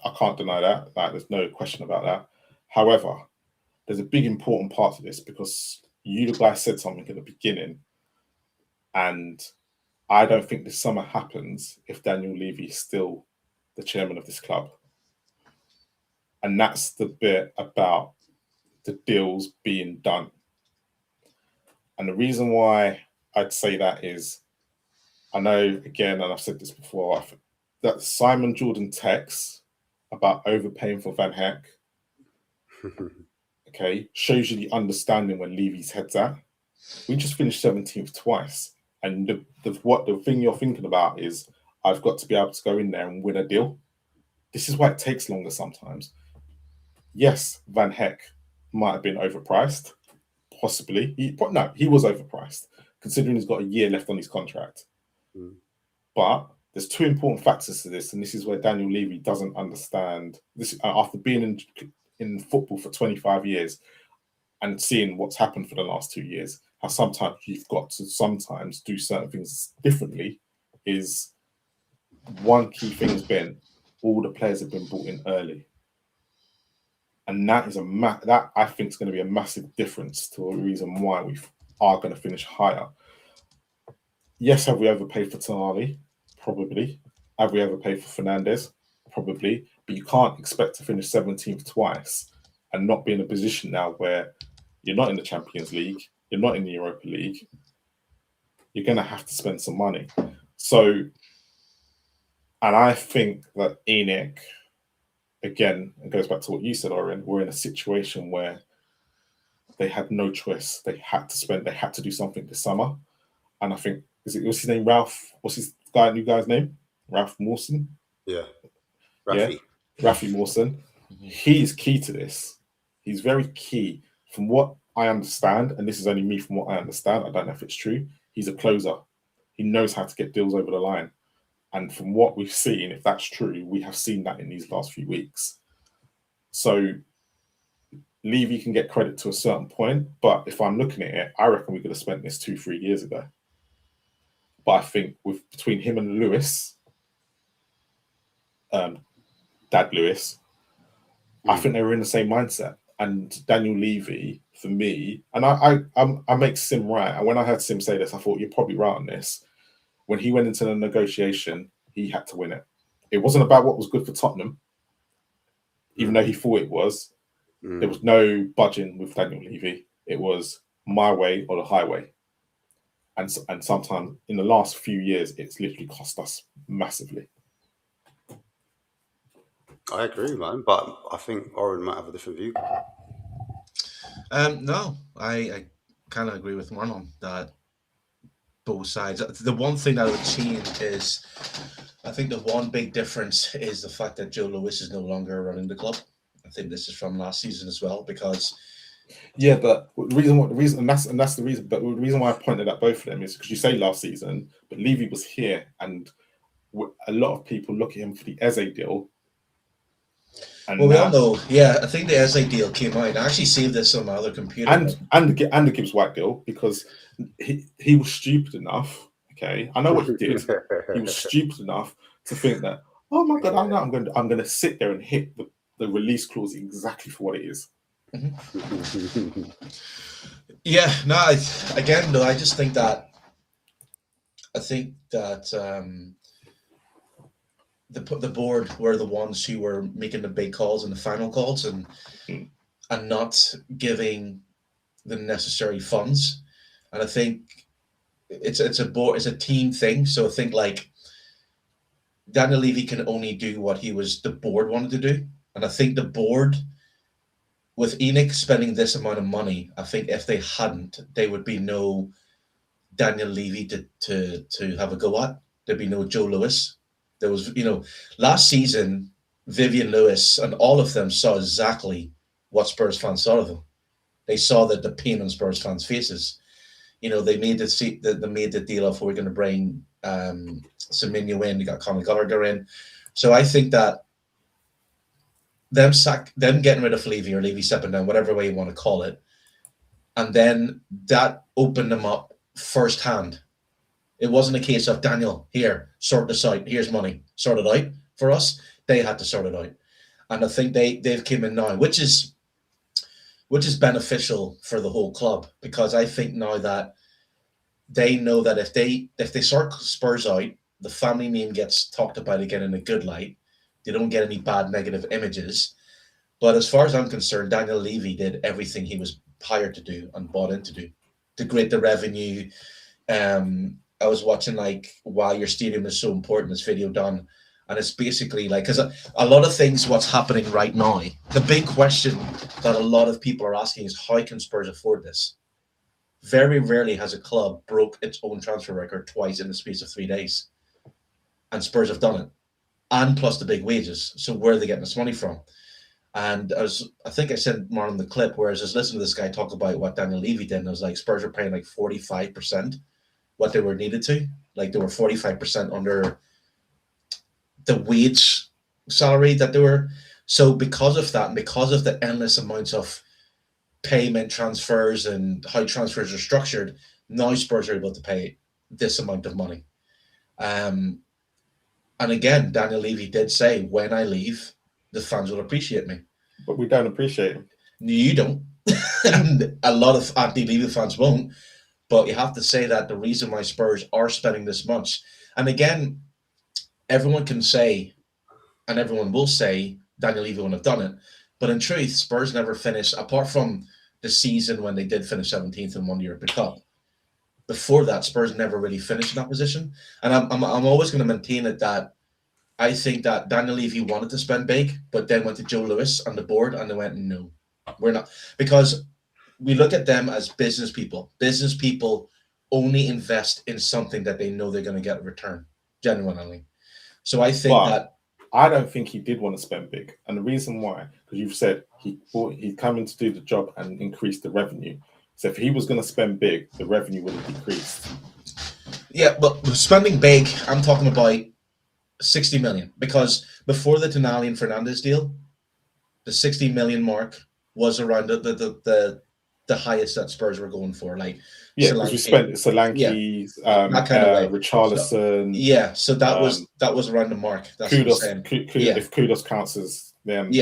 I can't deny that. Like, there's no question about that. However, there's a big important part to this because you, the guy, said something at the beginning, and I don't think this summer happens if Daniel Levy is still the chairman of this club. And that's the bit about the deals being done. And the reason why I'd say that is, I know, again, and I've said this before, that Simon Jordan text about overpaying for Van Heck, okay, shows you the understanding where Levy's head's at. We just finished 17th twice. And the thing you're thinking about is, I've got to be able to go in there and win a deal. This is why it takes longer sometimes. Yes, Van Heck might have been overpriced, possibly. He was overpriced, considering he's got a year left on his contract. But there's two important factors to this, and this is where Daniel Levy doesn't understand this. After being in football for 25 years and seeing what's happened for the last 2 years, how sometimes you've got to sometimes do certain things differently, is one key thing has been all the players have been brought in early. And that is that I think is going to be a massive difference to a reason why we are going to finish higher. Yes, have we overpaid for Tonali? Probably. Have we overpaid for Fernandes? Probably. But you can't expect to finish 17th twice and not be in a position now where you're not in the Champions League, you're not in the Europa League. You're going to have to spend some money. So, and I think that ENIC, again, it goes back to what you said, Oren, we're in a situation where they had no choice. They had to spend, they had to do something this summer. And I think, what's his name? Ralph, what's his new guy's name? Ralph Mawson? Yeah. Rafi. Yeah. Rafi Mawson. He's key to this. He's very key. From what I understand, and this is only me from what I understand, I don't know if it's true, he's a closer. He knows how to get deals over the line. And from what we've seen, if that's true, we have seen that in these last few weeks. So Levy can get credit to a certain point, but if I'm looking at it, I reckon we could have spent this 2-3 years ago. But I think between him and Lewis, Dad Lewis, I think they were in the same mindset. And Daniel Levy, for me, and I make Sim right. And when I heard Sim say this, I thought, you're probably right on this. When he went into the negotiation, he had to win it. It wasn't about what was good for Tottenham, even though he thought it was. There was no budging with Daniel Levy. It was my way or the highway. And sometimes in the last few years, it's literally cost us massively. I agree, man, but I think Oren might have a different view. No, I kind of agree with Marlon that both sides. The one thing I would change is, I think the one big difference is the fact that Joe Lewis is no longer running the club. I think this is from last season as well, because yeah, but the reason why I pointed at both of them is because you say last season, but Levy was here, and a lot of people look at him for the Eze deal. And well, we all know, yeah. I think the Eze deal came out. I actually saved this on my other computer. And the Gibbs White deal, because he was stupid enough. Okay, I know what he did. He was stupid enough to think that, oh my God, I know I'm going to sit there and hit the release clause exactly for what it is. Mm-hmm. Yeah, no. I just think that. The board were the ones who were making the big calls and the final calls, and not giving the necessary funds. And I think it's a team thing. So I think like Daniel Levy can only do what the board wanted to do, and I think the board, with ENIC spending this amount of money, I think if they hadn't, there would be no Daniel Levy to have a go at. There'd be no Joe Lewis. There was, last season, Vivian Lewis and all of them saw exactly what Spurs fans saw of them. They saw the pain on Spurs fans' faces. They made the deal of, we're going to bring Semenyo in. They got Conor Gallagher in. So I think that them getting rid of Levy or Levy stepping down, whatever way you want to call it, and then that opened them up firsthand. It wasn't a case of Daniel, here, sort this out, here's money, sort it out for us. They had to sort it out. And I think they've came in now, which is beneficial for the whole club, because I think now that they know that if they sort Spurs out, the family name gets talked about again in a good light. They don't get any bad negative images. But as far as I'm concerned, Daniel Levy did everything he was hired to do and bought in to do to create the revenue. I was watching why your stadium is so important, this video done, and it's basically because a lot of things what's happening right now, the big question that a lot of people are asking is, how can Spurs afford this? Very rarely has a club broke its own transfer record twice in the space of 3 days, and Spurs have done it, and plus the big wages. So where are they getting this money from? And I think I said more on the clip, whereas I was listening to this guy talk about what Daniel Levy did, and I was like, Spurs are paying 45% what they were needed to. They were 45% under the wage salary that they were. So because of that, and because of the endless amounts of payment transfers and how transfers are structured, now Spurs are able to pay this amount of money. And again, Daniel Levy did say, when I leave, the fans will appreciate me. But we don't appreciate him. You don't. And a lot of anti-Levy fans won't. But you have to say that the reason why Spurs are spending this much, and again, everyone can say, and everyone will say, Daniel Levy wouldn't have done it. But in truth, Spurs never finished, apart from the season when they did finish 17th and won the European Cup. Before that, Spurs never really finished in that position. And I'm always going to maintain it that I think that Daniel Levy wanted to spend big, but then went to Joe Lewis on the board and they went, no, we're not. Because we look at them as business people. Business people only invest in something that they know they're going to get a return, genuinely. So I think I don't think he did want to spend big. And the reason why, because you've said he's coming to do the job and increase the revenue. So if he was going to spend big, the revenue would have decreased. Yeah, but spending big, I'm talking about 60 million, because before the Tonali and Fernandes deal, the 60 million mark was around the highest that Spurs were going for. Because we spent Solanke, Richarlison. So that was around the mark. That's Kudos, what I'm saying. If Kudos counts as them,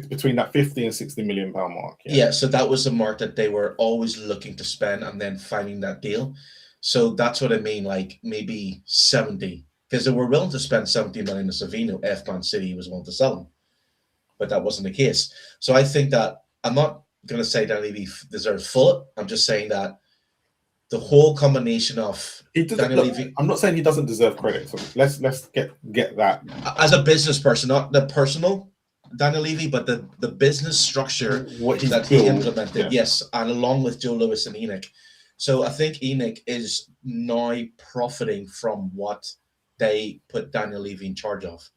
between that 50 and 60 million pound mark. So that was the mark that they were always looking to spend and then finding that deal. So that's what I mean, maybe 70. Because they were willing to spend 70 million to Savino if Man City was willing to sell him. But that wasn't the case. So I think that I'm not going to say Daniel Levy deserves full. I'm just saying that the whole combination of Daniel Levy. I'm not saying he doesn't deserve credit. So let's get that. As a business person, not the personal Daniel Levy, but the business structure that he implemented. Yes, and along with Joe Lewis and Enoch. So I think Enoch is now profiting from what they put Daniel Levy in charge of,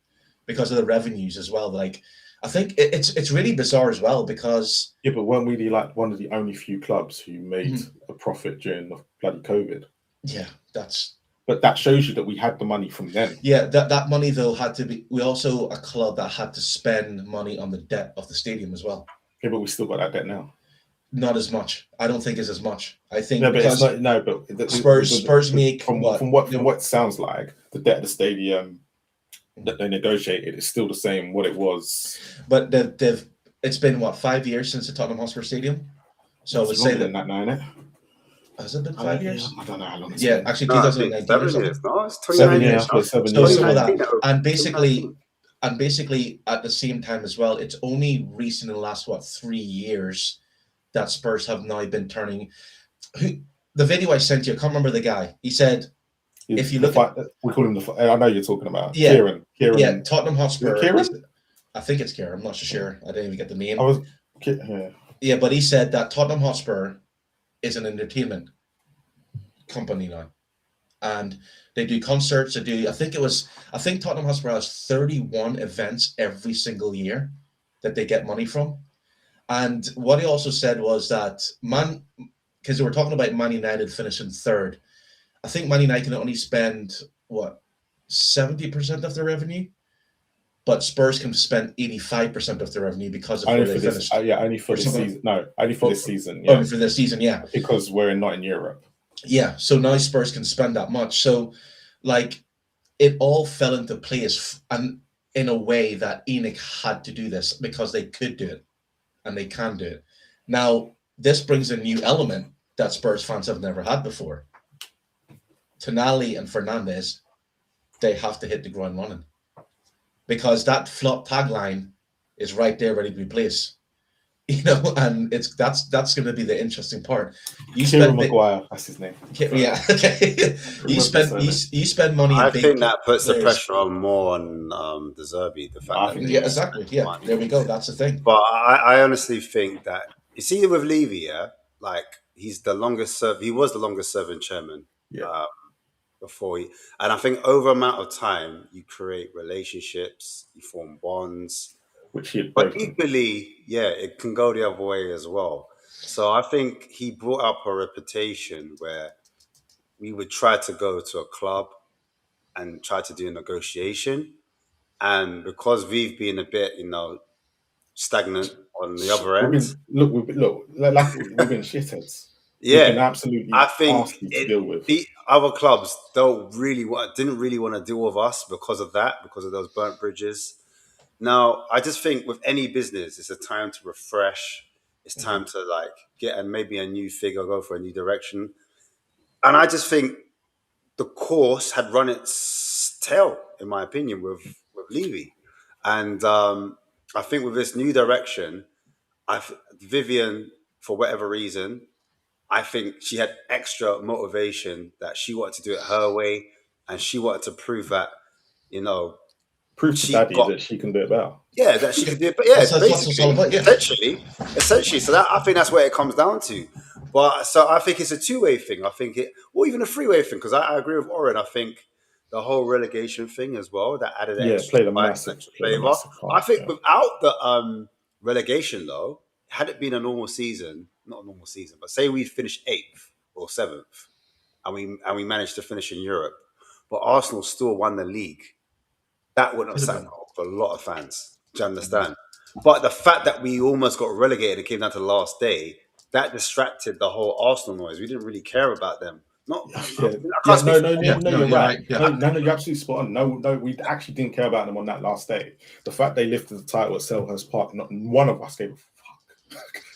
because of the revenues as well. I think it's really bizarre as well, because but weren't we one of the only few clubs who made a profit during the bloody COVID? But that shows you that we had the money from them. Yeah, that money though had to be. We also a club that had to spend money on the debt of the stadium as well. Yeah, but we still got that debt now. Not as much. I don't think it's as much. I think Spurs make from what it sounds like, the debt of the stadium that they negotiated is still the same what it was. But it's been 5 years since the Tottenham Hotspur Stadium. So I would say that now, isn't it? Has it been 5 years? I don't know how long it's been. Actually 2019. 7 years. No, it's 7 years. 7 years. So that, and basically at the same time as well, it's only recent in the last 3 years that Spurs have now been turning. The video I sent you, I can't remember the guy. He said, if you look we call him I know you're talking about Kieran. Yeah, Tottenham Hotspur. Kieran? I think it's Kieran. I'm not so sure. I didn't even get the name. Yeah, but he said that Tottenham Hotspur is an entertainment company now, and they do concerts. I think Tottenham Hotspur has 31 events every single year that they get money from. And what he also said was that because they were talking about Man United finishing third, I think Man United can only spend 70% of their revenue, but Spurs can spend 85% of their revenue because of Only where for they this, finished. only for Or this something. season. No, only for this season. Yeah, Only for this season, yeah. because we're not in Europe. Yeah, so now Spurs can spend that much. So, like, it all fell into place, and in a way that ENIC had to do this because they could do it, and they can do it. Now, this brings a new element that Spurs fans have never had before. Tonali and Fernandes, they have to hit the ground running because that flop tagline is right there ready to be placed. And that's going to be the interesting part. Kieran Maguire, that's his name. Yeah, okay. you spend money. I in big think that puts the players. pressure on more on De Zerbi. The fact that yeah, exactly. Yeah, money. There we go. That's the thing. But I honestly think that you see with Levy, yeah, like he's the longest serve. He was the longest serving chairman. Yeah. Before he, and I think over amount of time you create relationships, you form bonds. Which he had but equally, yeah, it can go the other way as well. So I think he brought up a reputation where we would try to go to a club and try to do a negotiation. And because we've been a bit, stagnant on the other end. We've been shitheads. Yeah, we've been absolutely I think nasty to deal with. The other clubs didn't really want to deal with us because of those burnt bridges. Now, I just think with any business, it's a time to refresh. It's time to get maybe a new figure, go for a new direction. And I just think the course had run its tail, in my opinion, with Levy. And I think with this new direction, Vivian, for whatever reason, I think she had extra motivation that she wanted to do it her way, and she wanted to prove that, prove to Daddy that she can do it better. Yeah, that she can do it. But yeah, essentially. So that I think that's where it comes down to. But so I think it's a two-way thing. I think or even a three-way thing, because I agree with Oren. I think the whole relegation thing as well, that added played a massive flavor. I think without the relegation though, had it been a normal season, not a normal season, but say we finished 8th or 7th, and we managed to finish in Europe, but Arsenal still won the league, that wouldn't have sat for a lot of fans. Do you understand? But the fact that we almost got relegated and came down to the last day, that distracted the whole Arsenal noise. We didn't really care about them. No, you're right. No, you're absolutely spot on. No, we actually didn't care about them on that last day. The fact they lifted the title at Selhurst Park, not one of us gave a fuck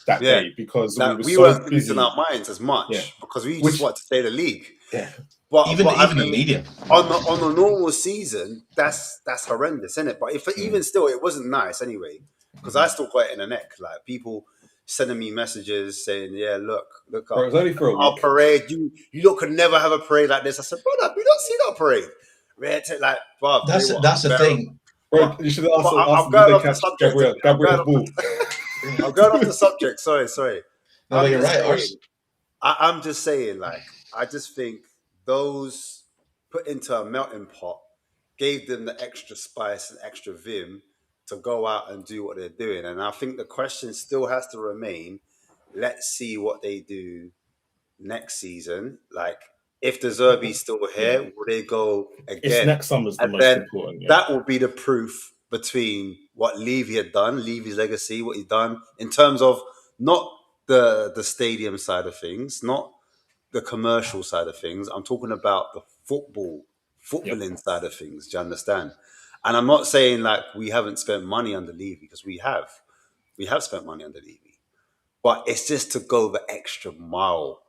that day, because we weren't losing our minds as much because we just wanted to stay in the league. Yeah. But even the media on the normal season, that's horrendous, isn't it? But even still, it wasn't nice anyway, because I still got it in the neck. Like people sending me messages saying, "Yeah, look up, it was only for a week. Parade. You lot could never have a parade like this." I said, "Brother, we don't see that parade." That's the thing. Bro, you should ask. I'm going off the subject. Gabriel's ball. I'm going off the subject. Sorry. No, you're right. I'm just saying, I just think those put into a melting pot gave them the extra spice and extra vim to go out and do what they're doing. And I think the question still has to remain, let's see what they do next season. If De Zerbi's still here, will they go again? It's next summer's the most important. Yeah. That will be the proof between what Levy had done, Levy's legacy, what he's done, in terms of not the stadium side of things, not the commercial side of things. I'm talking about the footballing side of things. Do you understand? And I'm not saying we haven't spent money under Levy, because we have spent money under Levy, but it's just to go the extra mile,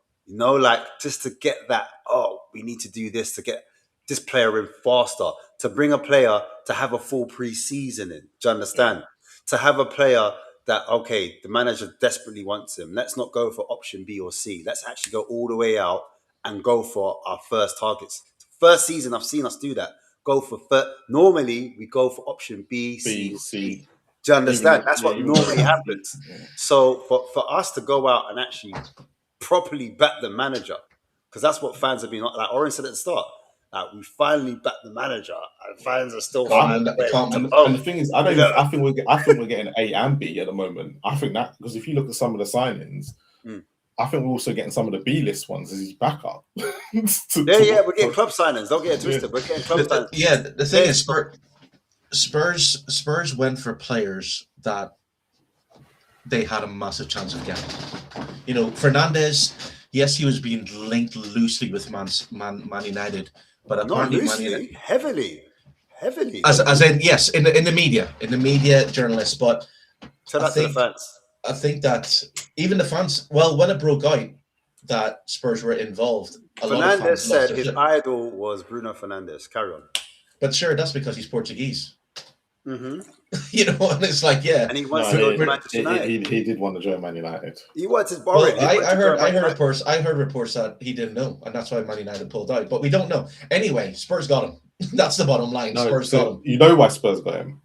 just to get that. Oh, we need to do this to get this player in faster, to bring a player to have a full pre-season in. Do you understand? To have a player that, okay, the manager desperately wants him. Let's not go for option B or C. Let's actually go all the way out and go for our first targets. First season, I've seen us do that. Normally, we go for option B, C, or D. Do you understand? That's what normally happens. So for us to go out and actually properly back the manager, because that's what fans have been like Oren said at the start. We finally backed the manager, and fans are still. And the thing is, I think we're getting A and B at the moment. I think that because if you look at some of the signings, I think we're also getting some of the B list ones as his backup. We're getting club signings. Don't get it twisted. We're getting club signings. Yeah, the thing is, Spurs went for players that they had a massive chance of getting. You know, Fernandez, yes, he was being linked loosely with Man United, but Not apparently Man United, loosely, heavily. as in yes, in the media journalists, but Tell I that to the think fans. I think that even the fans, well, when it broke out that Spurs were involved, a lot of Fernandez fans lost said their his flip. idol was Bruno Fernandez. Carry on. But sure, that's because he's Portuguese. hmm You know, and it's like, yeah. And he No, wants to go to Manchester United. he did want to join Man United. He wanted to borrow Well, it. He wanted to join Man United. I heard reports that he didn't know, and that's why Man United pulled out. But we don't know. Anyway, Spurs got him. That's the bottom line. No, Spurs got so him. you know why Spurs got him?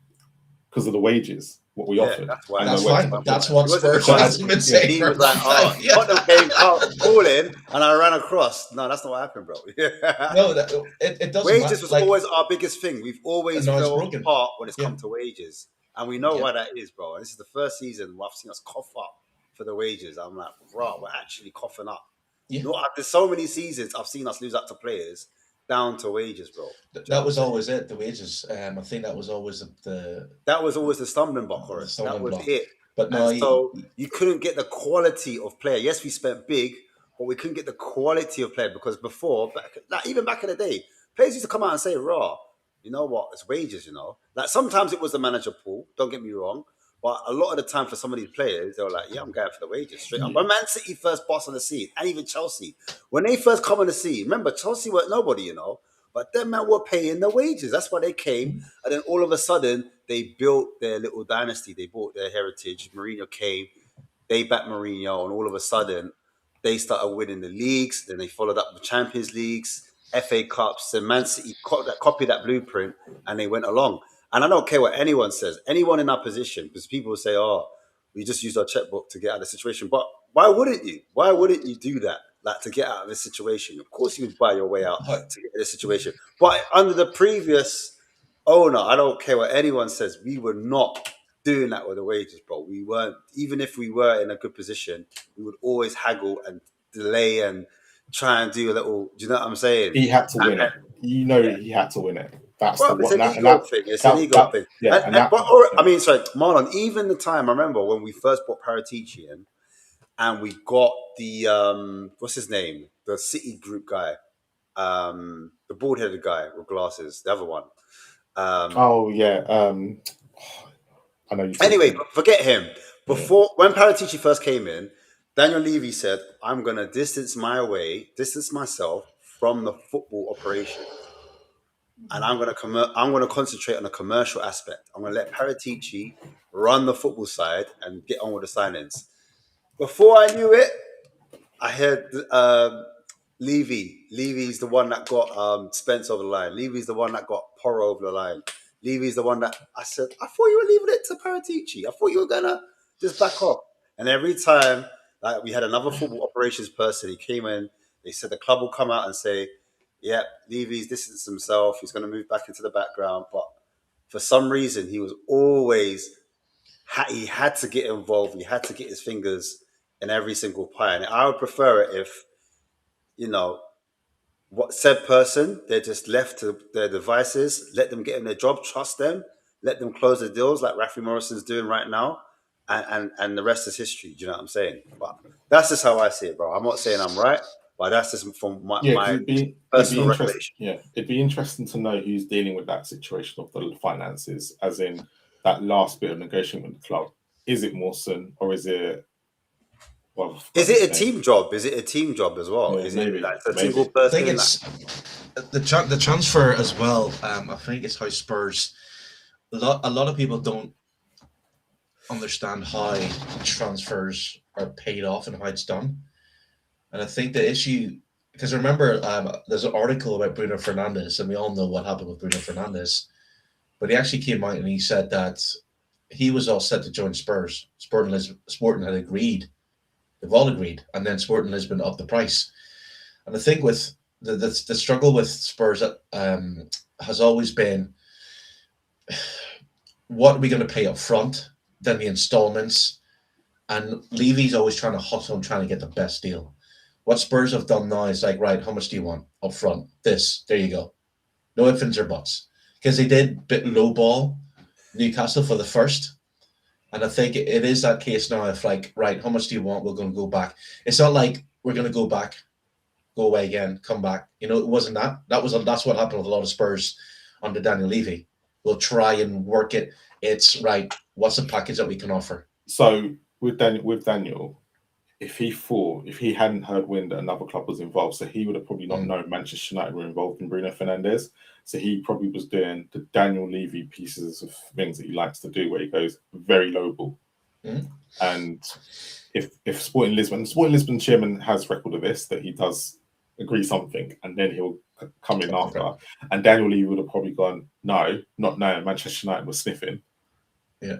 Because of the wages, what we Yeah, offered. that's why. and That's the fine. West Ham. That's what It wasn't Spurs because has been saying. He for was a like, long time. Yeah. Tottenham came out calling, and I ran across. No, that's not what happened, bro. No, it doesn't Wages matter. was Like, always our biggest thing. We've always no, it's fell broken. apart when it's Yeah. come to wages. And we know Yeah. why that is, bro. And this is the first season where I've seen us cough up for the wages. I'm like, bro, we're actually coughing up. Yeah. No, there's so many seasons I've seen us lose out to players down to wages, bro. That was always it. The wages. I think that was always the That was always the stumbling block, Horace. That stumbling was block. it. But no, And so you couldn't get the quality of player. Yes, we spent big, but we couldn't get the quality of player because before, even back in the day, players used to come out and say, "Raw, you know what? It's wages, you know." Like sometimes it was the manager pool. Don't get me wrong, but a lot of the time for some of these players, they were like, "Yeah, I'm going for the wages straight up." When Man City first boss on the scene, and even Chelsea, when they first come on the scene, remember Chelsea weren't nobody, you know. But them men were paying the wages. That's why they came. And then all of a sudden, they built their little dynasty. They bought their heritage. Mourinho came. They backed Mourinho. And all of a sudden, they started winning the leagues. Then they followed up with Champions Leagues, FA Cups. And Man City copied that blueprint and they went along. And I don't care what anyone says. Anyone in our position, because people will say, oh, we just used our checkbook to get out of the situation. But why wouldn't you? Why wouldn't you do that? Like to get out of this situation. Of course you would buy your way out to get out of this situation. But under the previous owner, I don't care what anyone says, we were not doing that with the wages, bro. We weren't, even if we were in a good position, we would always haggle and delay and try and do a little, do you know what I'm saying? He had to win it. You know he had to win it. That's Well, the it's one. an ego thing. It's an ego thing. Yeah, I mean, sorry, Marlon, even the time, I remember when we first bought Paratici in, and we got the what's his name? The City Group guy, the bald-headed guy with glasses, the other one. I know you. Anyway, forget him. When Paratici first came in, Daniel Levy said, "I'm going to distance myself from the football operation, and I'm going to concentrate on the commercial aspect. I'm going to let Paratici run the football side and get on with the signings." Before I knew it, I heard Levy. Levy's the one that got Spence over the line. Levy's the one that got Porro over the line. Levy's the one that I said, I thought you were leaving it to Paratici. I thought you were going to just back off. And every time like we had another football operations person, he came in, they said the club will come out and say, yeah, Levy's distanced himself. He's going to move back into the background. But for some reason, he was always, he had to get involved. He had to get his fingers in every single pie. And I would prefer it if, you know, what said person, they're just left to their devices, let them get in their job, trust them, let them close the deals like Rafi Morrison's doing right now, and the rest is history. Do you know what I'm saying? But that's just how I see it, bro. I'm not saying I'm right, but that's just from my personal revelation. Yeah, it'd be interesting to know who's dealing with that situation of the finances, as in that last bit of negotiation with the club. Is it Mawson or is it? Well, is it a team job? Is it a team job as well? Yeah, is maybe, it like a single person? I think it's the transfer as well. I think it's how Spurs. A lot of people don't understand how transfers are paid off and how it's done. And I think the issue, because remember, there's an article about Bruno Fernandes, and we all know what happened with Bruno Fernandes. But he actually came out and he said that he was all set to join Spurs. Sporting had agreed. They've all agreed. And then Sporting Lisbon upped the price. And I think with the struggle with Spurs has always been, what are we going to pay up front? Then the installments. And Levy's always trying to hustle and trying to get the best deal. What Spurs have done now is like, right, how much do you want up front? This, there you go. No ifs, ands, or buts. because they did bit low ball Newcastle for the first. And I think it is that case now of like, right, how much do you want? We're going to go back. It's not like we're going to go back, go away again, come back. You know, it wasn't that. That's what happened with a lot of Spurs under Daniel Levy. We'll try and work it. It's right. What's the package that we can offer? So with Daniel, if he hadn't heard wind that another club was involved, so he would have probably not known Manchester United were involved in Bruno Fernandes. So he probably was doing the Daniel Levy pieces of things that he likes to do, where he goes very low ball. And if Sporting Lisbon chairman has record of this, that he does agree something, and then he'll come in after. And Daniel Levy would have probably gone, no, not now. Manchester United was sniffing. Yeah.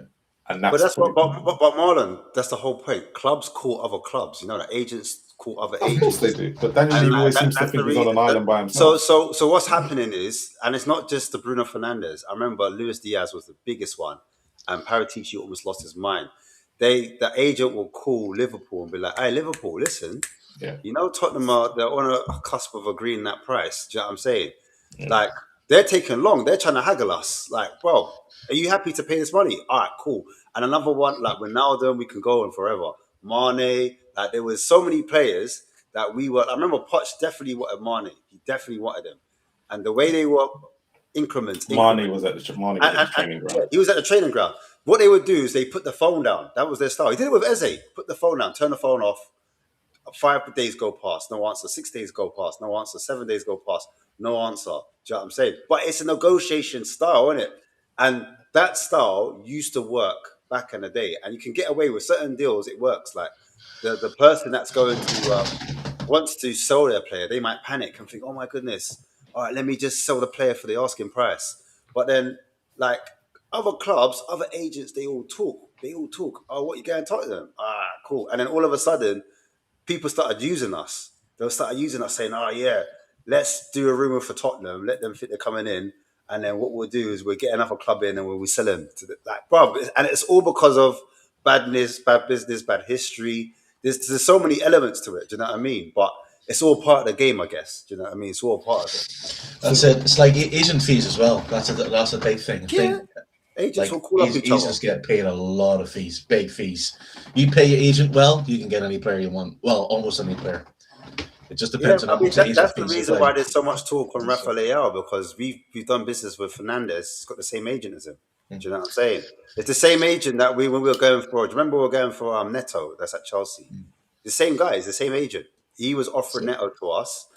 And that's but Marlon, that's the whole point. Clubs call other clubs. You know, the agents call other agents. Of course they do. But Daniel Levy always seems to think he's on an island by himself. So what's happening is, and it's not just the Bruno Fernandes. I remember Luis Diaz was the biggest one, and Paratici almost lost his mind. The agent will call Liverpool and be like, "Hey, Liverpool, listen, you know Tottenham they're on a cusp of agreeing that price. Do you know what I'm saying? Yeah. Like they're taking long. They're trying to haggle us. Like, bro, are you happy to pay this money? All right, cool. And another one, like Ronaldo, we can go on forever. Mane, like there was so many players that we were. I remember Poch definitely wanted Mane. He definitely wanted him. And the way they were increments. Mane was at the training ground. Yeah, he was at the training ground. What they would do is they put the phone down. That was their style. He did it with Eze. Put the phone down, turn the phone off. 5 days go past, no answer. 6 days go past, no answer. 7 days go past, no answer. Do you know what I'm saying? But it's a negotiation style, isn't it? And that style used to work back in the day. And you can get away with certain deals. It works. Like the person that's going to wants to sell their player, they might panic and think, "Oh my goodness, all right, let me just sell the player for the asking price." But then, like other clubs, other agents, they all talk. Oh, what you going to talk to them? Ah, cool. And then all of a sudden, people started using us. They'll start using us, saying, "Oh yeah, let's do a rumor for Tottenham. Let them think they're coming in, and then what we'll do is we'll get another club in and we'll sell them to bro." And it's all because of badness, bad business, bad history. There's so many elements to it. Do you know what I mean? But it's all part of the game, I guess. Do you know what I mean? It's all part of it. That's it. It's like agent fees as well. That's a big thing. Yeah. Agents will call up each other. Agents get paid a lot of fees, big fees. You pay your agent well, you can get any player you want. Well, almost any player. It just depends on how much agent that's the fees reason why there's so much talk on Rafa Leao, because we've done business with Fernandes. He's got the same agent as him. Do you know what I'm saying? It's the same agent that when we were going for. Do you remember we were going for Neto? That's at Chelsea. The same guy. It's the same agent. He was offering Neto to us,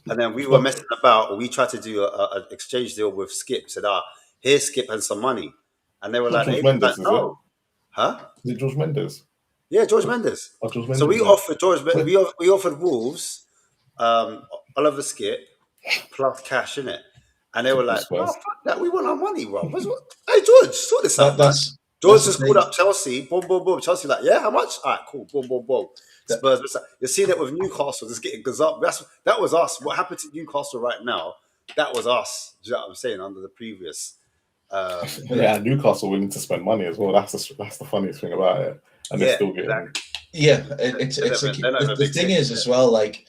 and then we were messing about. We tried to do an exchange deal with Skip. Said, here's Skip and some money. And they were like, George Mendes, no. Huh? Is it George Mendes? Yeah, George Mendes. Oh, George Mendes. So we offered we offered Wolves, Oliver Skip, plus cash in it. And they were like, "Oh, fuck that, we want our money, bro." Hey George, sort this out. George just called up Chelsea, boom, boom, boom. Chelsea like, "Yeah, how much?" All right, cool, boom, boom, boom. Spurs, you're seeing it with Newcastle, just getting gazumped. That was us. What happened to Newcastle right now? That was us. Do you know what I'm saying? Under the previous. Newcastle willing to spend money as well. That's the funniest thing about it, and they're still getting. Exactly. Yeah, the thing is as well, like,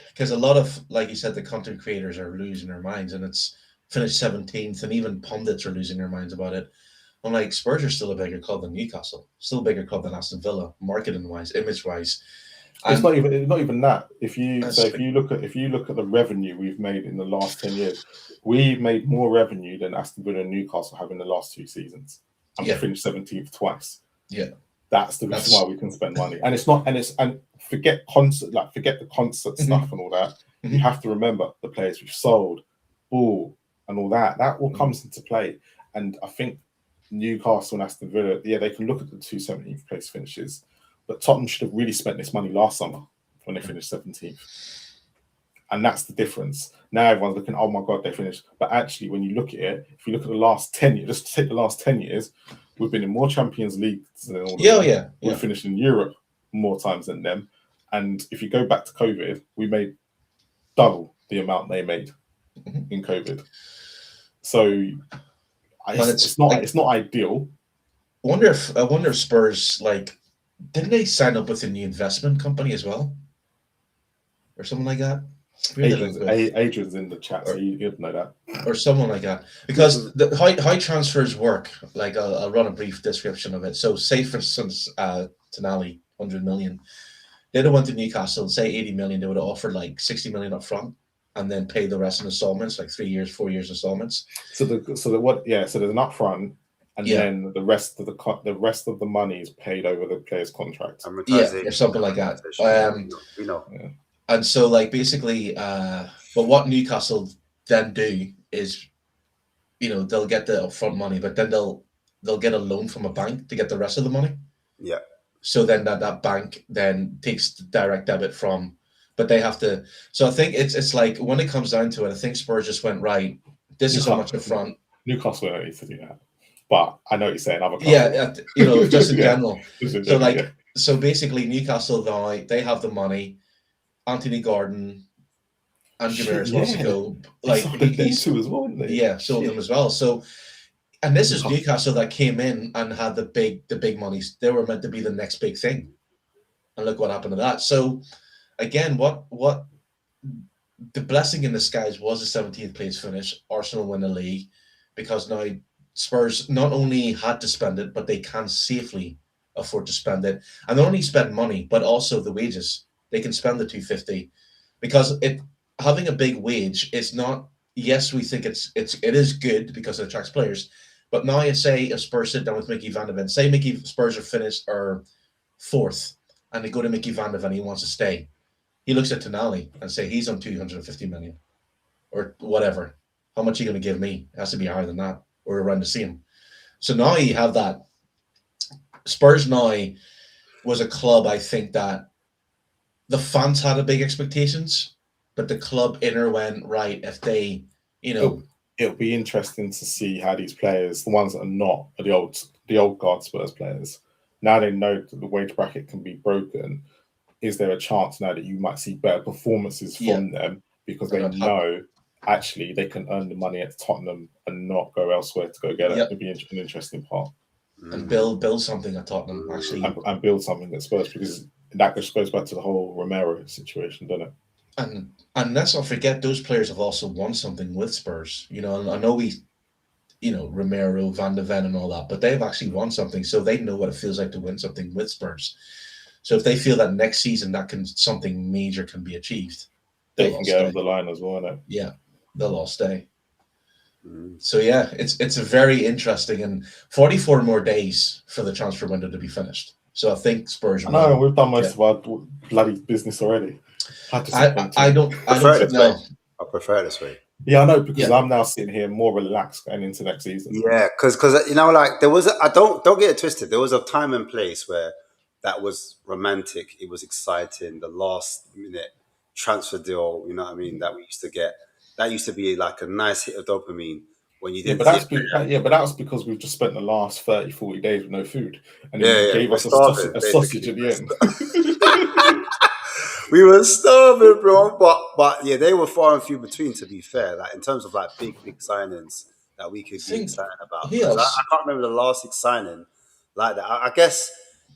because a lot of, like you said, the content creators are losing their minds, and it's finished 17th, and even pundits are losing their minds about it. I'm like, Spurs are still a bigger club than Newcastle, still a bigger club than Aston Villa, marketing wise, image wise. It's not even that. If you look at the revenue we've made in the last 10 years, we've made more revenue than Aston Villa and Newcastle have in the last 2 seasons, and we finished 17th twice. Yeah, that's the reason why we can spend money. And forget the concert stuff and all that. Mm-hmm. You have to remember the players we've sold, and all that. That all comes into play. And I think Newcastle and Aston Villa, they can look at the 2 17th place finishes. But Tottenham should have really spent this money last summer when they finished 17th. And that's the difference. Now everyone's looking, oh my God, they finished. But actually, when you look at it, if you look at the last 10 years, just take the last 10 years, we've been in more Champions Leagues than all of them. We've finished in Europe more times than them. And if you go back to COVID, we made double the amount they made in COVID. So it's not ideal. I wonder if Spurs, like, didn't they sign up with a new investment company as well, or something like that? Adrian's in the chat, so you'd know that. Or someone like that. Because the how transfers work, like I'll run a brief description of it. So say for instance, Tonali, 100 million. They'd have went to Newcastle and say 80 million, they would have offered like 60 million up front and then pay the rest in installments, like 3 years, 4 years installments. So there's an upfront, and then the rest of the money is paid over the player's contract. Or something like that. We know. Yeah. And so like basically, but what Newcastle then do is, they'll get the upfront money, but then they'll get a loan from a bank to get the rest of the money. Yeah. So then that bank then takes the direct debit from, but they have to. So I think it's like when it comes down to it, I think Spurs just went, right, this is how much up front. Newcastle don't need to do that, but I know what you're saying. Other Just in general. So so basically Newcastle now they have the money. Anthony Gordon and Ramirez wants to go. Like he's too as well, isn't he? Yeah, sold them as well. So. And this is Newcastle that came in and had the big monies. They were meant to be the next big thing, and look what happened to that. So, again, what the blessing in disguise was the 17th place finish. Arsenal win the league because now Spurs not only had to spend it, but they can safely afford to spend it, and not only spend money but also the wages. They can spend the 250 because having a big wage is not. Yes, we think it is good because it attracts players. But now you say if Spurs sit down with Mickey Van de Ven, say Spurs are finished or fourth, and they go to Mickey Van de Ven, he wants to stay. He looks at Tonali and say he's on 250 million or whatever. How much are you going to give me? It has to be higher than that or around the same. So now you have that. Spurs now was a club, I think, that the fans had a big expectations, but the club inner went, right, if they, It'll be interesting to see how these players, the ones that are not the old guard Spurs players, now they know that the wage bracket can be broken. Is there a chance now that you might see better performances from them because they know actually they can earn the money at Tottenham and not go elsewhere to go get it? It'd be an interesting part. And build something at Tottenham, actually. And build something at Spurs, because that just goes back to the whole Romero situation, doesn't it? And let's not forget, those players have also won something with Spurs. And I know Romero, Van de Ven and all that, but they've actually won something, so they know what it feels like to win something with Spurs. So if they feel that next season something major can be achieved, they can get over the line as well, innit? Yeah, they'll all stay. So yeah, it's a very interesting, and 44 more days for the transfer window to be finished. So I think Spurs. No, we've done most of our bloody business already. I don't know. I prefer it this way. Yeah, I know, because I'm now sitting here more relaxed going into next season. Yeah, because there was don't get it twisted. There was a time and place where that was romantic. It was exciting. The last minute transfer deal, you know what I mean, that we used to get. That used to be like a nice hit of dopamine when you did. But that was because we've just spent the last 30, 40 days with no food, and then you gave us a sausage at the end. We were starving, bro. But yeah, they were far and few between, to be fair. Like in terms of like big signings that we could be excited about. I can't remember the last big signing like that. I guess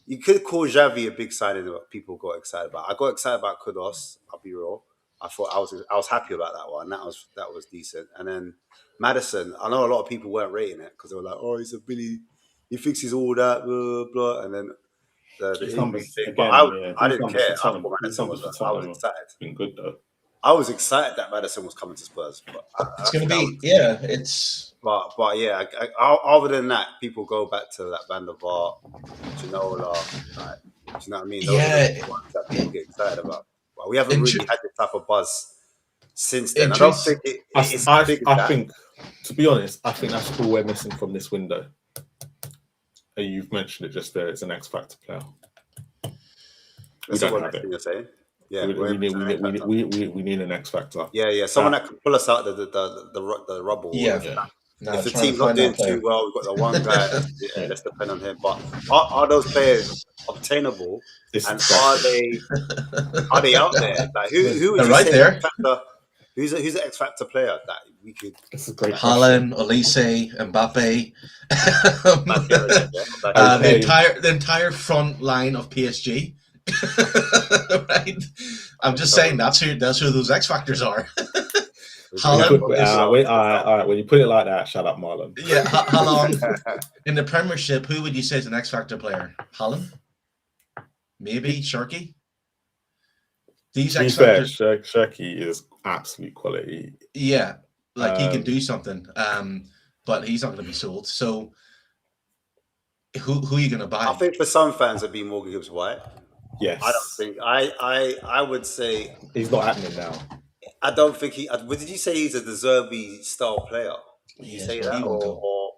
you could call Xavi a big signing that people got excited about. I got excited about Kudos, I'll be real. I thought I was happy about that one. That was decent. And then Maddison, I know a lot of people weren't rating it because they were like, "Oh, he's a Billy, he fixes all that, blah blah." And then the numbers thing. But I didn't care. I thought Maddison was excited. Been good though. I was excited that Maddison was coming to Spurs. But it's going to be it's. But yeah, other than that, people go back to that Van der Vaart, Ginola. Like, do you know what I mean? Those are the ones that people get excited about. But we haven't really had this type of buzz since then. I don't think it's I think, to be honest, I think that's all we're missing from this window. And you've mentioned it just there. It's an X Factor player. We don't have it. You're saying? Yeah, we need an X Factor. Yeah. Someone that can pull us out the rubble. Yeah. If the team's not doing too well, we've got the one guy. Let's depend on him. But are those players obtainable? And are they out there? Like who is right there? Who's the X Factor player that we could? That's a great Haaland, Olise, Mbappe, the entire front line of PSG Right? I'm just saying that's who those X factors are. When you Haaland put, is- all right. When you put it like that, shut up, Marlon. Yeah, Haaland in the Premiership. Who would you say is an X factor player? Haaland, maybe Sharky. These To be X fair, factors, Shirky is absolute quality. yeah, like he can Um, do something, but he's not going to be sold. So, who are you going to buy? I think for some fans it'd be Morgan Gibbs White. Yes, I don't think I would say he's not happening now. I don't think he. What did you say? He's a De Zerbi style player. Did you Yes, say but that, he won't go. or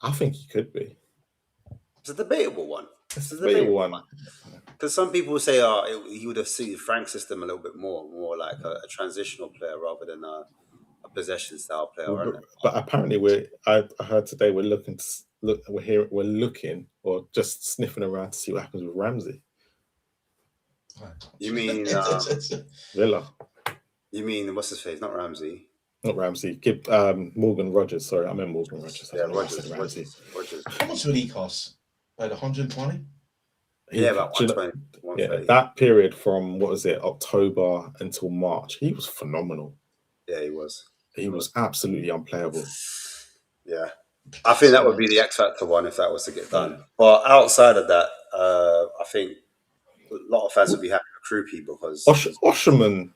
I think he could be. it's a debatable one? It's a debatable one. Because some people say, he would have suited Frank's system a little bit more like a transitional player rather than a possession style player. But apparently, I heard today we're looking or just sniffing around to see what happens with Ramsey. You mean Villa? You mean what's his face? Not Ramsey. Not Ramsey. Morgan Rogers. Sorry, I meant Morgan Rogers. Yeah, Rogers. How much would he cost? About 120. Yeah, about 120. Yeah, that period from what was it, October until March, he was phenomenal. Yeah, he was. He was absolutely unplayable. Yeah, I think that would be the X factor one if that was to get done. But outside of that, I think a lot of fans would be happy with Krupi because Osherman. Osherman.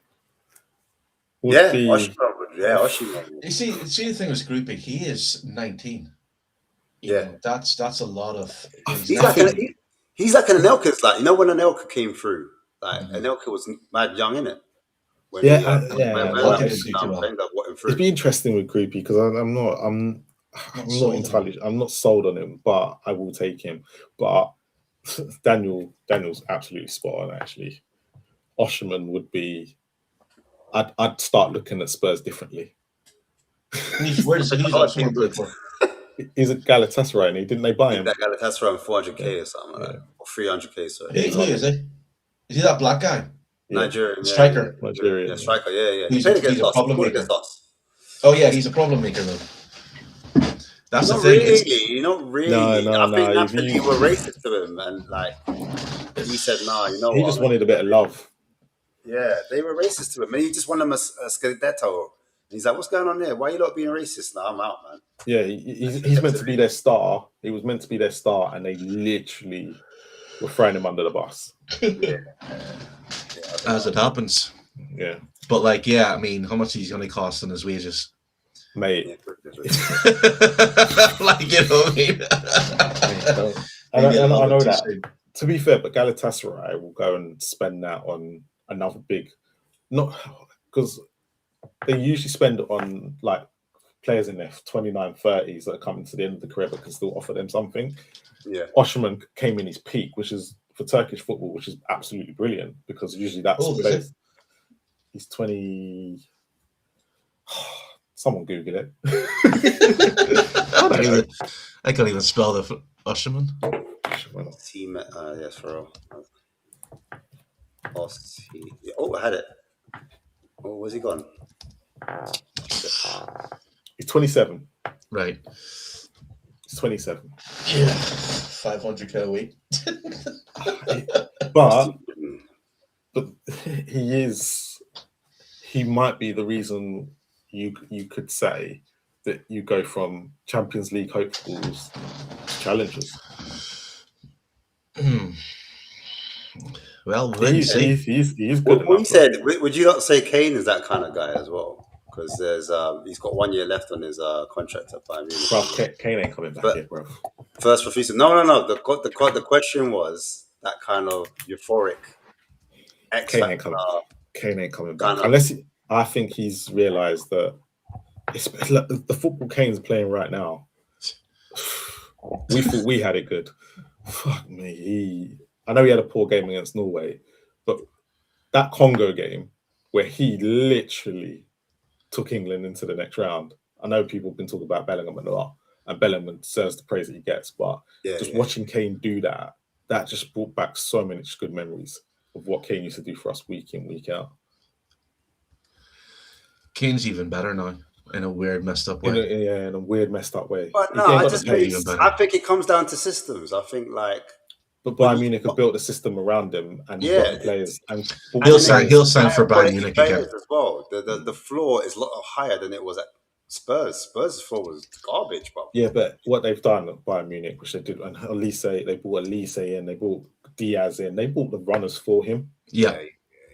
You see the thing with Groupie, he is 19. You know, that's a lot of. He's like an Anelka. It's like, you know when Anelka came through, like Anelka was mad young, innit? It'd be interesting with Groupie because I'm not sold on him, but I will take him. But Daniel's absolutely spot on. Actually, Osherman would be. I'd start looking at Spurs differently. Where does Osherman play for? He's a Galatasaray, didn't they buy him? That Galatasaray 400k or something like that, or 300k. So who is he? Is he that black guy? Nigerian striker. Nigerian. Yeah, striker. Yeah. He's a problem maker. Oh yeah, he's a problem maker though. That's the thing. Not really. I think Napoli were racist to him, and like he said, "Nah, you know he just wanted a bit of love." Yeah, they were racist to him, and he just wanted him a Scudetto. He's like, "What's going on there? Why are you not being racist?" Nah, I'm out, man. Yeah, he's meant to be their star. He was meant to be their star, and they literally were throwing him under the bus. As it happens. Yeah. But like, yeah, I mean, how much he's going to cost on his wages? Mate. Like, you know what I mean? I know that. To be fair, but Galatasaray will go and spend that on another big, not because they usually spend it on like players in their 29, 30s that are coming to the end of the career but can still offer them something. Yeah. Osherman came in his peak, which is for Turkish football, which is absolutely brilliant because usually that's players. He's 20. Someone Google it. I can't even spell the Osherman. Team, yes, for real. Oh, I had it. Oh, where's he gone? He's 27. Right. He's 27. Yeah. 500k a week. but he might be the reason you could say that you go from Champions League hopefuls to challengers. Well, he's good. What you said? Would you not say Kane is that kind of guy as well? Because there's he's got 1 year left on his contract at Bayern Munich. Bro, Kane ain't coming back here, bro. First refusal. No. The question was that kind of euphoric. Kane ain't coming back unless I think he's realised that it's like the football Kane's playing right now. We thought we had it good. Fuck me. I know he had a poor game against Norway, but that Congo game where he literally took England into the next round. I know people have been talking about Bellingham a lot, and Bellingham deserves the praise that he gets, but watching Kane do that just brought back so many good memories of what Kane used to do for us week in, week out. Kane's even better now in a weird, messed up way. In a weird, messed up way. But no, I think it comes down to systems. I think like But Bayern Munich have built a system around him, and he's got the players. And he'll sign for Bayern Munich again as well. The floor is a lot higher than it was at Spurs. Spurs' floor was garbage, bro. Yeah, but what they've done at Bayern Munich, which they did, and they bought Elise in, they bought Diaz in, they bought the runners for him. Yeah.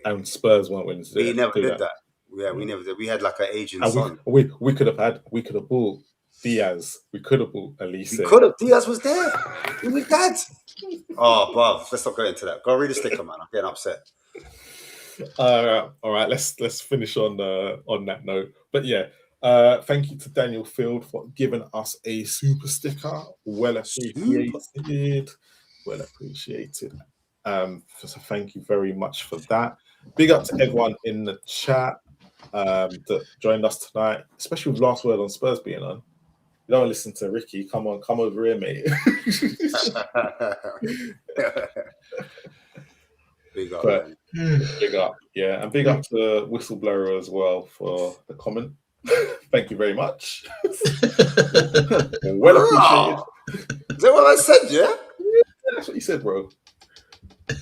And Spurs weren't willing to do We never did that. Yeah, we never did. We had like an aging son. We could have bought Diaz. We could have bought Elise. We could have. Diaz was there. He was dead. Oh, bruv, let's not go into that. Go read the sticker, man. I'm getting upset. All right. Let's finish on that note. But yeah, thank you to Daniel Field for giving us a super sticker. Well appreciated. Well appreciated. So thank you very much for that. Big up to everyone in the chat that joined us tonight, especially with last word on Spurs being on. You don't listen to Ricky. Come over here, mate. Big up, but, big up, yeah, and big up to Whistleblower as well for the comment. Thank you very much. Well appreciated. Is that what I said? Yeah, that's what you said, bro.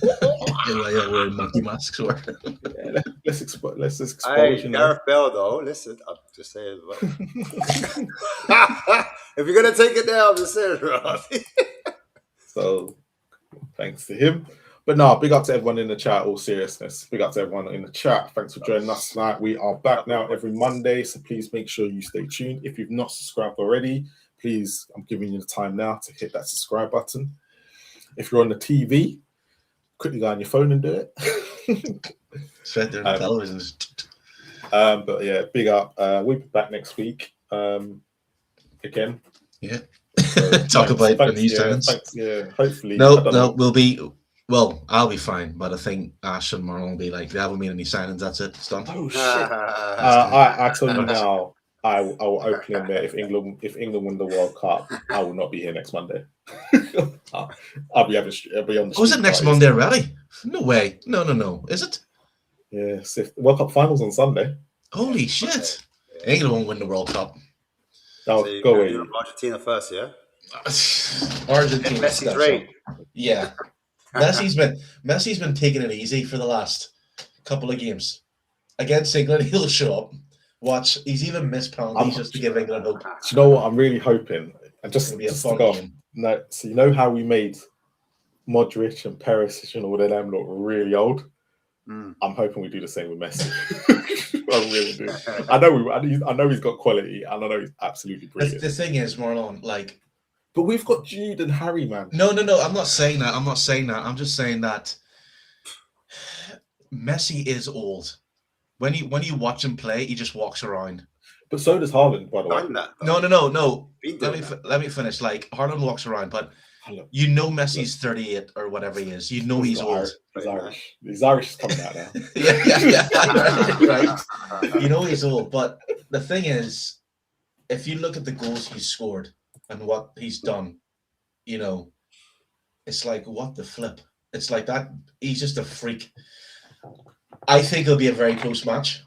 Yeah, wearing monkey masks. Yeah, let's expose. Hey, Gareth Bell, though. Listen, I'm just saying. If you're gonna take it down, I'm just saying, bro. So, thanks to him. But no, big up to everyone in the chat. All seriousness, big up to everyone in the chat. Thanks for joining us tonight. We are back now every Monday, so please make sure you stay tuned. If you've not subscribed already, please, I'm giving you the time now to hit that subscribe button. If you're on the TV, quickly go on your phone and do it. Straight there on the television. But yeah, big up. We'll be back next week. Again. Yeah. So, talk about the new signings. Yeah, hopefully. No, we'll be. Well, I'll be fine, but I think Ash and Marlon will be like, they haven't made any signings. That's it. It's done. Oh shit! I tell you now, I will openly admit if England win the World Cup, I will not be here next Monday. I'll be on the. Was it next Monday already? No way. No. Is it? Yeah, World Cup finals on Sunday. Holy shit! England won't win the World Cup. No, so go away. Argentina first, yeah. Argentina. Messi's great. Yeah. Messi's been taking it easy for the last couple of games. Against England, he'll show up. Watch, he's even missed penalties just to give England hope. Do you know what I'm really hoping? And just be a just fun to go game. No, so you know how we made Modric and Perisic and all of them look really old. I'm hoping we do the same with Messi. I really do. I know he's got quality, and I know he's absolutely brilliant. The thing is, Marlon, like. But we've got Jude and Harry, man. No. I'm not saying that. I'm just saying that Messi is old. When you watch him play, he just walks around. But so does Haaland, by the way. No. Let me finish. Like, Haaland walks around, but you know Messi's 38 or whatever he is. You know he's old. He's Irish. He's Irish is coming out now. yeah. Right. You know he's old. But the thing is, if you look at the goals he's scored and what he's done, you know, it's like, what the flip? It's like that. He's just a freak. I think it'll be a very close match.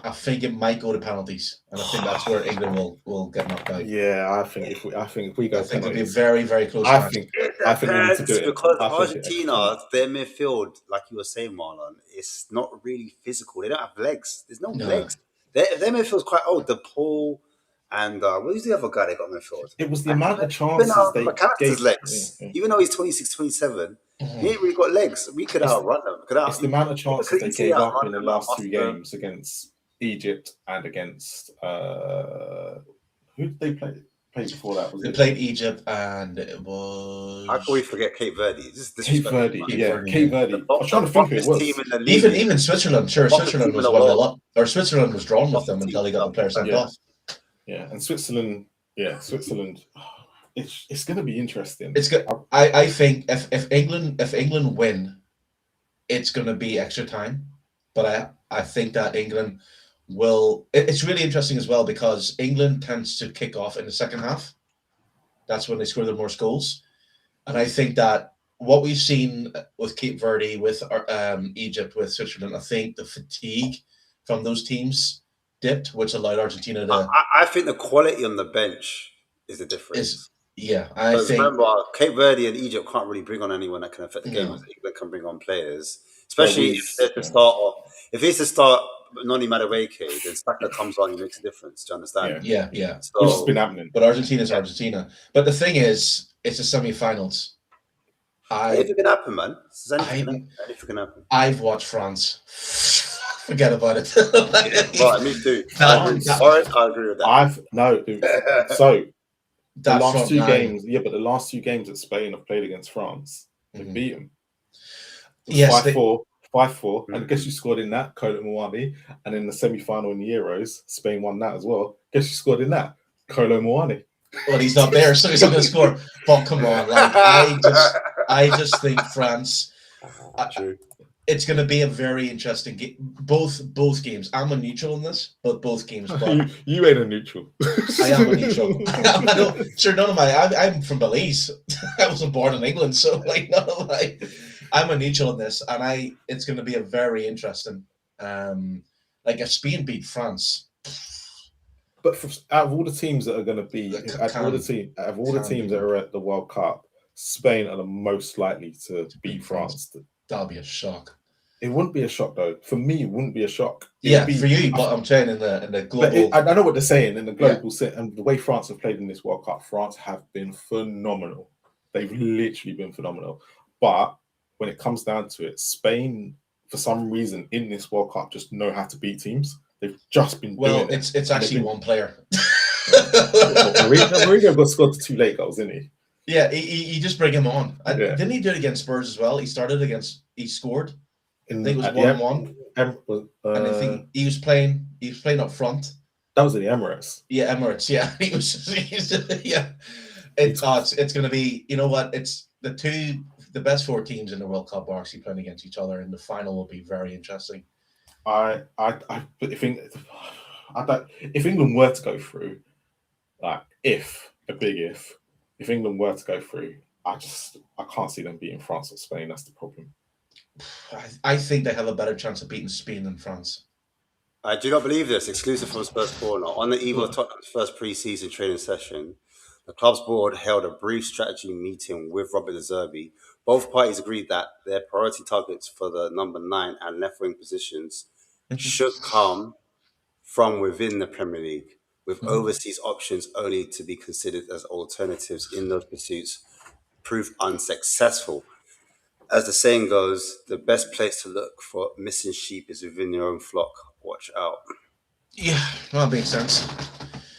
I think it might go to penalties, and I think that's where England will get knocked out. Yeah, I think if we go, I think it'll be a very, very close match. I think we need to do it because Argentina, their midfield, like you were saying, Marlon, it's not really physical. They don't have legs. There's no legs. Their midfield's quite old. The Paul and who's the other guy they got in midfield? It was the amount of chances they gave. Legs. Yeah. Even though he's 26, 27, he ain't really got legs. We could outrun them. It's the amount of chances they gave up in the last two games against Egypt and against who did they play before that? They played Egypt and it was. How can we forget Cape Verde? Cape Verde. Cape Verde. I'm trying to think who it was. Even Switzerland. Sure, Switzerland was 1-0 up, or Switzerland was drawn with them until they got the player sent off. Yeah, and Switzerland. Yeah, Switzerland. It's going to be interesting. It's good. I think if England win, it's going to be extra time. But I think that England will. It's really interesting as well because England tends to kick off in the second half. That's when they score the most goals, and I think that what we've seen with Cape Verde, with Egypt, with Switzerland, I think the fatigue from those teams dipped, which allowed Argentina to. I think the quality on the bench is the difference. Yeah, I Because think remember, Cape Verde and Egypt can't really bring on anyone that can affect the game. no. England can bring on players, Well, especially if they're to start off. If it's to start Noni Madueke, then Saka comes on and makes a difference. Do you understand? Yeah. Yeah. which has So been happening. But Argentina's Argentina. But the thing is, it's the semi-finals. anything can happen, man. I- Anything can happen. I've watched France. Forget about it. Right, me too. That- I agree. that- All right, I agree with that. Dude. So the that last front two nine. games, but the last two games that Spain have played against France, they Mhm. beat them. Yes, 5-4, 5-4. And guess who scored in that? Kolo Muani. And in the semi-final in the Euros, Spain won that as well. Guess who scored in that? Kolo Muani. Well, he's not there, so he's not going to score. But come on, like I just think France. True. It's going to be a very interesting game. Both games. I'm a neutral in this, but both games. But you ain't a neutral. I am a neutral. I don't, sure, none of my. I'm from Belize. I wasn't born in England, so like none of my. I'm a neutral in this, and it's going to be a very interesting. Like if Spain beat France. But out of all the teams that are going to be, out of all the teams that are at the World Cup, Spain are the most likely to beat France. That'll be a shock. It wouldn't be a shock though. For me, it wouldn't be a shock. For you, but I'm saying in the global. I know what they're saying in the global set, and the way France have played in this World Cup, France have been phenomenal. They've literally been phenomenal. But when it comes down to it, Spain, for some reason, in this World Cup, just know how to beat teams. They've just been doing it. It's actually one player. Mourinho got scored 2 late goals, didn't he? Yeah, he just bring him on. Didn't he do it against Spurs as well? He scored. I think it was 1-1. And I think he was playing up front. That was in the Emirates. Yeah, Emirates. Yeah, It's going to be. You know what? It's the best 4 teams in the World Cup are actually playing against each other, and the final will be very interesting. If England were to go through, like if England were to go through, I can't see them beating France or Spain. That's the problem. I think they have a better chance of beating Spain than France. I do not believe this. Exclusive from Spurs Corner. On the eve of Tottenham's first pre-season training session, the club's board held a brief strategy meeting with Roberto De Zerbi. Both parties agreed that their priority targets for the number 9 and left wing positions should come from within the Premier League, with overseas options only to be considered as alternatives in those pursuits proved unsuccessful. As the saying goes, the best place to look for missing sheep is within your own flock. Watch out. Yeah, that makes sense.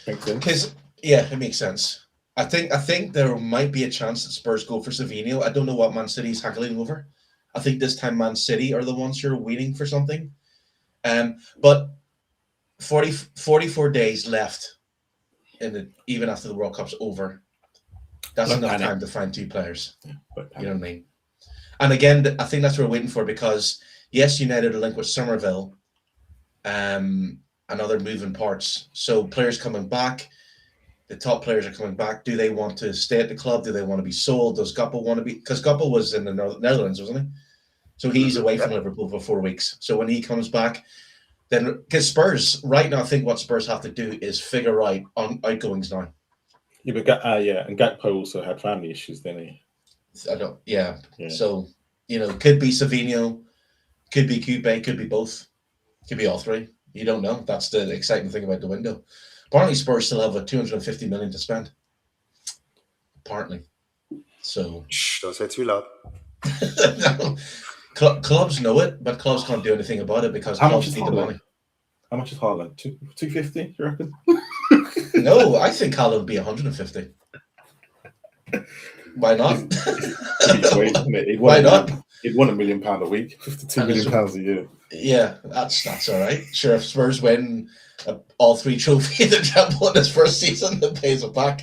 Because it makes sense. I think there might be a chance that Spurs go for Savinho. I don't know what Man City's haggling over. I think this time Man City are the ones who are waiting for something. But 44 days left even after the World Cup's over. That's enough time to find 2 players. You know what I mean? And again, I think that's what we're waiting for, because yes, United are linked with Somerville, and other moving parts. So players coming back, the top players are coming back. Do they want to stay at the club? Do they want to be sold? Does Guppo want to be? Because Guppo was in the Netherlands, wasn't he? So he's away from Liverpool for 4 weeks. So when he comes back, then because Spurs right now, I think what Spurs have to do is figure out on outgoings now. Yeah, but and Gakpo also had family issues, didn't he? Yeah. So could be Savinho, could be Coupe, could be both, could be all 3. You don't know. That's the exciting thing about the window. Apparently, Spurs still have 250 million to spend. Apparently, so don't say too loud. No. Clubs know it, but clubs can't do anything about it because clubs need the money. How much is Haaland? 250? You reckon? No, I think Haaland would be 150. Why not? Why not? He'd won £1 million a week, £52 million a year. Yeah, that's all right. Sure, if Spurs win all 3 trophies that Champ won his first season, that pays it back.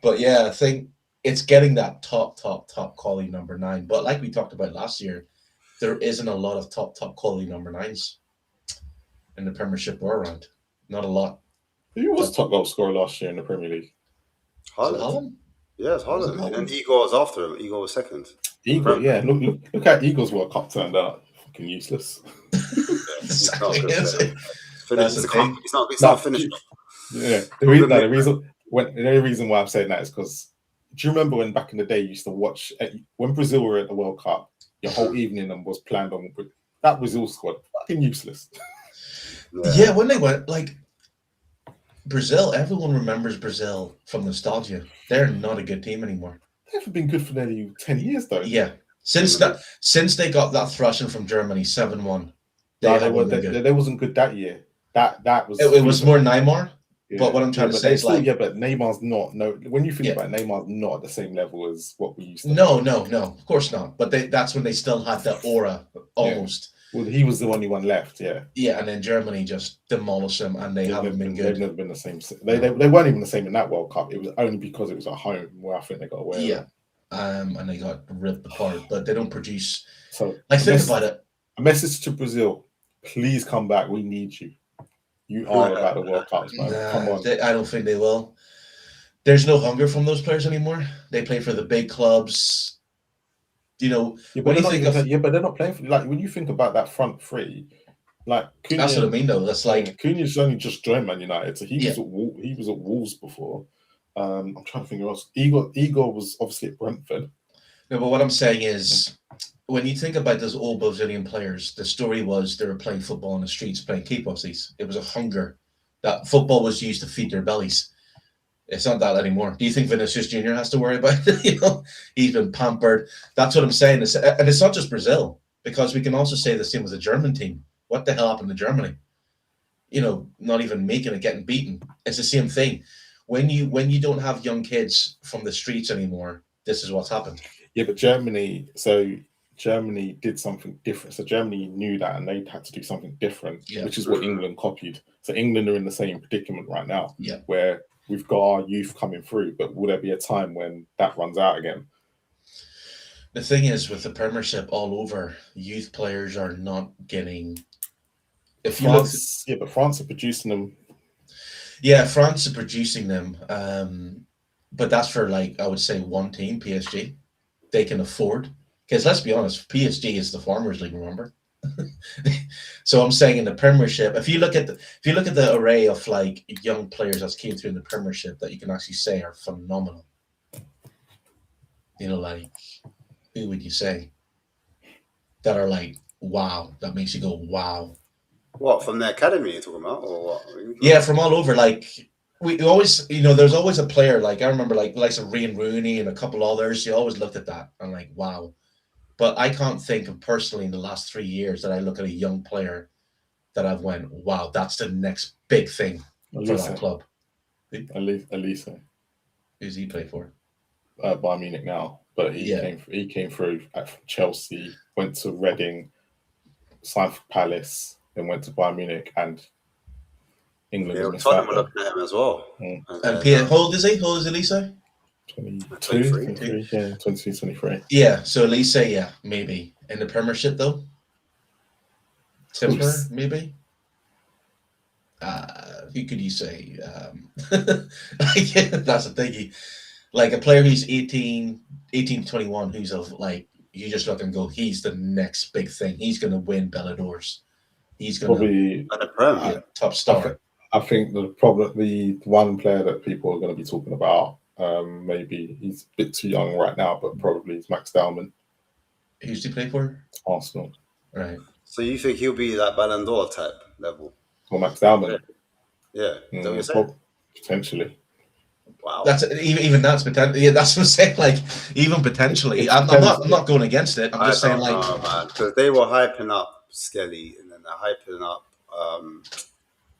But yeah, I think it's getting that top quality number 9. But like we talked about last year, there isn't a lot of top quality number 9s in the Premiership or around. Not a lot. Who was top goal scorer last year in the Premier League? Haaland. Yeah, it's Haaland. And Igor was after him. Igor was second. Igor, yeah. Look at Igor's World Cup turned out. Fucking useless. It's not finished. Yeah. The only reason why I'm saying that is because Do you remember when back in the day you used to watch when Brazil were at the World Cup? Your whole evening and was planned on that Brazil squad. Fucking useless. Yeah, when they went like Brazil, everyone remembers Brazil from nostalgia. They're not a good team anymore. They haven't been good for nearly 10 years though. Yeah, since they got that thrashing from Germany 7-1, they wasn't good that year. That was it was more Neymar. Yeah. But what I'm trying to say is but Neymar's not. No, when you think about it, Neymar's not at the same level as what we used to. No, of course not. But that's when they still had the aura almost. Yeah. Well, he was the only one left. Yeah. Yeah, and then Germany just demolished them, and they haven't been good. They've never been the same. They weren't even the same in that World Cup. It was only because it was at home where I think they got away. Yeah, and they got ripped apart. But they don't produce. So think about it. A message to Brazil: please come back. We need you. You are about the World Cups, man. Come on. I don't think they will. There's no hunger from those players anymore. They play for the big clubs. You know, but they're not playing for like when you think about that front three, like Cunha, that's what I mean though. That's like Cunha's only just joined Man United, so he was at Wolves before. I'm trying to think who else. Igor was obviously at Brentford. No, but what I'm saying is, when you think about those old Brazilian players, the story was they were playing football on the streets, playing kickboxes. It was a hunger that football was used to feed their bellies. It's not that anymore. Do you think Vinicius Jr. has to worry about it? You know, he's been pampered. That's what I'm saying. And it's not just Brazil, because we can also say the same with the German team. What the hell happened to Germany? You know, not even making it, getting beaten. It's the same thing. When you don't have young kids from the streets anymore, this is what's happened. Yeah, but Germany did something different. So Germany knew that, and they had to do something different, which is what England copied. So England are in the same predicament right now, where we've got our youth coming through, but will there be a time when that runs out again? The thing is, with the Premiership all over, youth players are not getting. But France are producing them. Yeah, France are producing them, but that's for like I would say one team, PSG. They can afford, because let's be honest, PSG is the Farmers League. Remember, so I'm saying in the Premiership, if you look at the array of like young players that came through in the Premiership that you can actually say are phenomenal. You know, like who would you say that are like wow? That makes you go wow. What, from the academy you're talking about, or what? Yeah, from all over. Like we always, you know, there's always a player. Like I remember, like of Ryan Rooney and a couple others. You always looked at that and like wow. But I can't think of personally in the last 3 years that I look at a young player that I've went, wow, that's the next big thing for that club. Elise. Who's he play for? Bayern Munich now, but he came through from Chelsea, went to Reading, signed for Palace, then went to Bayern Munich and England. Yeah, Tottenham were looking at him as well. And how old is he? How old is Elise? 23. Yeah, 23. Yeah, so Elise, yeah, maybe. In the Premiership, though? Timber, maybe? Who could you say? That's a thingy. Like a player who's 18 to 21, who's of like, you just look and go, he's the next big thing. He's going to win Ballon d'Ors. He's going to be at the Prem, top star. I think the one player that people are going to be talking about, maybe he's a bit too young right now, but probably is Max Dallman. Who's he play for? Arsenal. Right. So you think he'll be that Ballon d'Or type level? Or Max Dallman? Yeah. Is that what you're saying? Potentially. Wow. That's potentially. Yeah, that's what I'm saying. Like even potentially, I'm not going against it. I'm just saying, like, man, because they were hyping up Skelly, and then they're hyping up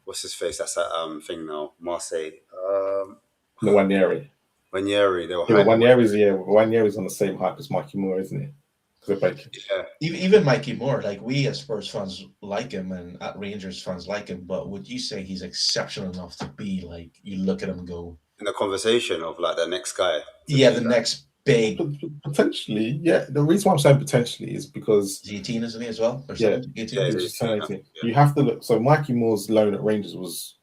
what's his face? That's that thing now, Marseille. Ranieri. Ranieri. They were. Yeah, Ranieri's on the same hype as Mikey Moore, isn't he? Yeah. Even Mikey Moore, like we as Spurs fans like him, and at Rangers fans like him. But would you say he's exceptional enough to be like you look at him and go in the conversation of like the next guy? Yeah, the next big. Potentially, yeah. The reason why I'm saying potentially is because he's 18, isn't he, as well? Or yeah, 18? He's 18. You have to look. So Mikey Moore's loan at Rangers was.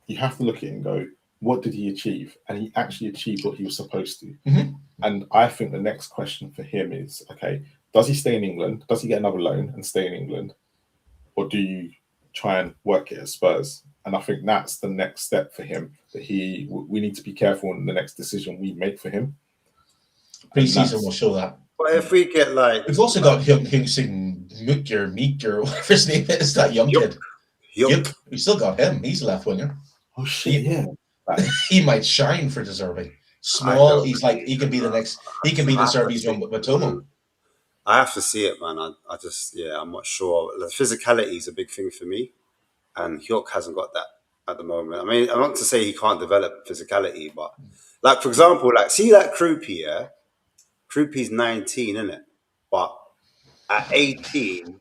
You have to look at it and go, what did he achieve? And he actually achieved what he was supposed to. Mm-hmm. And I think the next question for him is, okay, does he stay in England? Does he get another loan and stay in England? Or do you try and work it at Spurs? And I think that's the next step for him. That we need to be careful in the next decision we make for him. Pre-season will show that. But if we get like, We've also got Hyung Sing Meek or whatever his name is, that young kid. Yup. We still got him. He's a left winger. Oh shit! Yeah, He might shine for De Zerbi. Small. He's like he could be the next. He can be De Zerbi's one with Matomo. I have to see it, man. I just, I'm not sure. The physicality is a big thing for me, and Hyuk hasn't got that at the moment. I mean, I'm not to say he can't develop physicality, but like for example, like see that Krupi, yeah. Krupi's 19, isn't it? But at 18,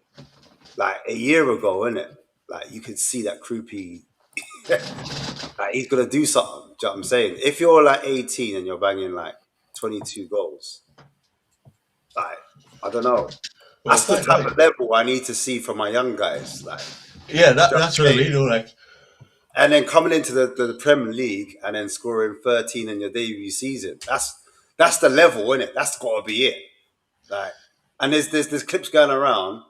like a year ago, isn't it? Like you could see that Krupi, like he's gonna do something. Do you know what I'm saying? If you're like 18 and you're banging like 22 goals, like I don't know. That's the type of level I need to see from my young guys. Like, that's really like. And then coming into the Premier League and then scoring 13 in your debut season. That's the level, isn't it? That's got to be it. Like, and there's clips going around,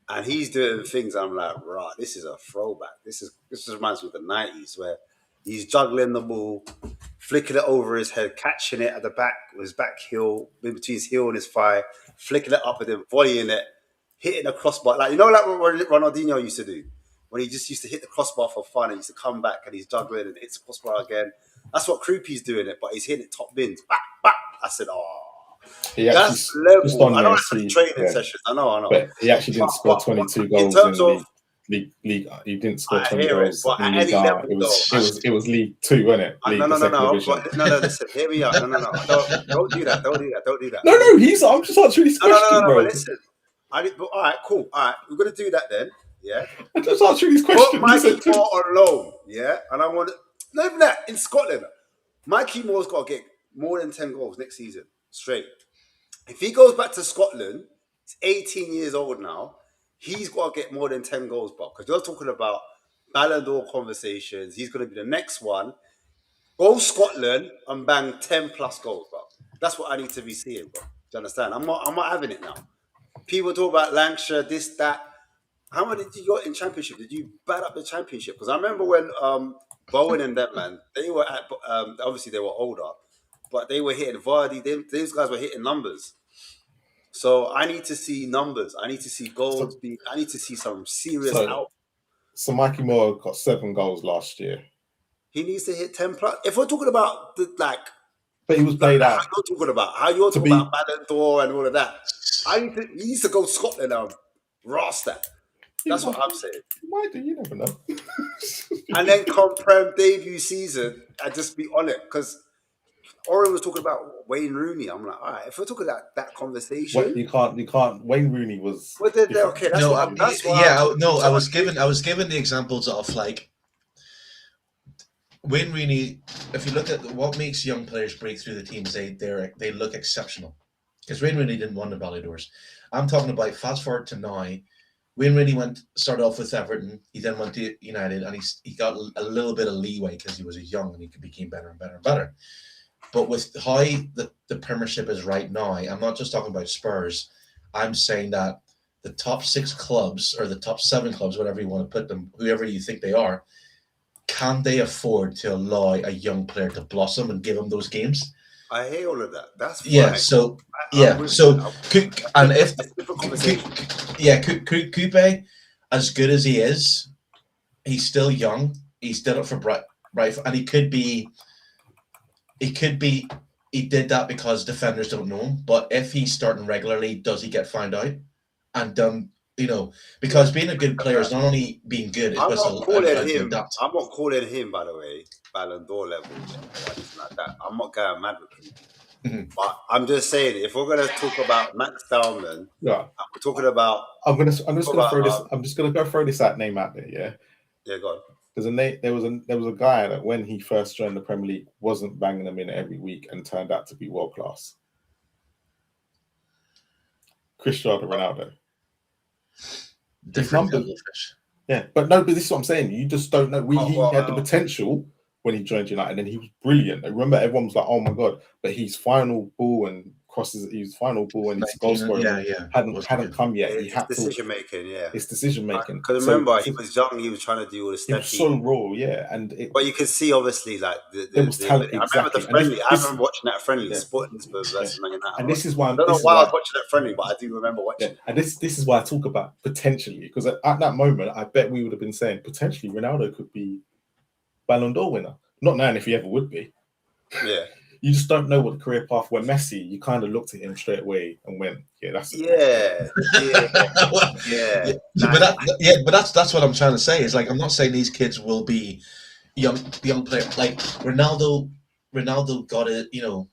and he's doing things. I'm like, right, this is a throwback. This reminds me of the 90s where he's juggling the ball, flicking it over his head, catching it at the back with his back heel, in between his heel and his thigh, flicking it up and then volleying it, hitting the crossbar. Like, you know, like what Ronaldinho used to do? When he just used to hit the crossbar for fun and he used to come back and he's juggling and hits the crossbar again. That's what Krupi's doing it, but he's hitting it top bins. Back, back. I said, that's level. I know it's training sessions. I know. But he actually didn't score 22 goals in terms league. He didn't score 20 goals in League A. It was League 2, wasn't it? No. Listen, hear me out. No. Don't do that. No, I'm just answering his question, bro. But listen. All right, cool. All right, we're going to do that then. Yeah. I just answering his question. Put Mikey Moore on loan. Yeah. And I want to, not even that, in Scotland, Mikey Moore's got to get more than 10 goals next season. Straight. If he goes back to Scotland, he's 18 years old now, he's got to get more than 10 goals, bro. Because you're talking about Ballon d'Or conversations. He's going to be the next one. Go Scotland and bang 10 plus goals, bro. That's what I need to be seeing, bro. Do you understand? I'm not having it now. People talk about Lancashire, this, that. How many did you got in Championship? Did you bat up the Championship? Because I remember when Bowen and them, man, they were at, obviously they were older, but they were hitting Vardy. These guys were hitting numbers. So I need to see numbers. I need to see goals. I need to see some serious out. So Mikey Moore got 7 goals last year. He needs to hit 10 plus. If we're talking about but he was played out. How you're talking about Ballon d'Or and all of that. He needs to go to Scotland and rast that. That's what I'm saying. You might do, you never know. And then come Prem debut season and just be on it. Because Oren was talking about Wayne Rooney. I'm like, all right, if we're talking about that conversation. You can't. Wayne Rooney was. Okay, that's I was given the examples of like Wayne Rooney. If you look at what makes young players break through the teams, they look exceptional. Because Wayne Rooney didn't win the Ballon d'Ors. I'm talking about fast forward to now. Wayne Rooney started off with Everton. He then went to United, and he got a little bit of leeway because he was young and he became better and better and better. But with how the Premiership is right now, I'm not just talking about Spurs. I'm saying that the top 6 clubs or the top 7 clubs, whatever you want to put them, whoever you think they are, can they afford to allow a young player to blossom and give him those games? I hear all of that. That's fine. Yeah. So Coupe, as good as he is, he's still young. He's done it for Bright, and he did that because defenders don't know him. But if he's starting regularly, does he get found out? And because being a good player is not only being good, it's also I'm not calling him, by the way, Ballon d'Or level or anything like that. I'm not going mad with him. Mm-hmm. But I'm just saying, if we're gonna talk about Max Dowman, we're talking about. I'm just gonna go throw this name out there. Yeah. Yeah, go on. Because there was a guy that when he first joined the Premier League wasn't banging them in every week and turned out to be world class. Cristiano Ronaldo. Different yeah, but this is what I'm saying. You just don't know. He had the potential when he joined United, and he was brilliant. I remember everyone was like, "Oh my god!" But his final ball and crosses his final ball and his goal 19, scoring hadn't come yet. He It's had to. decision making, yeah. It's decision making. Because remember, he was young. He was trying to do all the He was stepping. so raw, yeah, But you can see, obviously, like there was talent. I remember the Exactly. friendly. I remember watching that friendly, Yeah. Sporting Spurs versus Man United. And this is why I don't know why I was watching that friendly, but I do remember watching. Yeah. And this is why I talk about potentially, because at that moment, I bet we would have been saying potentially Ronaldo could be Ballon d'Or winner. Not knowing if he ever would be. Yeah. You just don't know what the career path. Where Messi, you kind of looked at him straight away and went, "Yeah, that's yeah." But that's what I'm trying to say. Is like I'm not saying these kids will be young players. Like Ronaldo got it. You know,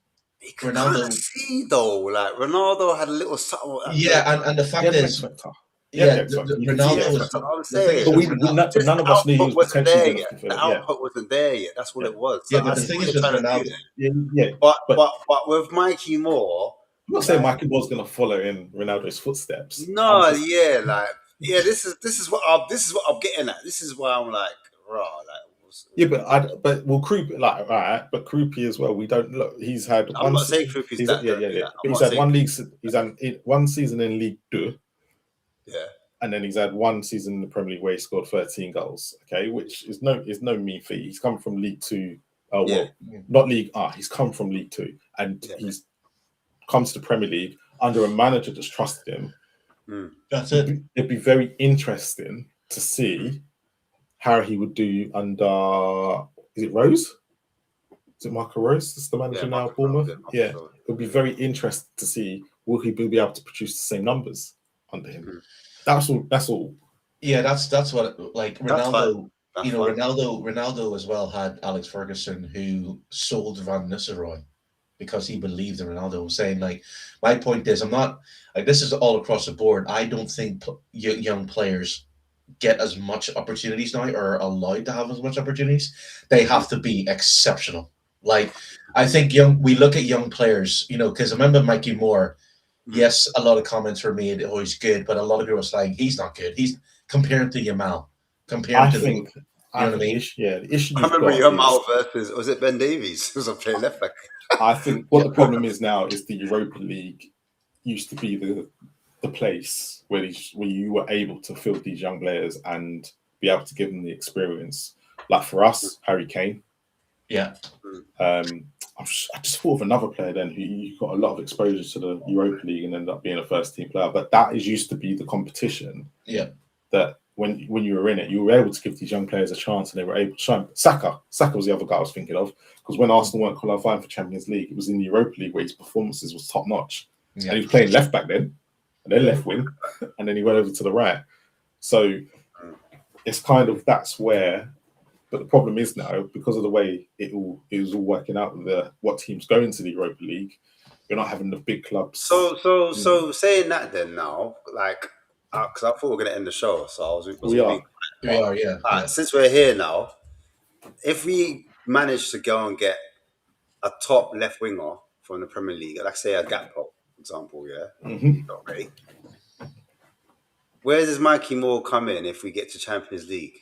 Ronaldo. See though, like Ronaldo had a little something. And the fact is. Ronaldo was. But none of us knew he was potentially going to fulfill it. The output wasn't there yet. That's what it was. Yeah, but the thing is with Ronaldo. But with Mikey Moore, I'm not saying Mikey Moore's going to follow in Ronaldo's footsteps. No, this is what I'm getting at. This is why I'm like, raw, like. But we'll Krupi like right, but Krupi as well. We don't look. He's had. I'm not saying Krupi's that. Yeah. But he's had one league. He's had one season in League Two. Yeah. And then he's had one season in the Premier League where he scored 13 goals. Okay, which is no mean feat. He's come from League Two. Not League R. He's come from League Two, and he's come to the Premier League under a manager that's trusted him. That's it. It'd be very interesting to see how he would do under. Is it Rose? Is it Marco Rose? That's the manager now at Bournemouth. Yeah, it would be very interesting to see will he be able to produce the same numbers under him. That's all. Yeah, that's what like Ronaldo. Ronaldo as well had Alex Ferguson, who sold Van Nistelrooy because he believed in Ronaldo. I'm saying, like, my point is, I'm not like this is all across the board. I don't think young players get as much opportunities now or are allowed to have as much opportunities. They have to be exceptional. Like, I think we look at young players, because I remember Mikey Moore. Yes, a lot of comments were made, oh, he's good, but a lot of people were saying he's not good. He's compared to Yamal. The issue. I remember Yamal versus, was it Ben Davies? Who was playing left back? I think what the problem is now is the Europa League used to be the place where you were able to field these young players and be able to give them the experience. Like for us, Harry Kane. Yeah. I just thought of another player then who got a lot of exposure to the Europa League and ended up being a first-team player. But that used to be the competition. Yeah. That when you were in it, you were able to give these young players a chance, and they were able to shine. Saka was the other guy I was thinking of, because when Arsenal weren't qualifying for Champions League, it was in the Europa League where his performances was top-notch. Yeah. And he was playing left back then, and then left wing, and then he went over to the right. So it's kind of that's where. But the problem is now, because of the way it was all working out with what teams go into the Europa League, you're not having the big clubs. So saying that then now, like, because I thought we were going to end the show, so we are. Yeah. Since we're here now, if we manage to go and get a top left winger from the Premier League, like say a Gakpo, for example, not ready. Where does Mikey Moore come in if we get to Champions League?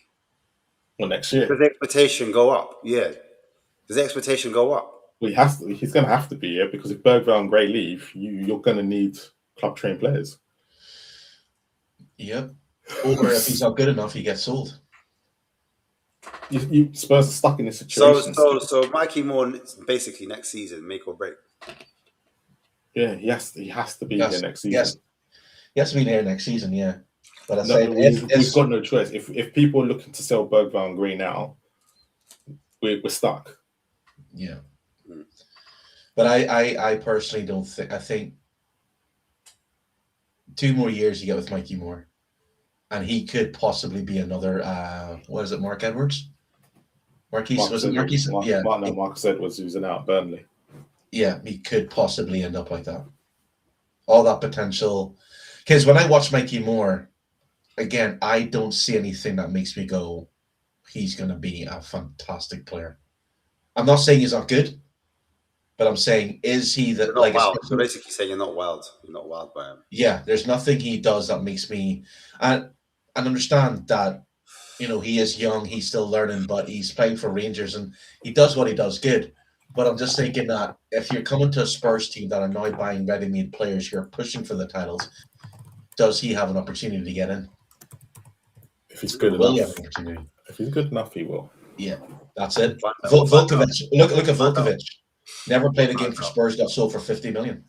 Well, next year. Does the expectation go up? Yeah. Does the expectation go up? Well, he's going to have to be, because if Bergvall and Gray leave, you're going to need club-trained players. Yep. Or if he's not good enough, he gets sold. Spurs are stuck in this situation. So Mikey Moore, basically next season, make or break. Yeah, he has to be here next season. Yes. He has to be there next season, yeah. But we've got no choice. If people are looking to sell Bergvall and Gray now, we're stuck. Yeah. But I personally don't think. I think 2 more years you get with Mikey Moore, and he could possibly be another. What is it, Mark Edwards? Marquise yeah. Marcus Edwards, who's an out Burnley. Yeah, he could possibly end up like that. All that potential. Because when I watch Mikey Moore. Again, I don't see anything that makes me go, he's going to be a fantastic player. I'm not saying he's not good, but I'm saying, is he that like? So basically, saying you're not wild. You're not wild by him. Yeah, there's nothing he does that makes me, and understand that, he is young, he's still learning, but he's playing for Rangers and he does what he does good. But I'm just thinking that if you're coming to a Spurs team that are now buying ready-made players who are pushing for the titles, does he have an opportunity to get in? If he's good Will he enough, have an opportunity? if he's good enough, he will. Yeah, that's it. We'll find Volkovic. Look at Find Volkovic. Never played a Find game for out. Spurs. Got sold for 50 million.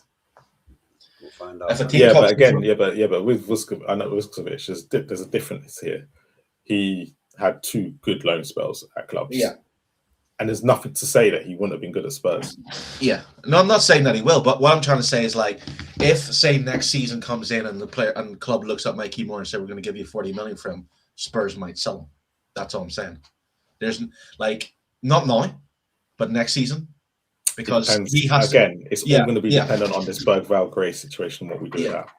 We'll find out. If a team Yeah, comes but again, to- but with Vuskovic, I know Vuskovic, there's a difference here. He had 2 good loan spells at clubs. Yeah. And there's nothing to say that he wouldn't have been good at Spurs. Yeah, no, I'm not saying that he will, but what I'm trying to say is, like, if say next season comes in and the player and the club looks at Mikey Moore and say we're going to give you 40 million for him, Spurs might sell him. That's all I'm saying. There's like not now, but next season, because he has again. It's all going to be yeah. dependent on this Bergvall Gray situation and what we do with that.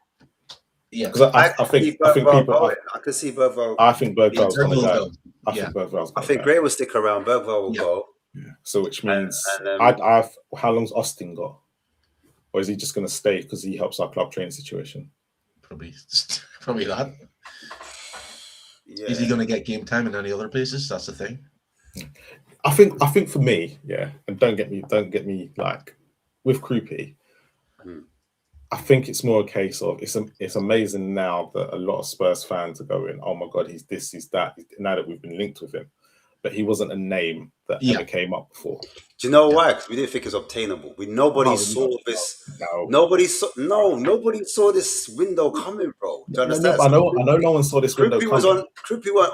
Yeah, Because I think people. I can see Bergvall. I think Bergvall's going to Bergvall go. will I think Bergvall's I going to think go. Gray will stick around. Bergvall will go. Yeah. So which means And, how long's Austin got? Or is he just going to stay because he helps our club training situation? probably that. Yeah. Is he going to get game time in any other places? That's the thing. I think for me, yeah, and don't get me like with Krupi. I think it's more a case of it's amazing now that a lot of Spurs fans are going, oh my God, he's this, he's that. Now that we've been linked with him, but he wasn't a name that ever came up before. Do you know why? Because we didn't think it was obtainable. Nobody saw this. No. Nobody saw this window coming, bro. Do you understand? I know no one saw this window coming. Krupi was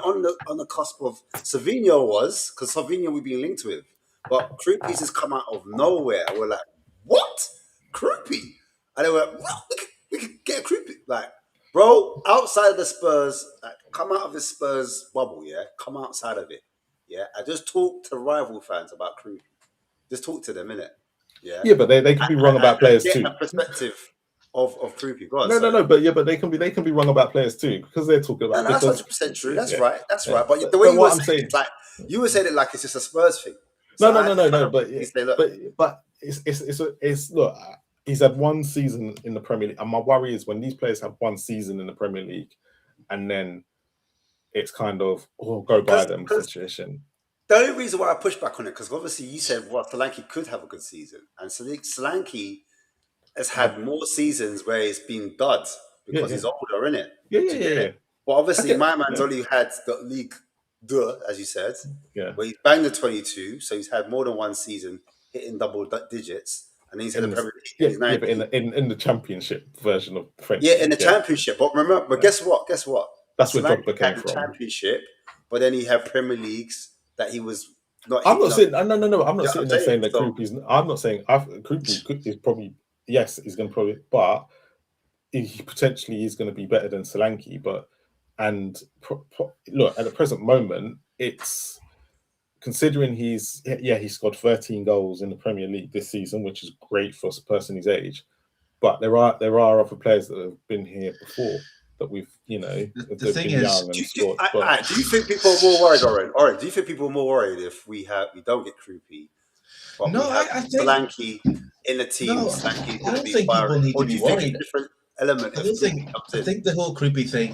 on the cusp of Savinho because Savinho we've been linked with, but Krupi's just come out of nowhere. And we're like, what? Krupi? And they were like, what? We could get Krupi. Like, bro, outside of the Spurs, like, come out of the Spurs bubble, yeah? Come outside of it, yeah? I just talk to rival fans about Krupi. Just talk to them, innit? Yeah. Yeah, but they can be wrong about players too. That perspective of Krupi. Go on, no, but they can be wrong about players too because they're talking about. No, that's 100% true. That's right. That's right. But the way you were saying it, like you were saying it like it's just a Spurs thing. So no. But it's look. He's had one season in the Premier League, and my worry is when these players have one season in the Premier League, and then it's kind of go by them situation. The only reason why I push back on it, because obviously you said Solanke could have a good season, and Solanke has had more seasons where he's been dud because he's older, innit? Yeah. But obviously my man's only had the League 2, as you said, where he's banged the 22, so he's had more than one season hitting double digits. And he's in the Premier League. But in the Championship version of French. Yeah, in the Championship. But remember, guess what? That's where Drogba came from. The Championship, but then he had Premier Leagues that he was not. I'm not saying no. I'm not sitting there saying that Krupi's. I'm not saying Krupi is probably he's going to probably, but he potentially is going to be better than Solanke. But look, at the present moment, it's. Considering he scored 13 goals in the Premier League this season, which is great for a person his age. But there are other players that have been here before that we've, the thing is, do you think people are more worried, Oren? Do you think people are more worried if we don't get Krupi? No, I think Solanke in the team. No, Solanke I don't think people need to be worried. Different element. I think the whole Krupi thing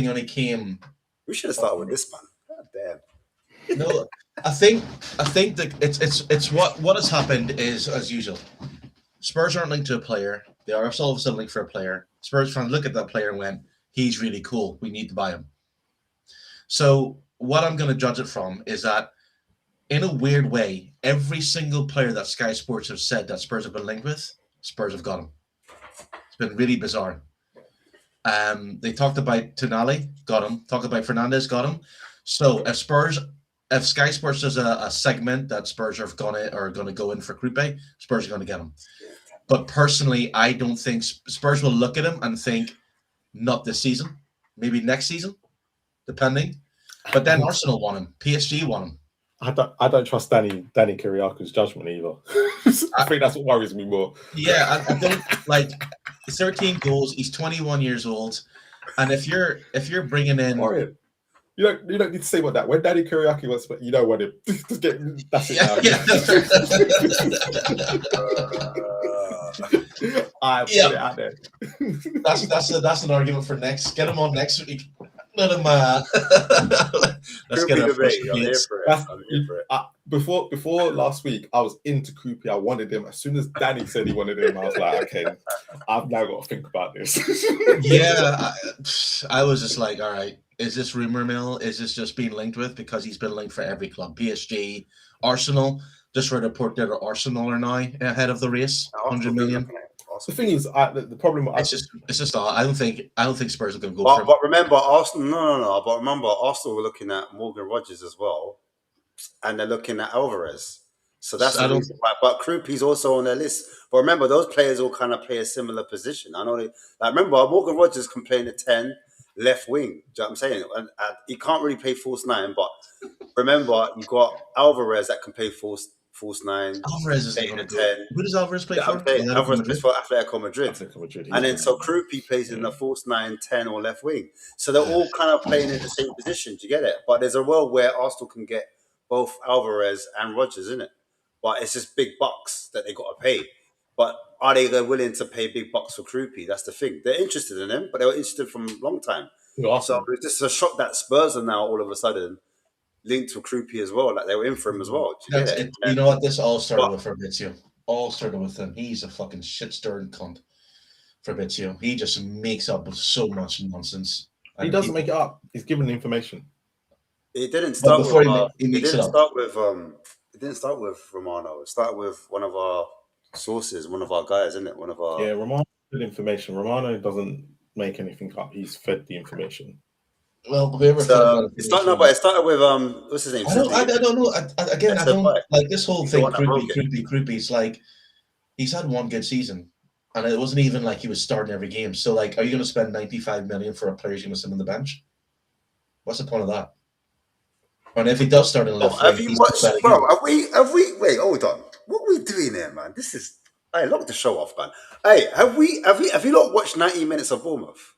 only came. We should have started with this, man. God damn. No, I think that it's what has happened is, as usual, Spurs aren't linked to a player. They are all of a sudden linked for a player. Spurs fans look at that player and went, he's really cool. We need to buy him. So what I'm going to judge it from is that, in a weird way, every single player that Sky Sports have said that Spurs have been linked with, Spurs have got him. It's been really bizarre. They talked about Tonali, got him. Talked about Fernandes, got him. So if Sky Sports does a segment that Spurs are gonna go in for Krupi, Spurs are gonna get him. But personally, I don't think Spurs will look at him and think, not this season, maybe next season, depending. But then Arsenal want him, PSG want him. I don't trust Danny Kyriako's judgment either. I think that's what worries me more. Yeah, I don't like 13 goals. He's 21 years old, and if you're bringing in. You don't need to say what that. When Danny Kyriaki wants, but you don't want him. Just get that's it now. I put it out there. That's an argument for next. Get him on next week. Let him. Let's get our first. before last week, I was into Krupi. I wanted him. As soon as Danny said he wanted him, I was like, okay, I've now got to think about this. Yeah, I was just like, all right, is this rumor mill? Is this just being linked with? Because he's been linked for every club. PSG, Arsenal. Just read a report that Arsenal are now ahead of the race, 100 million. The thing is, the problem. It's just I don't think Spurs are going to go But, for him. but remember, Arsenal. No. But remember, Arsenal were looking at Morgan Rogers as well, and they're looking at Alvarez. So that's the reason why. But Krupi's also on their list. But remember, those players all kind of play a similar position. I know. Remember, Morgan Rogers can play in a 10 left wing. Do you know what I'm saying? And he can't really play false 9. But remember, you got Alvarez that can play false 9. Alvarez isn't going to go. 10. Who does Alvarez play for? Alvarez plays for Atletico Madrid. And then so Krupi plays in the false 9, 10 or left wing. So they're all kind of playing in the same position. Do you get it? But there's a world where Arsenal can get both Alvarez and Rogers, isn't it? But it's just big bucks that they got to pay. But are they willing to pay big bucks for Krupi? That's the thing. They're interested in him, but they were interested from a long time. So it's just a shock that Spurs are now all of a sudden linked to Krupi as well. Like they were in for him as well. You know what? This all started with Fabrizio. All started with him. He's a fucking shit-stirring cunt. Fabrizio. He just makes up with so much nonsense. He doesn't make it up. He's given the information. It didn't start with. It didn't start with Romano. It started with one of our sources, one of our guys, isn't it? Romano good information. Romano doesn't make anything up. He's fed the information. Well, whoever it started with what's his name? I don't know. I don't like this whole thing. Krupi. It's like he's had one good season, and it wasn't even like he was starting every game. So, like, are you going to spend 95 million for a player who's going to sit on the bench? What's the point of that? And if he does start in left, have we? Wait, hold on. What are we doing here, man? This is. Hey, lock the show off, man. Hey, have you not watched 90 minutes of Bournemouth?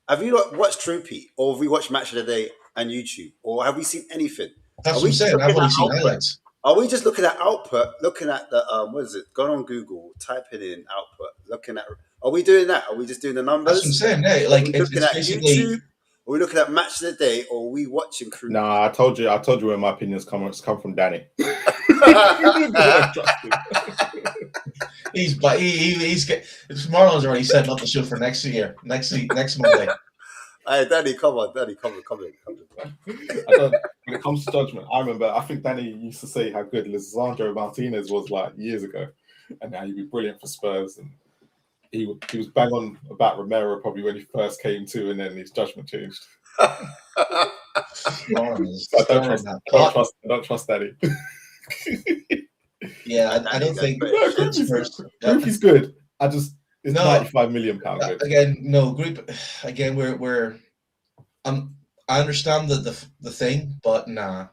Have you not watched Krupi, or have we watched Match of the Day and YouTube, or have we seen anything? That's what I'm saying. I've only seen highlights. Are we just looking at output? Looking at the what is it? Going on Google, typing in output. Looking at. Are we doing that? Are we just doing the numbers? That's what I'm saying. Hey, like looking at YouTube. Are we looking at Match of the Day, or are we watching Krupi? Nah, I told you where my opinions come from Danny. He's Marlon's already setting up the show for next Monday. Hey, Danny, come in. When it comes to judgment, I think Danny used to say how good Lisandro Martinez was like years ago, and now he'd be brilliant for Spurs. And he was bang on about Romero probably when he first came to, and then his judgment changed. I don't trust Danny. Yeah, I don't think Krupi's good. It's £95 million good. Again, no group. Again, we're. I understand the thing, but nah,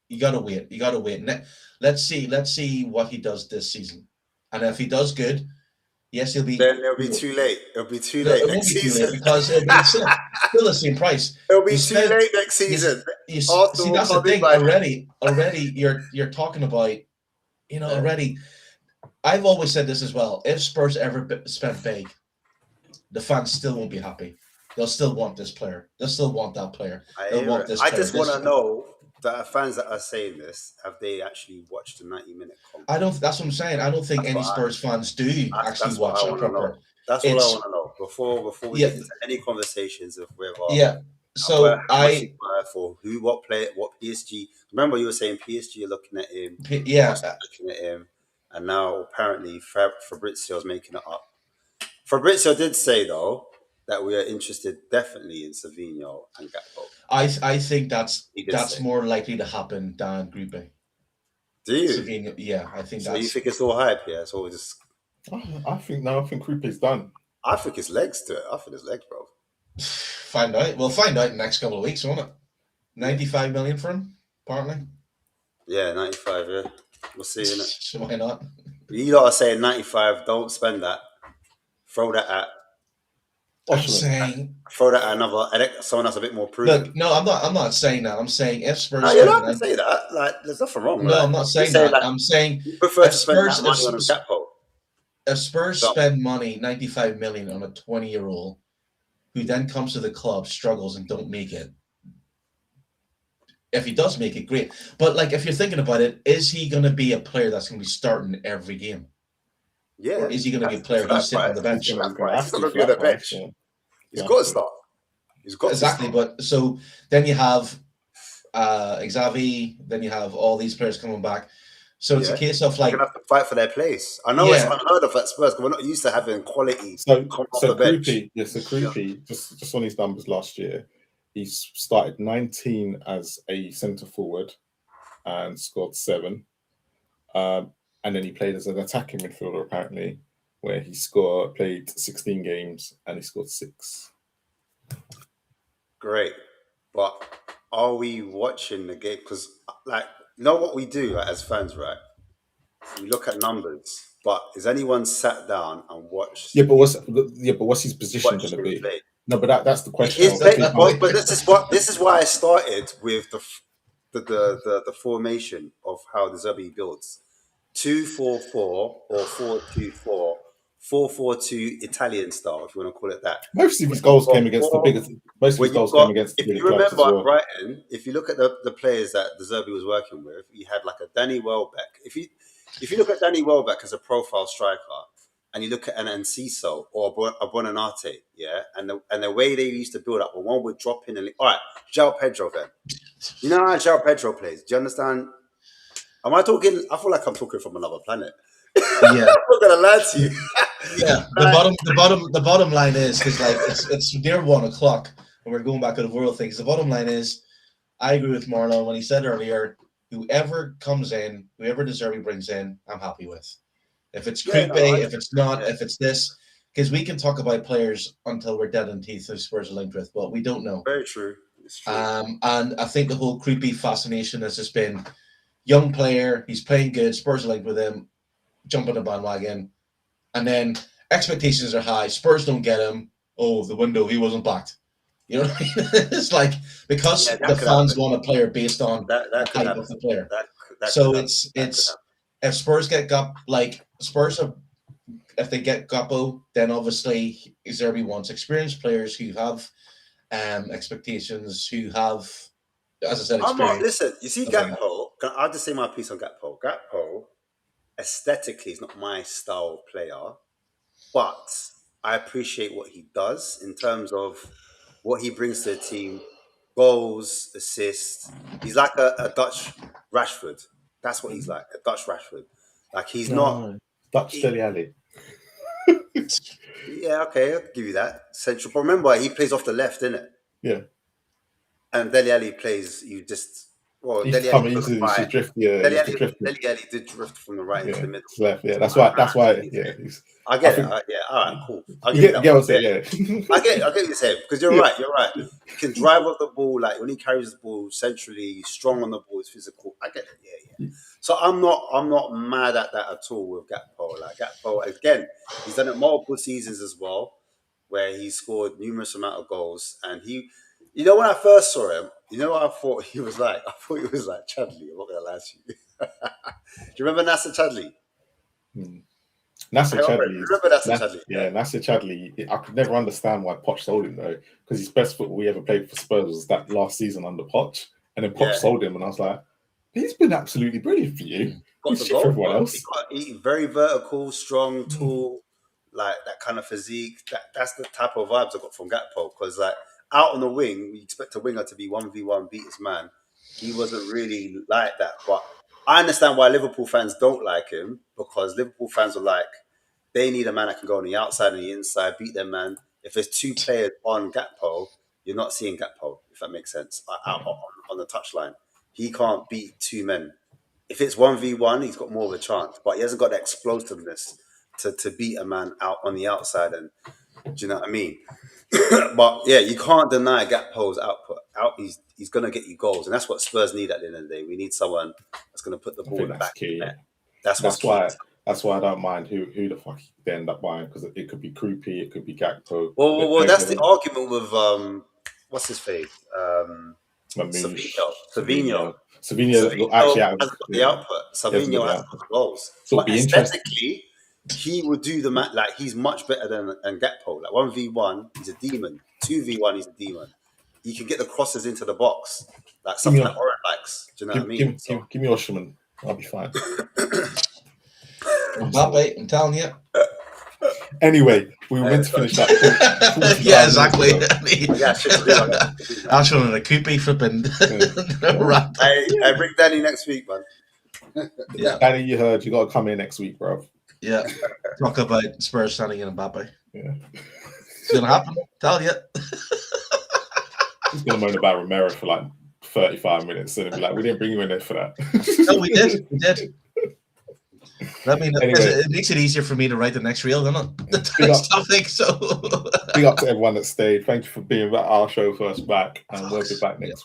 you gotta wait. Let's see what he does this season, and if he does good, yes, he'll be. Then it'll be too late. It'll be too late next season because it'll be still the same price. It'll be too late next season. See, that's the thing. Already, you're talking about. Already, I've always said this as well. If Spurs ever spent big, the fans still won't be happy. They'll still want this player. They'll still want that player. I just want to know that fans that are saying this, have they actually watched a 90-minute conference? That's what I'm saying. I don't think any Spurs fans do actually watch a proper. That's what I want to know before we get into any conversations of whether. Yeah. So what player, what PSG. Remember, you were saying PSG are looking at him. Looking at him, and now apparently Fabrizio's making it up. Fabrizio did say though that we are interested definitely in Savinho and Gakpo. I think that's more likely to happen than Grupe. Do you? Savinho, yeah, I think. So you think it's all hype? Yeah, it's all just. I think Grupe's done. I think his legs to it. I think his legs, bro. Find out. We'll find out in the next couple of weeks, won't it? 95 million for him, apparently. Yeah, 95. Yeah, we'll see. Innit? Why not? You lot are saying 95. Don't spend that. Throw that at. Throw that at someone that's a bit more prudent. Look, no, I'm not saying that. I'm saying if Spurs. No, you're not to say that. Like, there's nothing wrong. No, I'm not saying that. Like, I'm saying you prefer to spend that money on a Gakpo. If Spurs spend money, 95 million on a 20-year-old, who then comes to the club, struggles, and don't make it, if he does make it, great. But like, if you're thinking about it, is he going to be a player that's going to be starting every game, Yeah. or is he going to be a player who's sitting on the bench? He's gonna have not to going to for be on that the price, bench. yeah. He's Yeah. got to start. He's got Exactly. to start. But so then you have Xavi, then you have all these players coming back. So it's a case of They're like, going to have to fight for their place. I know it's unheard of at Spurs because we're not used to having quality So come off the bench. Krupi, just on his numbers last year, he started 19 as a centre forward and scored 7. And then he played as an attacking midfielder apparently, where he played 16 games and he scored 6. Great, but are we watching the game? Because like, you know what we do as fans, right? We look at numbers, but is anyone sat down and watched? Yeah, but what's his position going to be? Play? No, but that's the question. But this is why I started with the formation of how De Zerbi builds 2-4-4 or 4-2-4, 4-4-2 Italian style, if you want to call it that. Most of his goals came against the biggest. Most of his goals came against the bigger clubs as well. Brighton, if you look at the players that De Zerbi was working with, he had like a Danny Welbeck. If you look at Danny Welbeck as a profile striker, and you look at an Enciso or a Buonanotte, yeah, and the way they used to build up, one would drop in and all right, João Pedro then. You know how João Pedro plays? Do you understand? Am I talking? I feel like I'm talking from another planet. Yeah, I'm not gonna lie to you. Yeah, the bottom line is, because like it's near 1 o'clock and we're going back to the world things. The bottom line is, I agree with Marlon when he said earlier, whoever comes in, whoever De Zerbi brings in, I'm happy with. If it's Creepy, if it's not, if it's this, because we can talk about players until we're dead in teeth who Spurs are linked with, but we don't know. Very true. It's true. And I think the whole Creepy fascination has just been young player, he's playing good, Spurs are linked with him, jump on the bandwagon, and then expectations are high. Spurs don't get him. Oh, the window, he wasn't backed. You know what I mean? It's like, because the fans want a player based on the type of the player. So it's if Spurs if they get Gakpo, then obviously Zerbi wants experienced players who have expectations, who have, as I said, experience. Listen, you see Gakpo, I'll just say my piece on Gakpo. Gakpo, aesthetically, is not my style of player, but I appreciate what he does in terms of what he brings to the team, goals, assists. He's like a Dutch Rashford. That's what he's like, a Dutch Rashford. Like, he's not... Dutch Dele Alli. Yeah, okay, I'll give you that. Central. But remember, he plays off the left, innit? Yeah. And Dele Alli plays, you just... Well, Dele Alli did drift from the right into the middle. Left, yeah. That's why. Yeah. I get it. Yeah, all right, cool. I get what I'm saying. I get what you're saying, because you're right. He can drive off the ball, like when he carries the ball centrally, he's strong on the ball, he's physical. I get it. Yeah. So I'm not mad at that at all with Gakpo. Like, Gakpo, again, he's done it multiple seasons as well, where he scored numerous amount of goals, and he. You know, when I first saw him, you know what I thought he was like? I thought he was like Chadley. I'm not going to lie to you. Do you remember Nasser Chadley? Nasser Chadley. Remember Nasser Chadley? Yeah, Nasser Chadley. I could never understand why Poch sold him, though, because his best football we ever played for Spurs was that last season under Poch. And then Poch sold him, and I was like, he's been absolutely brilliant for you. He's shit for everyone else. He's very vertical, strong, tall, like that kind of physique. That's the type of vibes I got from Gakpo, because like, out on the wing, we expect a winger to be 1v1, beat his man. He wasn't really like that. But I understand why Liverpool fans don't like him, because Liverpool fans are like, they need a man that can go on the outside and the inside, beat their man. If there's two players on Gakpo, you're not seeing Gakpo, if that makes sense, out on the touchline. He can't beat two men. If it's 1v1, he's got more of a chance, but he hasn't got the explosiveness to beat a man out on the outside. And do you know what I mean? But yeah, you can't deny Gakpo's output. He's going to get you goals, and that's what Spurs need at the end of the day. We need someone that's going to put the ball in the back. Key, yeah. That's why I don't mind who the fuck they end up buying, because it could be Krupi, it could be Gakpo. Well, that's the argument with what's his face, Savinho actually has got the output. Savinho has got the goals, but aesthetically, he would do the match. Like, he's much better than Gakpo. Like, 1v1, he's a demon. 2v1, he's a demon. He can get the crosses into the box, like something like Oren. Facts. Do you know what I mean? Give me Osimhen. I'll be fine. Mbappe, I'm telling you. Anyway, we were meant to finish that. Yeah, exactly. Yeah, shit to do, I guess. Ashwin and a Koopy flipping. Hey, bring Danny next week, man. Yeah, Danny, you heard. You got to come in next week, bro. yeah. Talk about Spurs signing in Mbappe. Yeah. It's gonna happen. Tell you. He's gonna moan about Romero for like 35 minutes and be like, "We didn't bring you in there for that." No, we did. We did. I mean, Anyway. it makes it easier for me to write the next reel, doesn't it? Big up. Something so. Big up to everyone that stayed. Thank you for being at our show first back, and we'll be back next